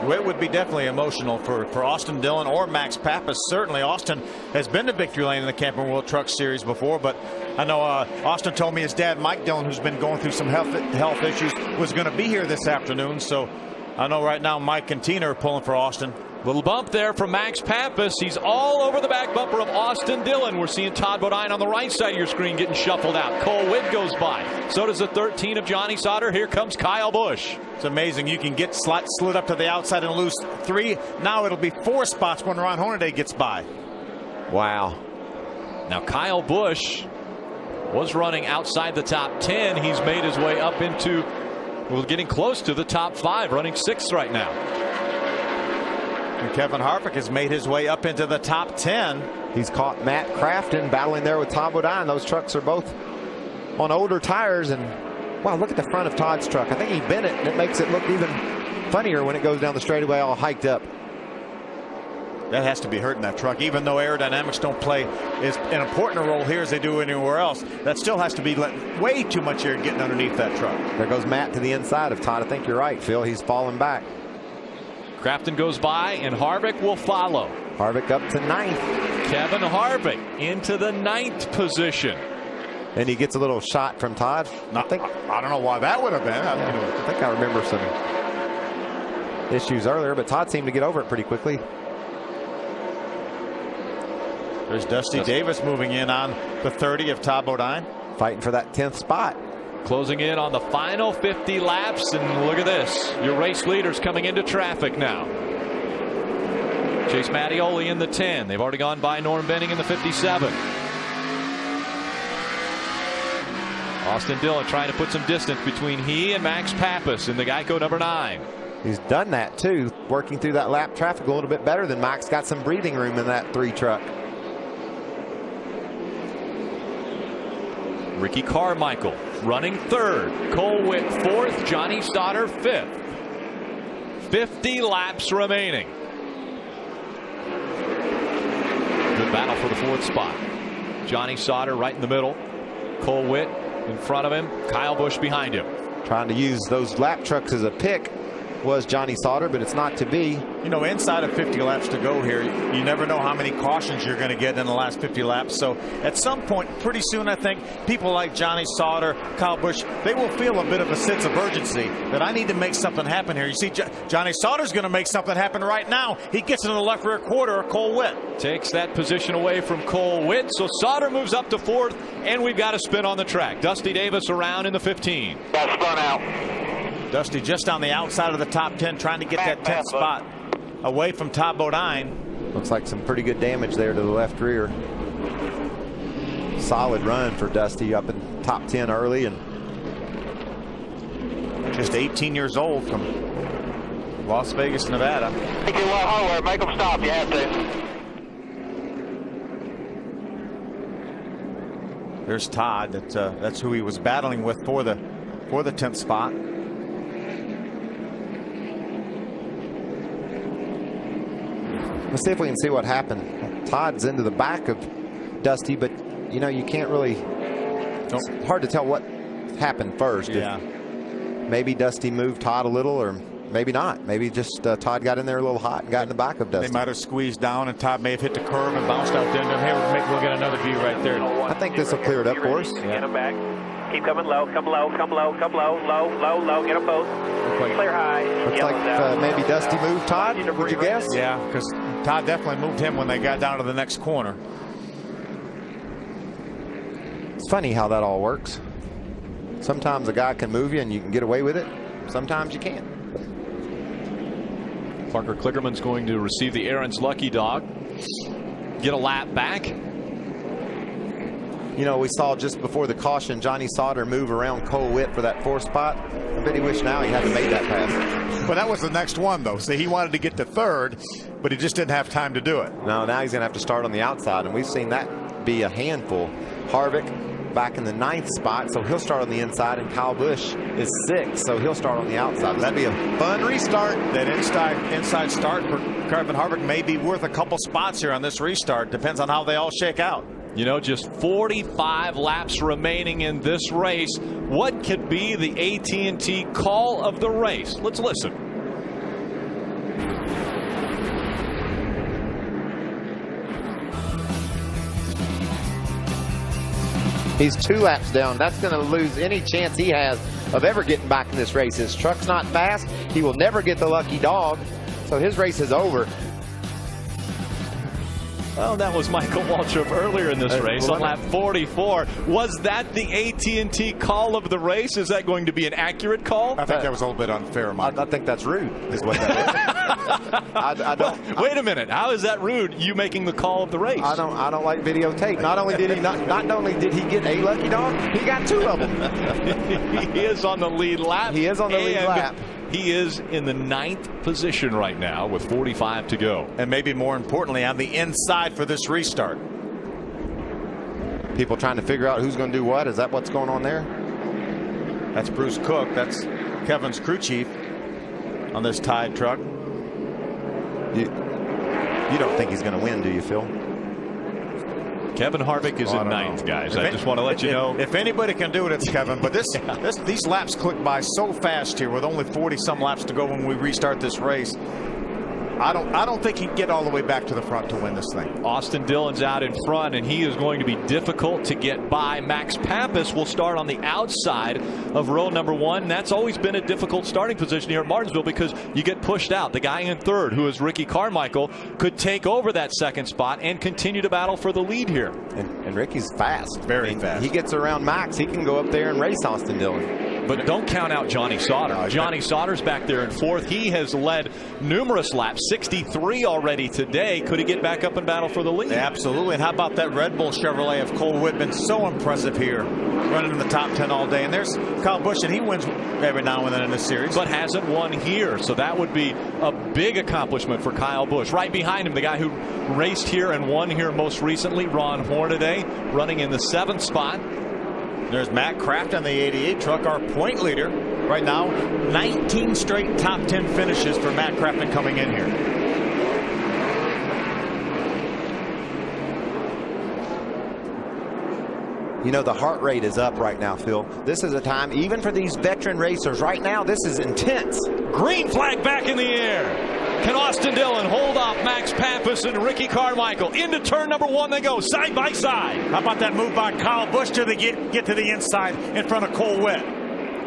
S6: It would be definitely emotional for Austin Dillon or Max Pappas. Certainly, Austin has been to victory lane in the Camping World Truck Series before, but I know Austin told me his dad, Mike Dillon, who's been going through some health issues, was going to be here this afternoon. So I know right now Mike and Tina are pulling for Austin.
S7: Little bump there from Max Pappas. He's all over the back bumper of Austin Dillon. We're seeing Todd Bodine on the right side of your screen getting shuffled out. Cole Witt goes by. So does the 13 of Johnny Sauter. Here comes Kyle Busch.
S6: It's amazing. You can get slid up to the outside and lose 3. Now it'll be 4 spots when Ron Hornaday gets by.
S10: Wow.
S7: Now Kyle Busch was running outside the top 10. He's made his way up into, well, getting close to the top 5, running 6th right now.
S6: And Kevin Harvick has made his way up into the top 10.
S10: He's caught Matt Crafton battling there with Todd Bodine. Those trucks are both on older tires. And wow, look at the front of Todd's truck. I think he bent it, and it makes it look even funnier when it goes down the straightaway all hiked up.
S6: That has to be hurting that truck, even though aerodynamics don't play as an important role here as they do anywhere else. That still has to be way too much air getting underneath that truck.
S10: There goes Matt to the inside of Todd. I think you're right, Phil. He's falling back.
S7: Crafton goes by, and Harvick will follow.
S10: Harvick up to 9th.
S7: Kevin Harvick into the 9th position.
S10: And he gets a little shot from Todd.
S6: I don't know why that would have been.
S10: I think I remember some issues earlier, but Todd seemed to get over it pretty quickly.
S6: There's Dusty Davis moving in on the 30 of Todd Bodine.
S10: Fighting for that 10th spot.
S7: Closing in on the final 50 laps, and look at this. Your race leaders coming into traffic now. Chase Mattioli in the 10. They've already gone by Norm Benning in the 57. Austin Dillon trying to put some distance between he and Max Pappas in the Geico number 9.
S10: He's done that too, working through that lap traffic a little bit better than Max. Got some breathing room in that 3 truck.
S7: Ricky Carmichael running 3rd. Cole Witt 4th. Johnny Sauter 5th. 50 laps remaining. battle for the 4th spot. Johnny Sauter right in the middle. Cole Witt in front of him. Kyle Busch behind him.
S10: Trying to use those lap trucks as a pick was Johnny Sauter, but it's not to be.
S6: You know, inside of 50 laps to go here, you never know how many cautions you're going to get in the last 50 laps. So at some point, pretty soon, I think people like Johnny Sauter, Kyle Busch, they will feel a bit of a sense of urgency that I need to make something happen here. You see, Johnny Sauter's going to make something happen right now. He gets into the left rear quarter of Cole Witt.
S7: Takes that position away from Cole Witt. So Sauter moves up to 4th, and we've got a spin on the track. Dusty Davis around in the 15.
S22: Got spun out.
S6: Dusty just on the outside of the top 10, trying to get that 10th spot away from Todd Bodine.
S10: Looks like some pretty good damage there to the left rear. Solid run for Dusty up in top 10 early, and
S6: just 18 years old from Las Vegas, Nevada.
S22: Make it a lot harder. Make them stop. You have to.
S6: There's Todd. That's who he was battling with for the 10th spot.
S10: Let's see if we can see what happened. Todd's into the back of Dusty, but you know, you can't really, it's hard to tell what happened first.
S6: Yeah.
S10: Maybe Dusty moved Todd a little, or maybe not. Maybe just Todd got in there a little hot and got in the back of Dusty.
S6: They might have squeezed down, and Todd may have hit the curve and bounced out there. Here, we'll get another view right there.
S10: I think this will clear it up for us.
S22: Get them back. Keep coming low. Come low. Come low. Come low. Low. Low. Low. Get them both. Clear high.
S10: Looks like maybe Dusty moved Todd. Would you guess?
S6: Yeah, because Todd definitely moved him when they got down to the next corner.
S10: It's funny how that all works. Sometimes a guy can move you and you can get away with it. Sometimes you can't.
S7: Parker Kligerman's going to receive the Aaron's Lucky Dog. Get a lap back.
S10: You know, we saw just before the caution Johnny Sauter move around Cole Witt for that 4th spot. I bet he wished now he hadn't made that pass.
S6: But that was the next one, though. See, he wanted to get to 3rd, but he just didn't have time to do it.
S10: No, now he's going to have to start on the outside, and we've seen that be a handful. Harvick back in the 9th spot, so he'll start on the inside, and Kyle Busch is 6th, so he'll start on the outside. That'd be a fun restart.
S6: That inside start for Kevin Harvick may be worth a couple spots here on this restart. Depends on how they all shake out.
S7: You know, just 45 laps remaining in this race. What could be the AT&T call of the race? Let's listen.
S10: He's 2 laps down. That's going to lose any chance he has of ever getting back in this race. His truck's not fast. He will never get the lucky dog. So his race is over.
S7: Well, that was Michael Waltrip earlier in this race on lap 44. Was that the AT&T call of the race? Is that going to be an accurate call?
S6: I think that was a little bit unfair, Mike.
S10: I think that's rude, is what that is. I don't.
S7: Wait a minute. How is that rude? You making the call of the race?
S10: I don't like videotape. Not only did he get a lucky dog, he got 2 of them.
S7: He is on the lead lap.
S10: He is on the lead lap.
S7: He is in the 9th position right now with 45 to go.
S6: And maybe more importantly, on the inside for this restart.
S10: People trying to figure out who's going to do what. Is that what's going on there?
S6: That's Bruce Cook. That's Kevin's crew chief on this Tide truck.
S10: You don't think he's going to win, do you, Phil?
S7: Kevin Harvick is in 9th, guys. I just want to let you know.
S6: If anybody can do it, it's Kevin. But these laps click by so fast here with only 40-some laps to go when we restart this race. I don't think he can get all the way back to the front to win this thing.
S7: Austin Dillon's out in front, and he is going to be difficult to get by. Max Pappas will start on the outside of row number 1. That's always been a difficult starting position here at Martinsville because you get pushed out. The guy in 3rd, who is Ricky Carmichael, could take over that 2nd spot and continue to battle for the lead here.
S10: And Ricky's fast.
S6: Very fast.
S10: He gets around Max. He can go up there and race Austin Dillon.
S7: But don't count out Johnny Sauter. Johnny Sauter's back there in 4th. He has led numerous laps, 63 already today. Could he get back up and battle for the lead?
S6: Absolutely. And how about that Red Bull Chevrolet of Cole Witt? Been so impressive here, running in the top 10 all day. And there's Kyle Busch, and he wins every now and then in this series.
S7: But hasn't won here. So that would be a big accomplishment for Kyle Busch. Right behind him, the guy who raced here and won here most recently, Ron Hornaday, running in the 7th spot.
S6: There's Matt Kraft on the 88 truck, our point leader. Right now, 19 straight top 10 finishes for Matt Crafton coming in here.
S10: You know, the heart rate is up right now, Phil. This is a time, even for these veteran racers, right now, this is intense.
S7: Green flag back in the air. Can Austin Dillon hold off Max Pappas and Ricky Carmichael? Into turn number 1 they go, side by side.
S6: How about that move by Kyle Busch to get to the inside in front of Cole Witt?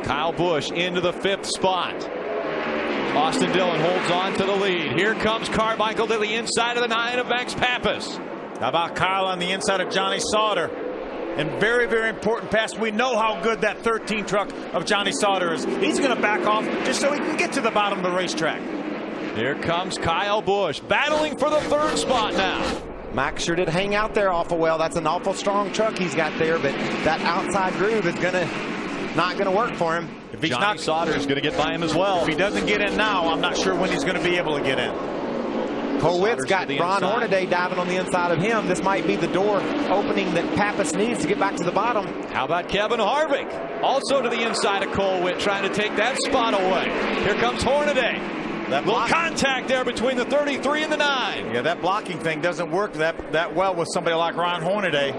S7: Kyle Busch into the 5th spot. Austin Dillon holds on to the lead. Here comes Carmichael to the inside of the 9 of Max Pappas.
S6: How about Kyle on the inside of Johnny Sauter? And very, very important pass. We know how good that 13 truck of Johnny Sauter is. He's going to back off just so he can get to the bottom of the racetrack.
S7: Here comes Kyle Busch battling for the 3rd spot now.
S10: Max sure did hang out there awful well. That's an awful strong truck he's got there, but that outside groove is not gonna work for him.
S6: If he's
S7: Johnny Sauter is going to get by him as well.
S6: If he doesn't get in now, I'm not sure when he's going to be able to get in.
S10: Cole Witt's got Ron Hornaday diving on the inside of him. This might be the door opening that Pappas needs to get back to the bottom.
S7: How about Kevin Harvick? Also to the inside of Cole Witt, trying to take that spot away. Here comes Hornaday. That little contact there between the 33 and the 9.
S6: Yeah, that blocking thing doesn't work that well with somebody like Ron Hornaday.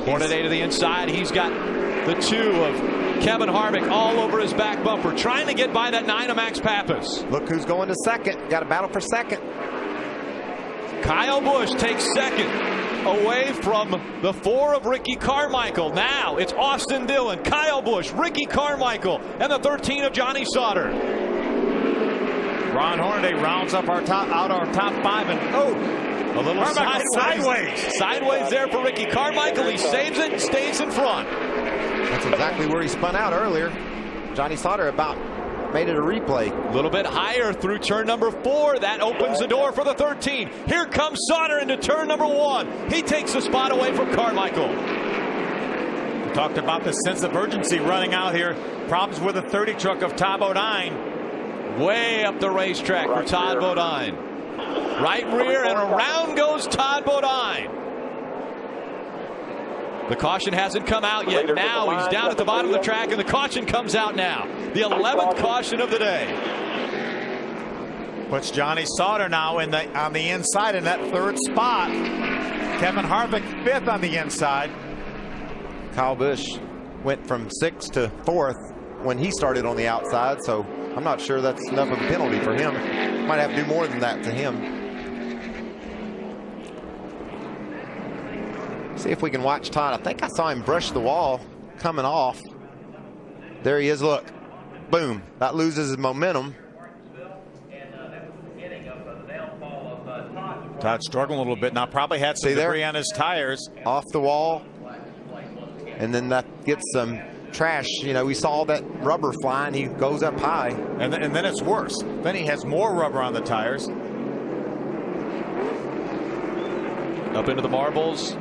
S7: Hornaday to the inside. He's got the 2 of Kevin Harvick all over his back bumper, trying to get by that 9 of Max Pappas.
S10: Look who's going to second. Got a battle for second.
S7: Kyle Busch takes second, away from the 4 of Ricky Carmichael. Now it's Austin Dillon, Kyle Busch, Ricky Carmichael, and the 13 of Johnny Sauter.
S6: Ron Hornaday rounds up our top 5, and
S7: a little sideways there for Ricky Carmichael. He saves it and stays in front.
S10: That's exactly where he spun out earlier. Johnny Sauter about made it a replay.
S7: A little bit higher through turn number 4. That opens the door for the 13. Here comes Sauter into turn number 1. He takes the spot away from Carmichael.
S6: We talked about the sense of urgency running out here. Problems with the 30 truck of Todd Bodine.
S7: Way up the racetrack for Todd Bodine. Right rear, and around goes Todd Bodine. The caution hasn't come out yet. Now he's down at the bottom of the track, and the caution comes out now. The 11th caution of the day.
S6: Puts Johnny Sauter now on the inside in that 3rd spot. Kevin Harvick 5th on the inside.
S10: Kyle Busch went from 6th to 4th when he started on the outside, so I'm not sure that's enough of a penalty for him. Might have to do more than that to him. See if we can watch Todd. I think I saw him brush the wall coming off. There he is, look. Boom. That loses his momentum.
S6: Todd's struggling a little bit now. Probably had some debris on his tires.
S10: Off the wall. And then that gets some trash. You know, we saw that rubber flying. He goes up high.
S6: And then it's worse. Then he has more rubber on the tires.
S7: Up into the marbles.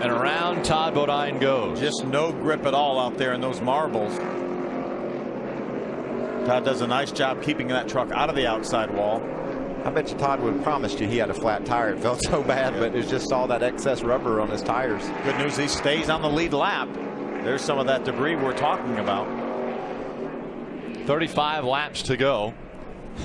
S7: And around Todd Bodine goes.
S6: Just no grip at all out there in those marbles. Todd does a nice job keeping that truck out of the outside wall.
S10: I bet you Todd would have promised you he had a flat tire. It felt so bad, but it just all that excess rubber on his tires.
S6: Good news, he stays on the lead lap. There's some of that debris we're talking about.
S7: 35 laps to go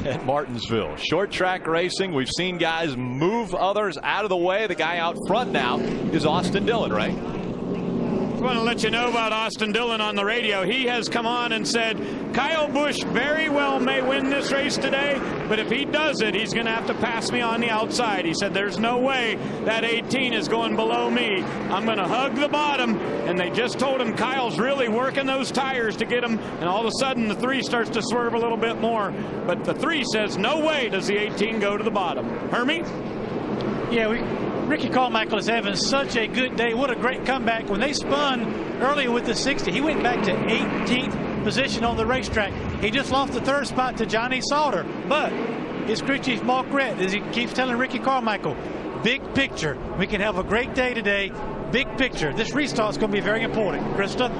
S7: at Martinsville. Short track racing. We've seen guys move others out of the way. The guy out front now is Austin Dillon, right?
S2: I want to let you know about Austin Dillon on the radio. He has come on and said Kyle Busch very well may win this race today, but if he does it, he's going to have to pass me on the outside. He said there's no way that 18 is going below me. I'm going to hug the bottom, and they just told him Kyle's really working those tires to get him, and all of a sudden the 3 starts to swerve a little bit more, but the 3 says no way does the 18 go to the bottom. Hermie?
S9: Yeah, Ricky Carmichael is having such a good day. What a great comeback. When they spun earlier with the 60, he went back to 18th position on the racetrack. He just lost the 3rd spot to Johnny Sauter. But his crew chief, Mark Rett, as he keeps telling Ricky Carmichael, big picture. We can have a great day today. Big picture. This restart is going to be very important. Krista?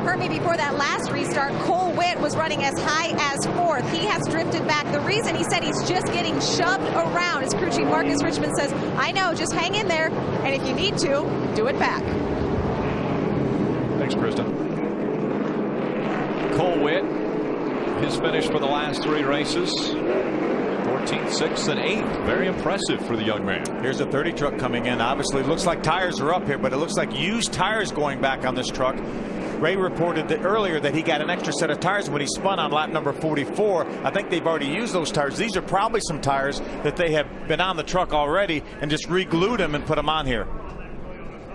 S1: Hermie, before that last restart, Cole Witt was running as high as 4th. He has drifted back. The reason he said he's just getting shoved around, his crew chief Marcus Richmond says, I know, just hang in there, and if you need to, do it back.
S7: Thanks, Krista. Cole Witt, his finish for the last 3 races. 13th, 6th, and 8th. Very impressive for the young man.
S6: Here's a 30 truck coming in. Obviously, it looks like tires are up here, but it looks like used tires going back on this truck. Ray reported that earlier that he got an extra set of tires when he spun on lap number 44. I think they've already used those tires. These are probably some tires that they have been on the truck already and just re-glued them and put them on here.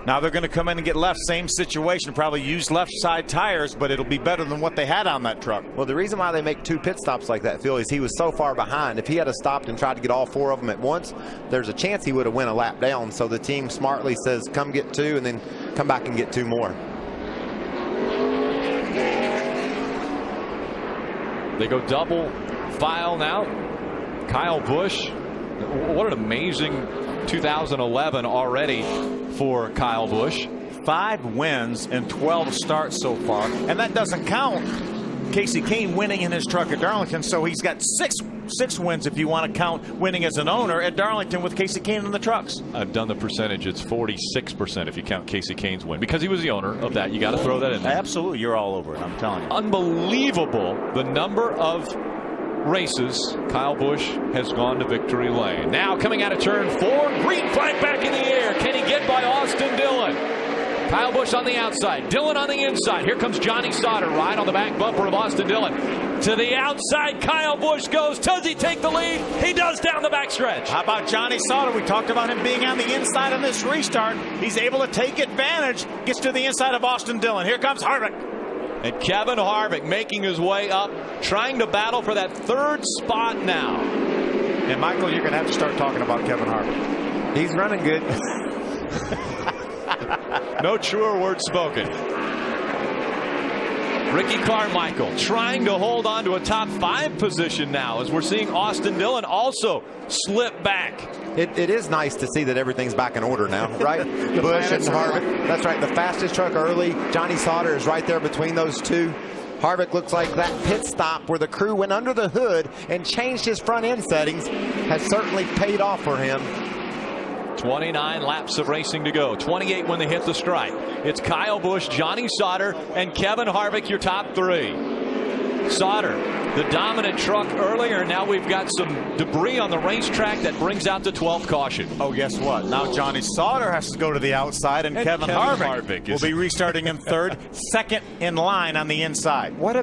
S6: Now they're going to come in and get left. Same situation, probably use left side tires, but it'll be better than what they had on that truck.
S10: Well, the reason why they make 2 pit stops like that, Phil, is he was so far behind. If he had stopped and tried to get all 4 of them at once, there's a chance he would have went a lap down. So the team smartly says, come get 2 and then come back and get 2 more.
S7: They go double file now. Kyle Busch, what an amazing 2011 already for Kyle Busch.
S6: 5 wins and 12 starts so far, and that doesn't count Casey Kane winning in his truck at Darlington. So he's got six wins if you want to count winning as an owner at Darlington with Casey Kane in the trucks.
S7: I've done the percentage. It's 46% if you count Casey Kane's win, because he was the owner of that. You got to throw that in there.
S6: Absolutely, you're all over it, I'm telling you.
S7: Unbelievable the number of races Kyle Busch has gone to victory lane. Now coming out of turn 4, green flag back in the air. Can he get by Austin Dillon? Kyle Busch on the outside, Dillon on the inside. Here comes Johnny Sauter, right on the back bumper of Austin Dillon. To the outside, Kyle Busch goes. Does he take the lead? He does down the backstretch.
S6: How about Johnny Sauter? We talked about him being on the inside on this restart. He's able to take advantage. Gets to the inside of Austin Dillon. Here comes Harvick.
S7: And Kevin Harvick making his way up, trying to battle for that 3rd spot now.
S6: And Michael, you're going to have to start talking about Kevin Harvick.
S10: He's running good.
S7: No truer words spoken. Ricky Carmichael trying to hold on to a top 5 position now, as we're seeing Austin Dillon also slip back.
S10: It is nice to see that everything's back in order now, right? Busch and Harvick. That's right. The fastest truck early. Johnny Sauter is right there between those two. Harvick looks like that pit stop where the crew went under the hood and changed his front end settings has certainly paid off for him.
S7: 29 laps of racing to go. 28 when they hit the stripe. It's Kyle Busch, Johnny Sauter, and Kevin Harvick, your top 3. Sauter, the dominant truck earlier. Now we've got some debris on the racetrack that brings out the 12th caution.
S6: Oh, guess what? Now Johnny Sauter has to go to the outside, and Kevin Harvick will be restarting in 3rd, 2nd in line on the inside.
S10: What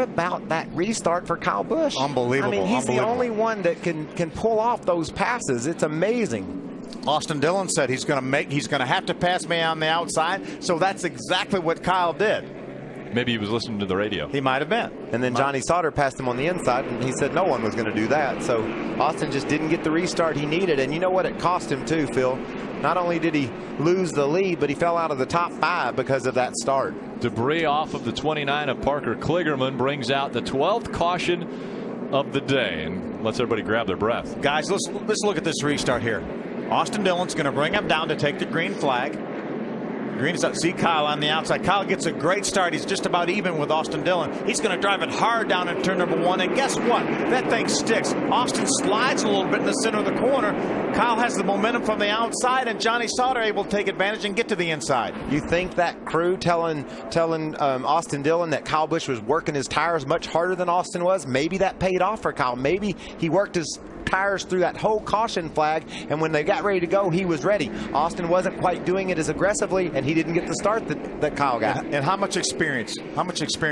S10: about that restart for Kyle Busch?
S6: Unbelievable.
S10: I mean, he's the only one that can pull off those passes. It's amazing.
S6: Austin Dillon said he's going to have to pass me on the outside, so that's exactly what Kyle did.
S7: Maybe he was listening to the radio.
S6: He might have been.
S10: And then Johnny Sauter passed him on the inside, and he said no one was going to do that. So Austin just didn't get the restart he needed. And you know what? It cost him too, Phil. Not only did he lose the lead, but he fell out of the top 5 because of that start.
S7: Debris off of the 29 of Parker Kligerman brings out the 12th caution of the day and lets everybody grab their breath.
S6: Guys, let's look at this restart here. Austin Dillon's going to bring him down to take the green flag. Green is up. See Kyle on the outside. Kyle gets a great start. He's just about even with Austin Dillon. He's going to drive it hard down in turn number 1. And guess what? That thing sticks. Austin slides a little bit in the center of the corner. Kyle has the momentum from the outside, and Johnny Sauter able to take advantage and get to the inside.
S10: You think that crew telling Austin Dillon that Kyle Busch was working his tires much harder than Austin was? Maybe that paid off for Kyle. Maybe he worked his tires through that whole caution flag, and when they got ready to go, he was ready. Austin wasn't quite doing it as aggressively, and he didn't get the start that Kyle got.
S6: And how much experience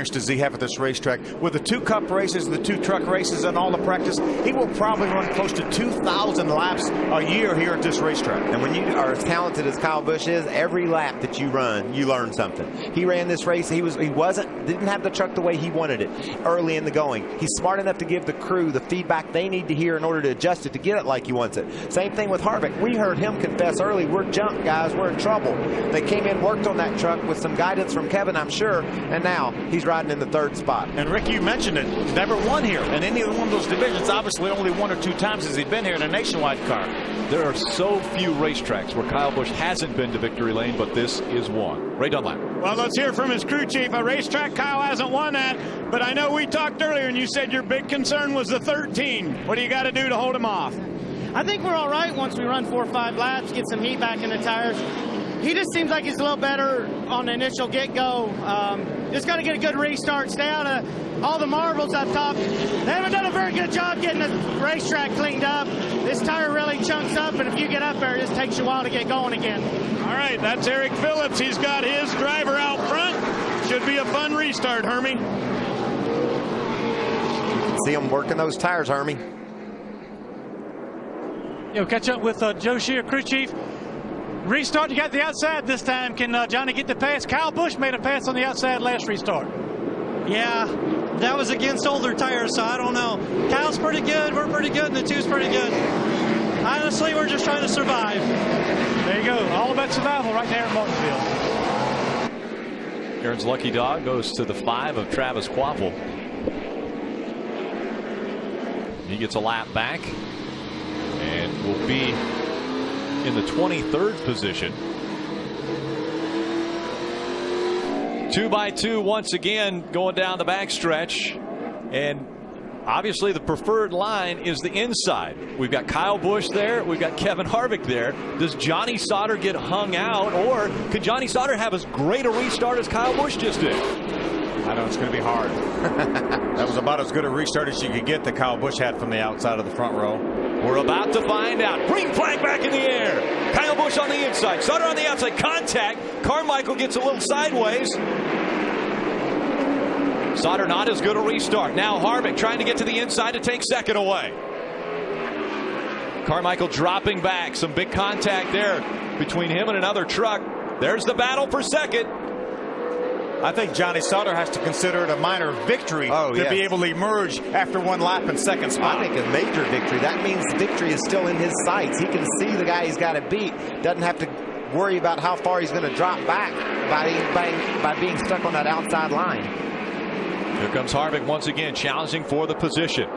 S6: does he have at this racetrack? With the 2 cup races, the 2 truck races, and all the practice, he will probably run close to 2,000 laps a year here at this racetrack.
S10: And when you are as talented as Kyle Busch is, every lap that you run, you learn something. He ran this race. He didn't have the truck the way he wanted it early in the going. He's smart enough to give the crew the feedback they need to hear in order to adjust it to get it like he wants it. Same thing with Harvick. We heard him confess early, we're junk, guys, we're in trouble. They came in, worked on that truck with some guidance from Kevin, I'm sure, and now he's riding in the 3rd spot.
S6: And Ricky, you mentioned it, never won here in any one of those divisions. Obviously only 1 or 2 times has he been here in a nationwide car.
S7: There are so few racetracks where Kyle Busch hasn't been to victory lane, but this is one. Ray Dunlap.
S2: Well, let's hear from his crew chief. A racetrack Kyle hasn't won at, but I know we talked earlier and you said your big concern was the 13. What do you got to do to hold him off?
S13: I think we're all right once we run 4 or 5 laps, get some heat back in the tires. He just seems like he's a little better on the initial get-go. Just got to get a good restart. Stay out of all the marbles up top. They haven't done a very good job getting the racetrack cleaned up. This tire really chunks up, and if you get up there, it just takes you a while to get going again.
S2: All right, that's Eric Phillips. He's got his driver out front. Should be a fun restart, Hermie.
S10: See him working those tires, Hermie.
S9: Catch up with Joe Shear, crew chief. Restart, you got the outside this time. Can Johnny get the pass? Kyle Busch made a pass on the outside last restart.
S14: Yeah, that was against older tires, so I don't know. Kyle's pretty good, we're pretty good, and the two's pretty good. Honestly, we're just trying to survive.
S9: There you go. All about survival right there at Martinsville.
S7: Aaron's lucky dog goes to the 5 of Travis Kvapil. He gets a lap back and will be in the 23rd position. 2x2 once again going down the backstretch, and obviously the preferred line is the inside. We've got Kyle Busch there, we've got Kevin Harvick there. Does Johnny Sauter get hung out, or could Johnny Sauter have as great a restart as Kyle Busch just did?
S6: I know it's going to be hard. That was about as good a restart as you could get that Kyle Busch had from the outside of the front row.
S7: We're about to find out. Green flag back in the air. Kyle Busch on the inside. Sauter on the outside. Contact. Carmichael gets a little sideways. Sauter not as good a restart. Now Harvick trying to get to the inside to take second away. Carmichael dropping back. Some big contact there between him and another truck. There's the battle for second.
S6: I think Johnny Sauter has to consider it a minor victory to be able to emerge after one lap in second spot.
S10: I think a major victory. That means victory is still in his sights. He can see the guy he's got to beat. Doesn't have to worry about how far he's going to drop back by being stuck on that outside line.
S7: Here comes Harvick once again, challenging for the position.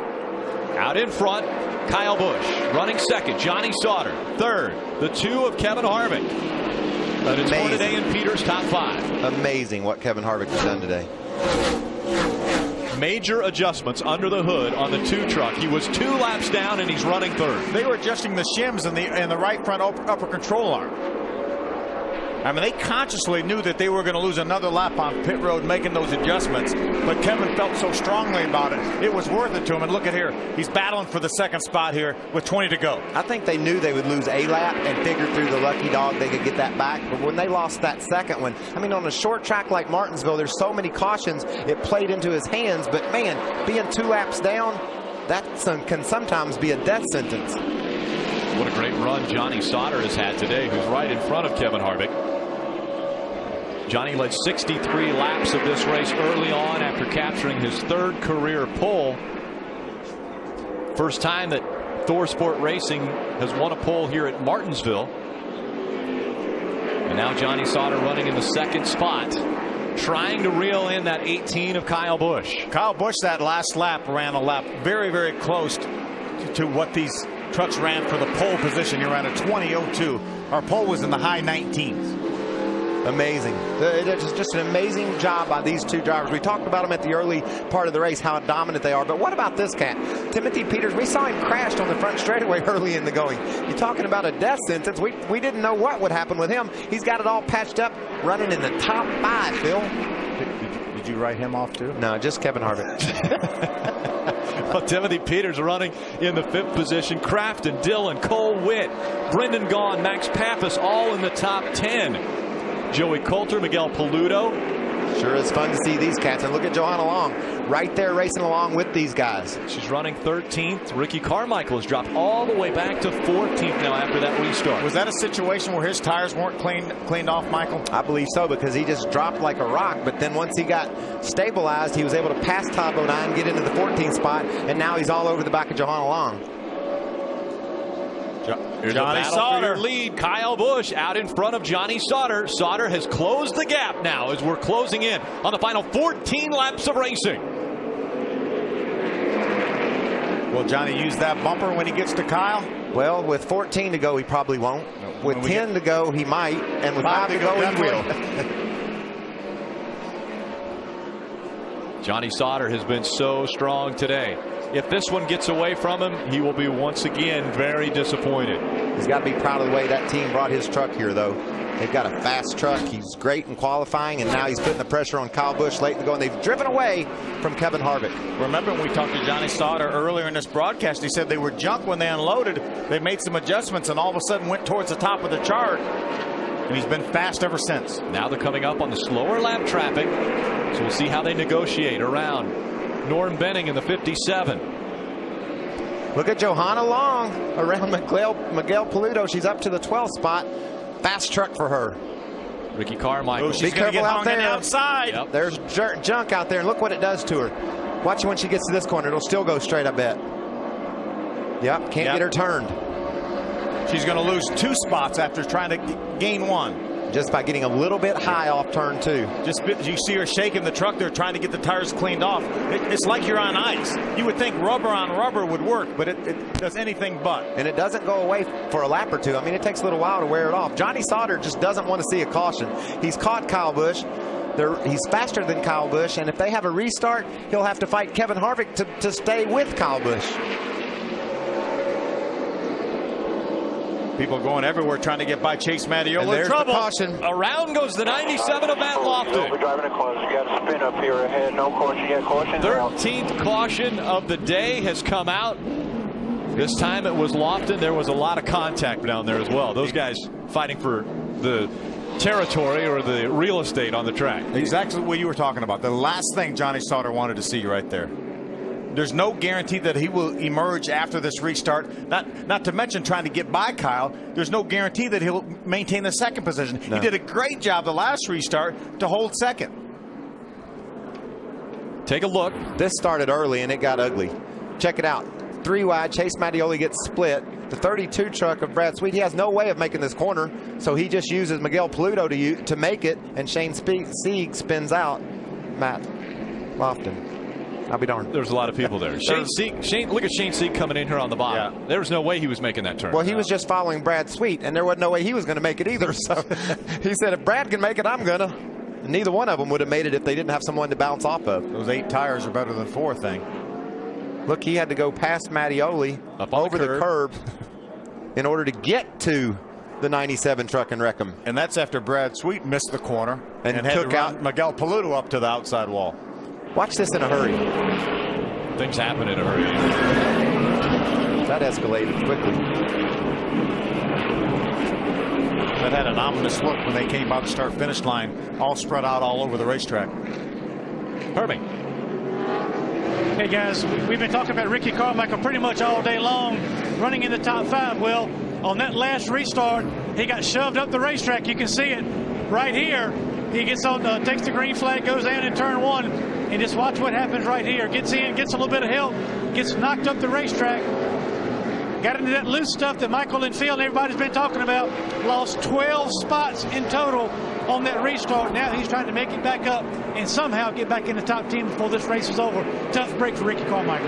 S7: Out in front, Kyle Busch. Running second, Johnny Sauter. Third, the 2 of Kevin Harvick. But it's Hornaday and Peters top 5.
S10: Amazing what Kevin Harvick has done today.
S7: Major adjustments under the hood on the 2 truck. He was 2 laps down and he's running third.
S6: They were adjusting the shims in the right front upper control arm. I mean, they consciously knew that they were going to lose another lap on pit road making those adjustments, but Kevin felt so strongly about it. It was worth it to him. And look at here. He's battling for the second spot here with 20 to go.
S10: I think they knew they would lose a lap and figured through the lucky dog they could get that back. But when they lost that second one, I mean, on a short track like Martinsville, there's so many cautions, it played into his hands. But, man, being 2 laps down, that can sometimes be a death sentence.
S7: What a great run Johnny Sauter has had today, who's right in front of Kevin Harvick. Johnny led 63 laps of this race early on after capturing his 3rd career pole. First time that Thor Sport Racing has won a pole here at Martinsville. And now Johnny Sauter running in the 2nd spot, trying to reel in that 18 of Kyle Busch.
S6: Kyle Busch that last lap ran a lap very, very close to what these trucks ran for the pole position. He ran a 20.02. Our pole was in the high 19s.
S10: Amazing. It's just an amazing job by these 2 drivers. We talked about them at the early part of the race, how dominant they are. But what about this cat? Timothy Peters, we saw him crashed on the front straightaway early in the going. You're talking about a death sentence. We didn't know what would happen with him. He's got it all patched up, running in the top 5, Phil.
S6: Did you write him off too?
S10: No, just Kevin Harvick.
S7: Well, Timothy Peters running in the 5th position. Crafton, Dillon, Cole Witt, Brendan Gaughan, Max Pappas all in the top 10. Joey Coulter, Miguel Paludo.
S10: Sure is fun to see these cats. And look at Johanna Long right there racing along with these guys.
S7: She's running 13th. Ricky Carmichael has dropped all the way back to 14th now after that restart.
S6: Was that a situation where his tires weren't cleaned off, Michael?
S10: I believe so, because he just dropped like a rock. But then once he got stabilized, he was able to pass Todd Bodine, get into the 14th spot, and now he's all over the back of Johanna Long.
S7: Johnny Sauter lead. Kyle Busch out in front of Johnny Sauter. Sauter has closed the gap now as we're closing in on the final 14 laps of racing.
S6: Will Johnny use that bumper when he gets to Kyle?
S10: Well, with 14 to go, he probably won't. With 10 to go, he might. And with 5 to go, he will.
S7: Johnny Sauter has been so strong today. If this one gets away from him, he will be once again very disappointed.
S10: He's got to be proud of the way that team brought his truck here, though. They've got a fast truck. He's great in qualifying, and now he's putting the pressure on Kyle Busch late in the go, and they've driven away from Kevin Harvick.
S6: Remember when we talked to Johnny Sauter earlier in this broadcast, he said they were junk when they unloaded. They made some adjustments and all of a sudden went towards the top of the chart. And he's been fast ever since.
S7: Now they're coming up on the slower lap traffic. So we'll see how they negotiate around Norm Benning in the 57.
S10: Look at Johanna Long around Miguel Paludo. She's up to the 12th spot. Fast truck for her.
S7: Ricky Carmichael.
S10: Be careful out there.
S6: Outside.
S7: Yep.
S10: There's junk out there, and look what it does to her. Watch when she gets to this corner. It'll still go straight, I bet. Yep, can't get her turned.
S6: She's going to lose 2 spots after trying to gain 1.
S10: Just by getting a little bit high off turn 2.
S6: You see her shaking the truck there, trying to get the tires cleaned off. It's like you're on ice. You would think rubber on rubber would work, but it does anything but.
S10: And it doesn't go away for a lap or two. I mean, it takes a little while to wear it off. Johnny Sauter just doesn't want to see a caution. He's caught Kyle Busch. He's faster than Kyle Busch, and if they have a restart, he'll have to fight Kevin Harvick to stay with Kyle Busch.
S6: People going everywhere trying to get by Chase Mattioli.
S10: And there's
S6: trouble.
S10: the caution.
S7: Around goes the 97 of Matt Lofton.
S11: We're driving a close. You got a spin up here ahead. No caution yet. Caution.
S7: 13th caution of the day has come out. This time it was Lofton. There was a lot of contact down there as well. Those guys fighting for the territory or the real estate on the track.
S6: Exactly what you were talking about. The last thing Johnny Sauter wanted to see right there. There's no guarantee that he will emerge after this restart. Not to mention trying to get by Kyle. There's no guarantee that he'll maintain the second position. No. He did a great job the last restart to hold second.
S7: Take a look.
S10: This started early and it got ugly. Check it out. 3 wide. Chase Mattioli gets split. The 32 truck of Brad Sweet, he has no way of making this corner, so he just uses Miguel Paludo to make it, and Shane Sieg spins out Matt Lofton. I'll be darned.
S7: There's a lot of people there. Shane, look at Shane Sieg coming in here on the bottom. Yeah. There was no way he was making that turn.
S10: Well, he was just following Brad Sweet, and there wasn't no way he was going to make it either. So he said, if Brad can make it, I'm going to. Neither one of them would have made it if they didn't have someone to bounce off of.
S6: Those 8 tires are better than 4 thing.
S10: Look, he had to go past Mattioli over the curb in order to get to the 97 truck and wreck him.
S6: And that's after Brad Sweet missed the corner
S10: and
S6: took out Miguel Paludo up to the outside wall.
S10: Watch this in a hurry.
S7: Things happen in a hurry.
S10: That escalated quickly.
S6: That had an ominous look when they came by the start-finish line, all spread out all over the racetrack.
S7: Herbie.
S9: Hey, guys, we've been talking about Ricky Carmichael pretty much all day long, running in the top 5. Well, on that last restart, he got shoved up the racetrack. You can see it right here. He gets on, takes the green flag, goes down in turn 1, and just watch what happens right here. Gets in, gets a little bit of help, gets knocked up the racetrack. Got into that loose stuff that Michael and Phil and everybody's been talking about. Lost 12 spots in total on that restart. Now he's trying to make it back up and somehow get back in the top 10 before this race is over. Tough break for Ricky Carmichael.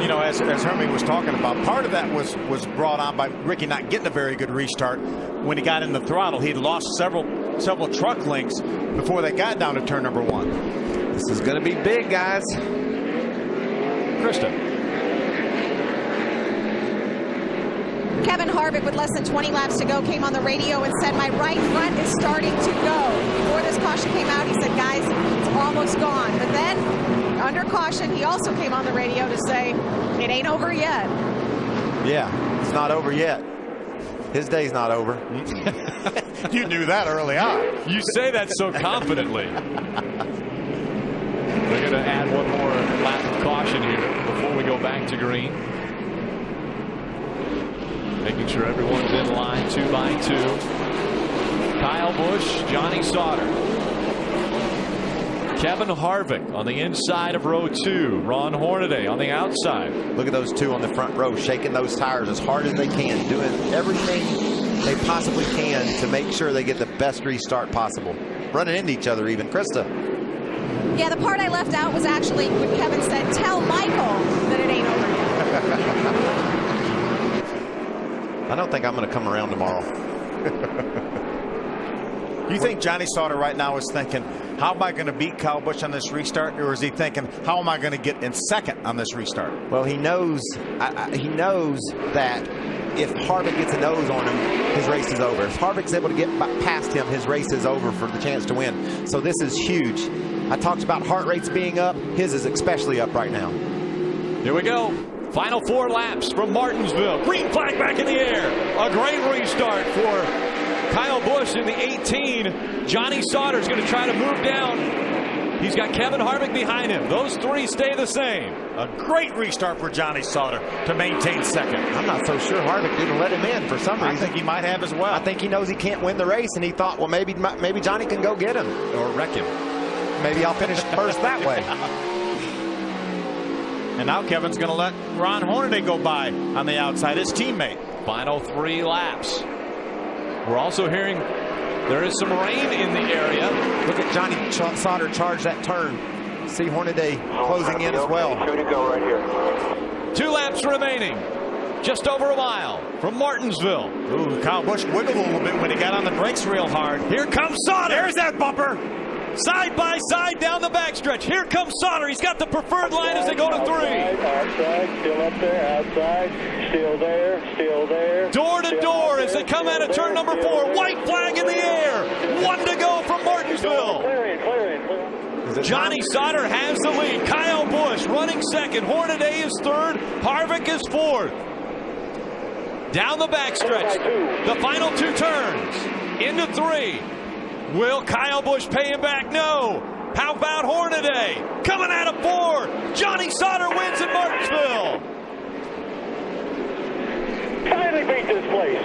S6: You know, as Hermie was talking about, part of that was brought on by Ricky not getting a very good restart. When he got in the throttle, he'd lost several truck lengths before they got down to turn number 1.
S10: This is going to be big, guys.
S7: Krista.
S1: Kevin Harvick, with less than 20 laps to go, came on the radio and said, my right front is starting to go. Before this caution came out, he said, guys, it's almost gone. But then, under caution, he also came on the radio to say, it ain't over yet.
S10: Yeah, it's not over yet. His day's not over.
S6: You knew that early on.
S7: You say that so confidently. We're going to add one more lap of caution here before we go back to green. Making sure everyone's in line 2 by 2. Kyle Busch, Johnny Sauter. Kevin Harvick on the inside of row 2. Ron Hornaday on the outside.
S10: Look at those 2 on the front row, shaking those tires as hard as they can, doing everything they possibly can to make sure they get the best restart possible. Running into each other even. Krista.
S1: Yeah, the part I left out was actually when Kevin said, tell Michael that it ain't over yet.
S10: I don't think I'm going to come around tomorrow.
S6: You think Johnny Sauter right now is thinking, how am I going to beat Kyle Busch on this restart? Or is he thinking, how am I going to get in second on this restart?
S10: Well, he knows that if Harvick gets a nose on him, his race is over. If Harvick's able to get past him, his race is over for the chance to win. So this is huge. I talked about heart rates being up. His is especially up right now.
S7: Here we go. Final 4 laps from Martinsville. Green flag back in the air. A great restart for Kyle Busch in the 18. Johnny Sauter is going to try to move down. He's got Kevin Harvick behind him. Those 3 stay the same.
S6: A great restart for Johnny Sauter to maintain second.
S10: I'm not so sure Harvick didn't let him in for some reason.
S6: I think he might have as well.
S10: I think he knows he can't win the race, and he thought, well, maybe Johnny can go get him.
S6: Or wreck him.
S10: Maybe I'll finish first that way.
S6: And now Kevin's going to let Ron Hornaday go by on the outside, his teammate.
S7: Final 3 laps. We're also hearing there is some rain in the area.
S10: Look at Johnny Sauter charge that turn. See Hornaday closing in as well.
S7: 2 laps remaining. Just over a mile from Martinsville.
S6: Ooh, Kyle Busch wiggled a little bit when he got on the brakes real hard.
S7: Here comes Sauter.
S6: There's that bumper.
S7: Side by side down the backstretch. Here comes Sauter. He's got the preferred line as they go to 3.
S11: Outside, still up there, outside, still there.
S7: Door to door as they come out of turn number 4. White flag in the air. 1 to go from Martinsville.
S11: Clearing.
S7: Johnny Sauter has the lead. Kyle Busch running second. Hornaday is third. Harvick is fourth. Down the backstretch. The final 2 turns. Into 3. Will Kyle Busch pay him back? No. How about Hornaday? Coming out of 4. Johnny Sauter wins in Martinsville.
S11: Finally beat this place.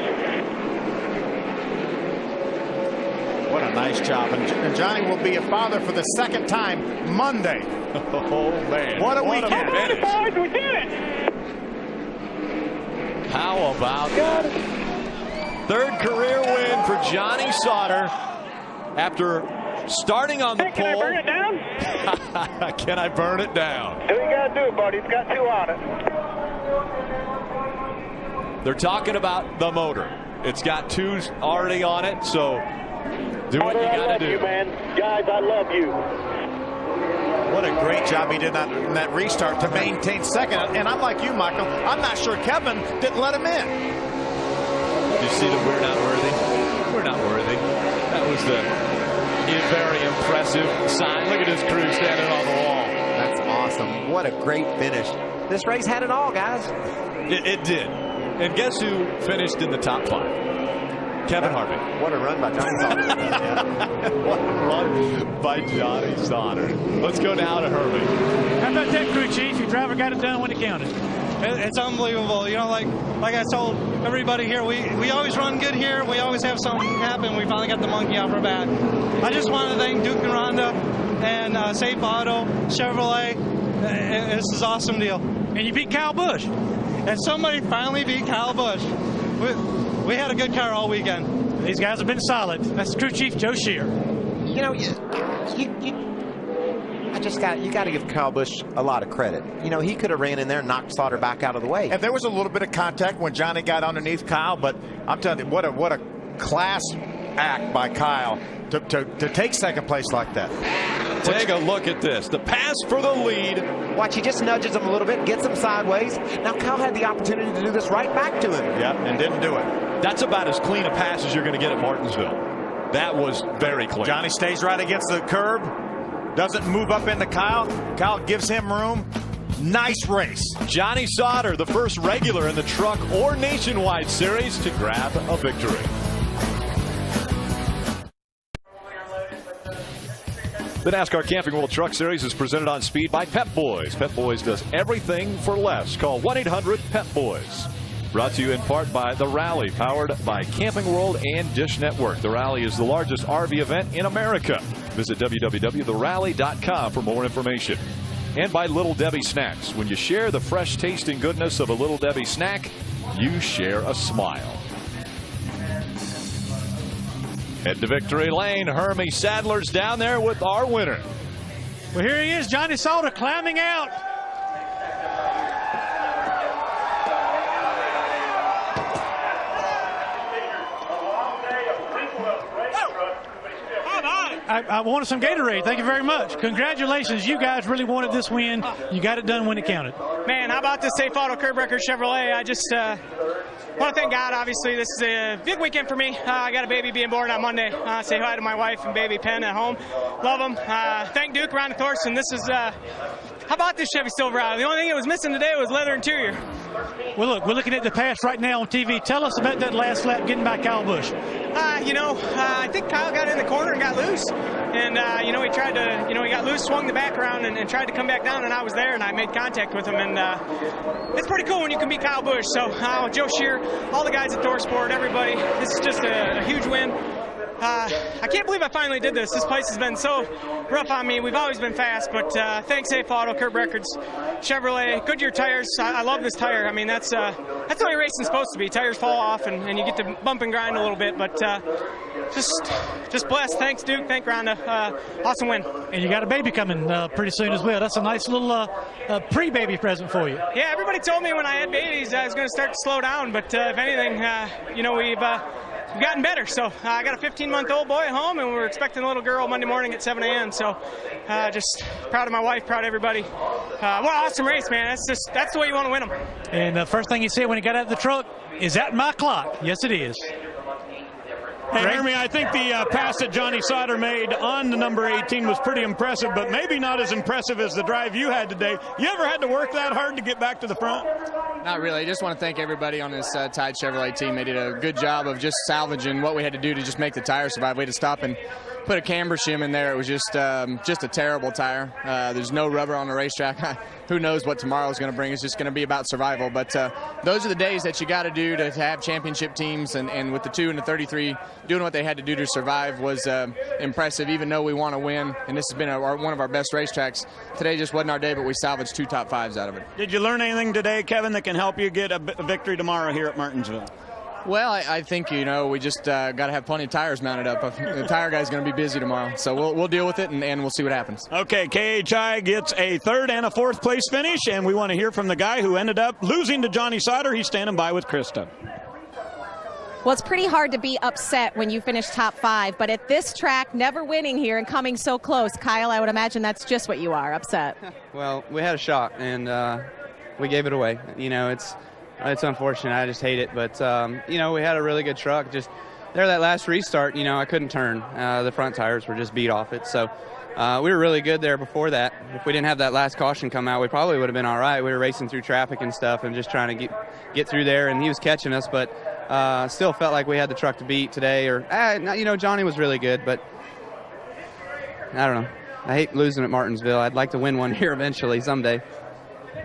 S6: What a nice job. And Johnny will be a father for the 2nd time Monday.
S7: Oh, man.
S6: What a weekend.
S11: We did it.
S7: How about that? 3rd career win for Johnny Sauter. After starting on the pole.
S11: Can I burn it down?
S7: Can I burn it down?
S11: Do what you got to do, buddy. It's got 2 on it.
S7: They're talking about the motor. It's got 2s already on it, so do what you got to do.
S11: I love you, man. Guys, I love you.
S6: What a great job he did in that restart to maintain second. And I'm like you, Michael. I'm not sure Kevin didn't let him in.
S7: You see that we're not worthy? We're not worthy. That was the very impressive sign. Look at his crew standing on the wall.
S10: That's awesome. What a great finish. This race had it all, guys.
S7: It did. And guess who finished in the top 5? Kevin Harvick.
S10: What a run by Johnny Sauter.
S7: What a run by Johnny Sauter. Let's go now to Herbie.
S9: How about that, crew chief? Your driver got it done when it counted.
S14: It's unbelievable. You know, like I told everybody here, we always run good here. We always have something happen. We finally got the monkey off our back. I just want to thank Duke and Rhonda and Safe Auto, Chevrolet. This is an awesome deal.
S9: And you beat Kyle Busch.
S14: And somebody finally beat Kyle Busch. We had a good car all weekend.
S9: These guys have been solid. That's crew chief Joe Shear.
S10: You know, you got to give Kyle Busch a lot of credit. You know, he could have ran in there and knocked Sauter back out of the way.
S6: And there was a little bit of contact when Johnny got underneath Kyle, but I'm telling you, what a class act by Kyle to take second place like that.
S7: Take a look at this. The pass for the lead.
S10: Watch, he just nudges him a little bit, gets him sideways. Now Kyle had the opportunity to do this right back to him.
S6: Yep, and didn't do it.
S7: That's about as clean a pass as you're going to get at Martinsville. That was very clean.
S6: Johnny stays right against the curb. Doesn't move up into Kyle. Kyle gives him room. Nice race.
S7: Johnny Sauter, the first regular in the Truck or Nationwide Series to grab a victory. The NASCAR Camping World Truck Series is presented on speed by Pep Boys. Pep Boys does everything for less. Call 1-800-PEP-BOYS. Brought to you in part by The Rally, powered by Camping World and Dish Network. The Rally is the largest RV event in America. Visit www.therally.com for more information. And by Little Debbie Snacks. When you share the fresh tasting goodness of a Little Debbie snack, you share a smile. Head to victory lane. Hermie Sadler's down there with our winner.
S9: Well, here he is, Johnny Sauter climbing out. I wanted some Gatorade. Thank you very much. Congratulations. You guys really wanted this win. You got it done when it counted.
S15: Man, how about this Safe Auto Curb Record Chevrolet? I just want to thank God. Obviously, this is a big weekend for me. I got a baby being born on Monday. Say hi to my wife and baby Penn at home. Love them. Thank Duke, Ron Thorson. This is, how about this Chevy Silverado? The only thing it was missing today was leather interior.
S9: Well, look, we're looking at the past right now on TV. Tell us about that last lap getting by Kyle Busch.
S15: I think Kyle got in the corner and got loose. And, he tried to, he got loose, swung the back around, and tried to come back down, and I was there, and I made contact with him. And it's pretty cool when you can beat Kyle Busch. So, Joe Shear, all the guys at ThorSport, everybody, this is just a huge win. I can't believe I finally did this. This place has been so rough on me. We've always been fast, but thanks Safe Auto, Curb Records, Chevrolet, Goodyear tires. I love this tire. I mean, that's the way racing's supposed to be. Tires fall off, and you get to bump and grind a little bit, but just blessed. Thanks, Duke. Thank Rhonda. Awesome win.
S9: And you got a baby coming pretty soon as well. That's a nice little pre-baby present for you.
S15: Yeah, everybody told me when I had babies I was going to start to slow down, but if anything, we've gotten better. So I got a 15-month-old boy at home, and we're expecting a little girl Monday morning at 7 a.m. So just proud of my wife, proud of everybody. What an awesome race, man. That's the way you want to win them.
S9: And the first thing he said when he got out of the truck, is that my clock? Yes, it is.
S2: Hey, Jeremy, I think the pass that Johnny Sauter made on the number 18 was pretty impressive, but maybe not as impressive as the drive you had today. You ever had to work that hard to get back to the front?
S18: Not really. I just want to thank everybody on this Tide Chevrolet team. They did a good job of just salvaging what we had to do to just make the tire survive. We had to stop and put a camber shim in there. It was just a terrible tire. There's no rubber on the racetrack. Who knows what tomorrow is going to bring. It's just going to be about survival. But those are the days that you got to do to have championship teams. And with the 2 and the 33, doing what they had to do to survive was impressive, even though we want to win. And this has been one of our best racetracks. Today just wasn't our day, but we salvaged 2 top 5s out of it.
S2: Did you learn anything today, Kevin, that can help you get a victory tomorrow here at Martinsville?
S18: Well, I think, we just got to have plenty of tires mounted up. The tire guy's going to be busy tomorrow. So we'll deal with it, and we'll see what happens.
S2: Okay, KHI gets a 3rd and a 4th place finish, and we want to hear from the guy who ended up losing to Johnny Sauter. He's standing by with Krista.
S1: Well, it's pretty hard to be upset when you finish top 5, but at this track, never winning here and coming so close, Kyle, I would imagine that's just what you are, upset.
S19: Well, we had a shot, and we gave it away. It's unfortunate. I just hate it. But, we had a really good truck. Just there, that last restart, I couldn't turn. The front tires were just beat off it. So we were really good there before that. If we didn't have that last caution come out, we probably would have been all right. We were racing through traffic and stuff and just trying to get through there. And he was catching us, but still felt like we had the truck to beat today. Johnny was really good, but I don't know. I hate losing at Martinsville. I'd like to win one here eventually someday.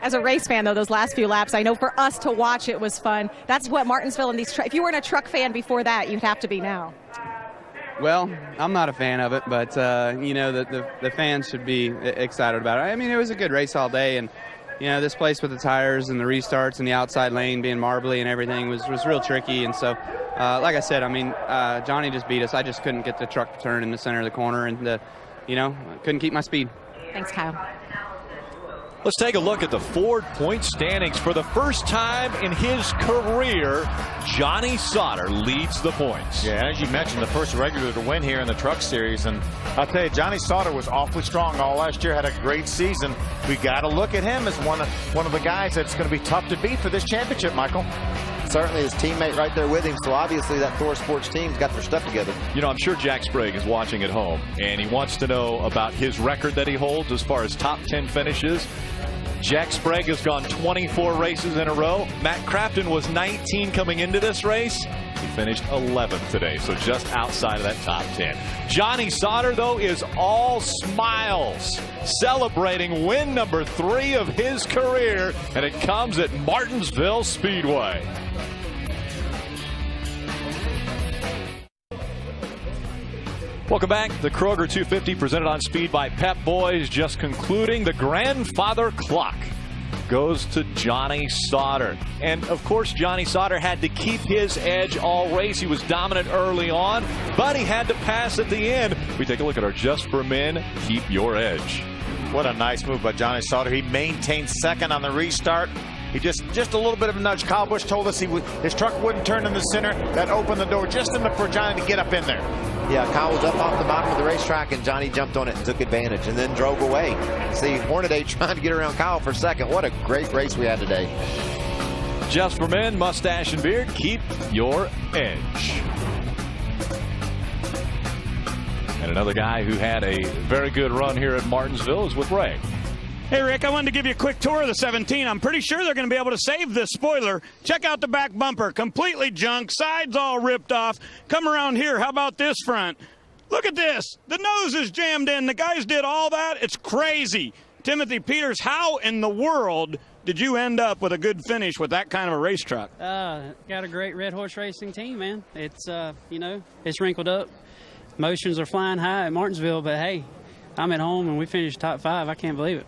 S1: As a race fan, though, those last few laps, I know for us to watch it was fun. That's what Martinsville and these if you weren't a truck fan before that, you'd have to be now.
S19: Well, I'm not a fan of it, but, the fans should be excited about it. I mean, it was a good race all day, and, this place with the tires and the restarts and the outside lane being marbly and everything was real tricky. And so, like I said, Johnny just beat us. I just couldn't get the truck to turn in the center of the corner, and, couldn't keep my speed.
S1: Thanks, Kyle.
S7: Let's take a look at the Ford point standings. For the first time in his career, Johnny Sauter leads the points.
S6: Yeah, as you mentioned, the first regular to win here in the Truck Series. And I'll tell you, Johnny Sauter was awfully strong all last year, had a great season. We got to look at him as one of the guys that's going to be tough to beat for this championship, Michael.
S20: Certainly his teammate right there with him, so obviously that ThorSports team's got their stuff together.
S7: I'm sure Jack Sprague is watching at home, and he wants to know about his record that he holds as far as top 10 finishes. Jack Sprague has gone 24 races in a row. Matt Crafton was 19 coming into this race. He finished 11th today, so just outside of that top 10. Johnny Sauter, though, is all smiles, celebrating win number 3 of his career, and it comes at Martinsville Speedway. Welcome back. The Kroger 250 presented on Speed by Pep Boys, just concluding. The grandfather clock goes to Johnny Sauter. And, of course, Johnny Sauter had to keep his edge all race. He was dominant early on, but he had to pass at the end. We take a look at our Just for Men, Keep Your Edge.
S6: What a nice move by Johnny Sauter. He maintained second on the restart. He just a little bit of a nudge. Kyle Busch told us his truck wouldn't turn in the center. That opened the door just enough for Johnny to get up in there.
S20: Yeah, Kyle was up off the bottom of the racetrack, and Johnny jumped on it and took advantage and then drove away. See, Hornaday trying to get around Kyle for second. What a great race we had today.
S7: Just for men, mustache and beard, keep your edge. And another guy who had a very good run here at Martinsville is with Ray.
S2: Hey, Rick, I wanted to give you a quick tour of the 17. I'm pretty sure they're going to be able to save this spoiler. Check out the back bumper. Completely junk. Sides all ripped off. Come around here. How about this front? Look at this. The nose is jammed in. The guys did all that. It's crazy. Timothy Peters, how in the world did you end up with a good finish with that kind of a race truck?
S4: Got a great Red Horse Racing team, man. It's, it's wrinkled up. Motions are flying high at Martinsville, but hey, I'm at home and we finished top 5. I can't believe it.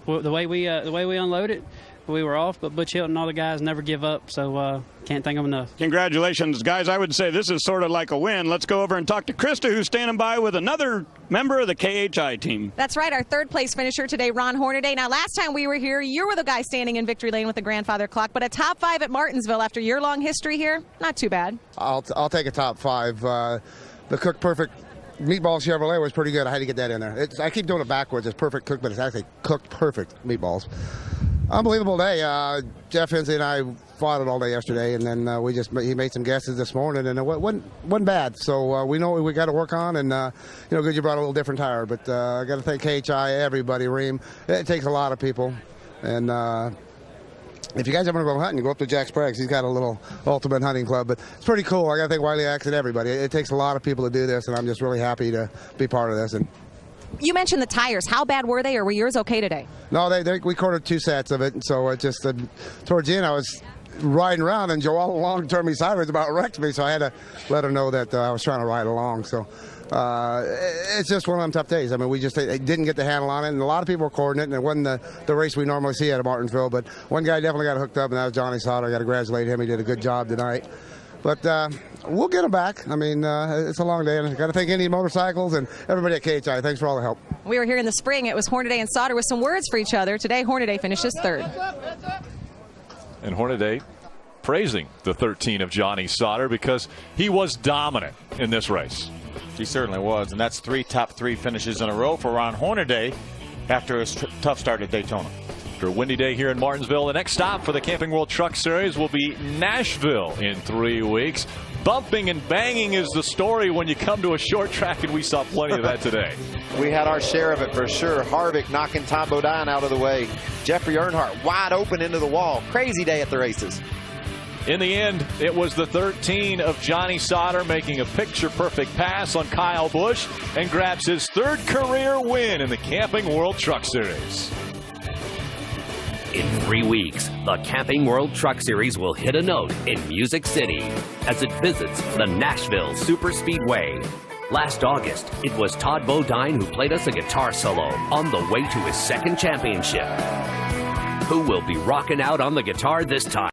S4: The way we unloaded, we were off, but Butch Hilton and all the guys never give up, so can't thank them enough.
S2: Congratulations, guys. I would say this is sort of like a win. Let's go over and talk to Krista, who's standing by with another member of the KHI team.
S1: That's right, our third place finisher today, Ron Hornaday. Now, last time we were here, you were the guy standing in victory lane with the grandfather clock, but a top 5 at Martinsville after your long history here, not too bad.
S21: I'll take a top 5. The Cook Perfect Meatball Chevrolet was pretty good. I had to get that in there. I keep doing it backwards. It's perfect cooked, but it's actually cooked perfect meatballs. Unbelievable day. Jeff Hensley and I fought it all day yesterday, and then he made some guesses this morning, and it wasn't bad. So we know what we got to work on, and good you brought a little different tire. But I got to thank KHI, everybody, Reem. It takes a lot of people, and if you guys ever go hunting, you go up to Jack Sprague's. He's got a little ultimate hunting club, but it's pretty cool. I got to thank Wiley Axe and everybody. It takes a lot of people to do this, and I'm just really happy to be part of this. And
S1: you mentioned the tires. How bad were they, or were yours okay today?
S21: No, we quartered 2 sets of it, and so it just towards the end I was riding around, and Joe all along turned me sideways, about wrecked me, so I had to let her know that I was trying to ride along. So it's just one of them tough days. I mean, we just didn't get the handle on it, and a lot of people were coordinating, and it wasn't the race we normally see at Martinsville, but one guy definitely got hooked up, and that was Johnny Sauter. I got to congratulate him. He did a good job tonight. But we'll get him back. I mean, it's a long day, and I got to thank Indian Motorcycles and everybody at KHI. Thanks for all the help.
S1: We were here in the spring. It was Hornaday and Sauter with some words for each other. Today, Hornaday finishes 3rd.
S7: And Hornaday praising the 13 of Johnny Sauter because he was dominant in this race.
S6: He certainly was, and that's 3 top 3 finishes in a row for Ron Hornaday after his tough start at Daytona.
S7: After a windy day here in Martinsville, the next stop for the Camping World Truck Series will be Nashville in 3 weeks. Bumping and banging is the story when you come to a short track, and we saw plenty of that today.
S20: We had our share of it for sure. Harvick knocking Tom Bodine out of the way. Jeffrey Earnhardt wide open into the wall. Crazy day at the races.
S7: In the end, it was the 13 of Johnny Sauter making a picture-perfect pass on Kyle Busch and grabs his 3rd career win in the Camping World Truck Series.
S5: In 3 weeks, the Camping World Truck Series will hit a note in Music City as it visits the Nashville Superspeedway. Last August, it was Todd Bodine who played us a guitar solo on the way to his 2nd championship. Who will be rocking out on the guitar this time?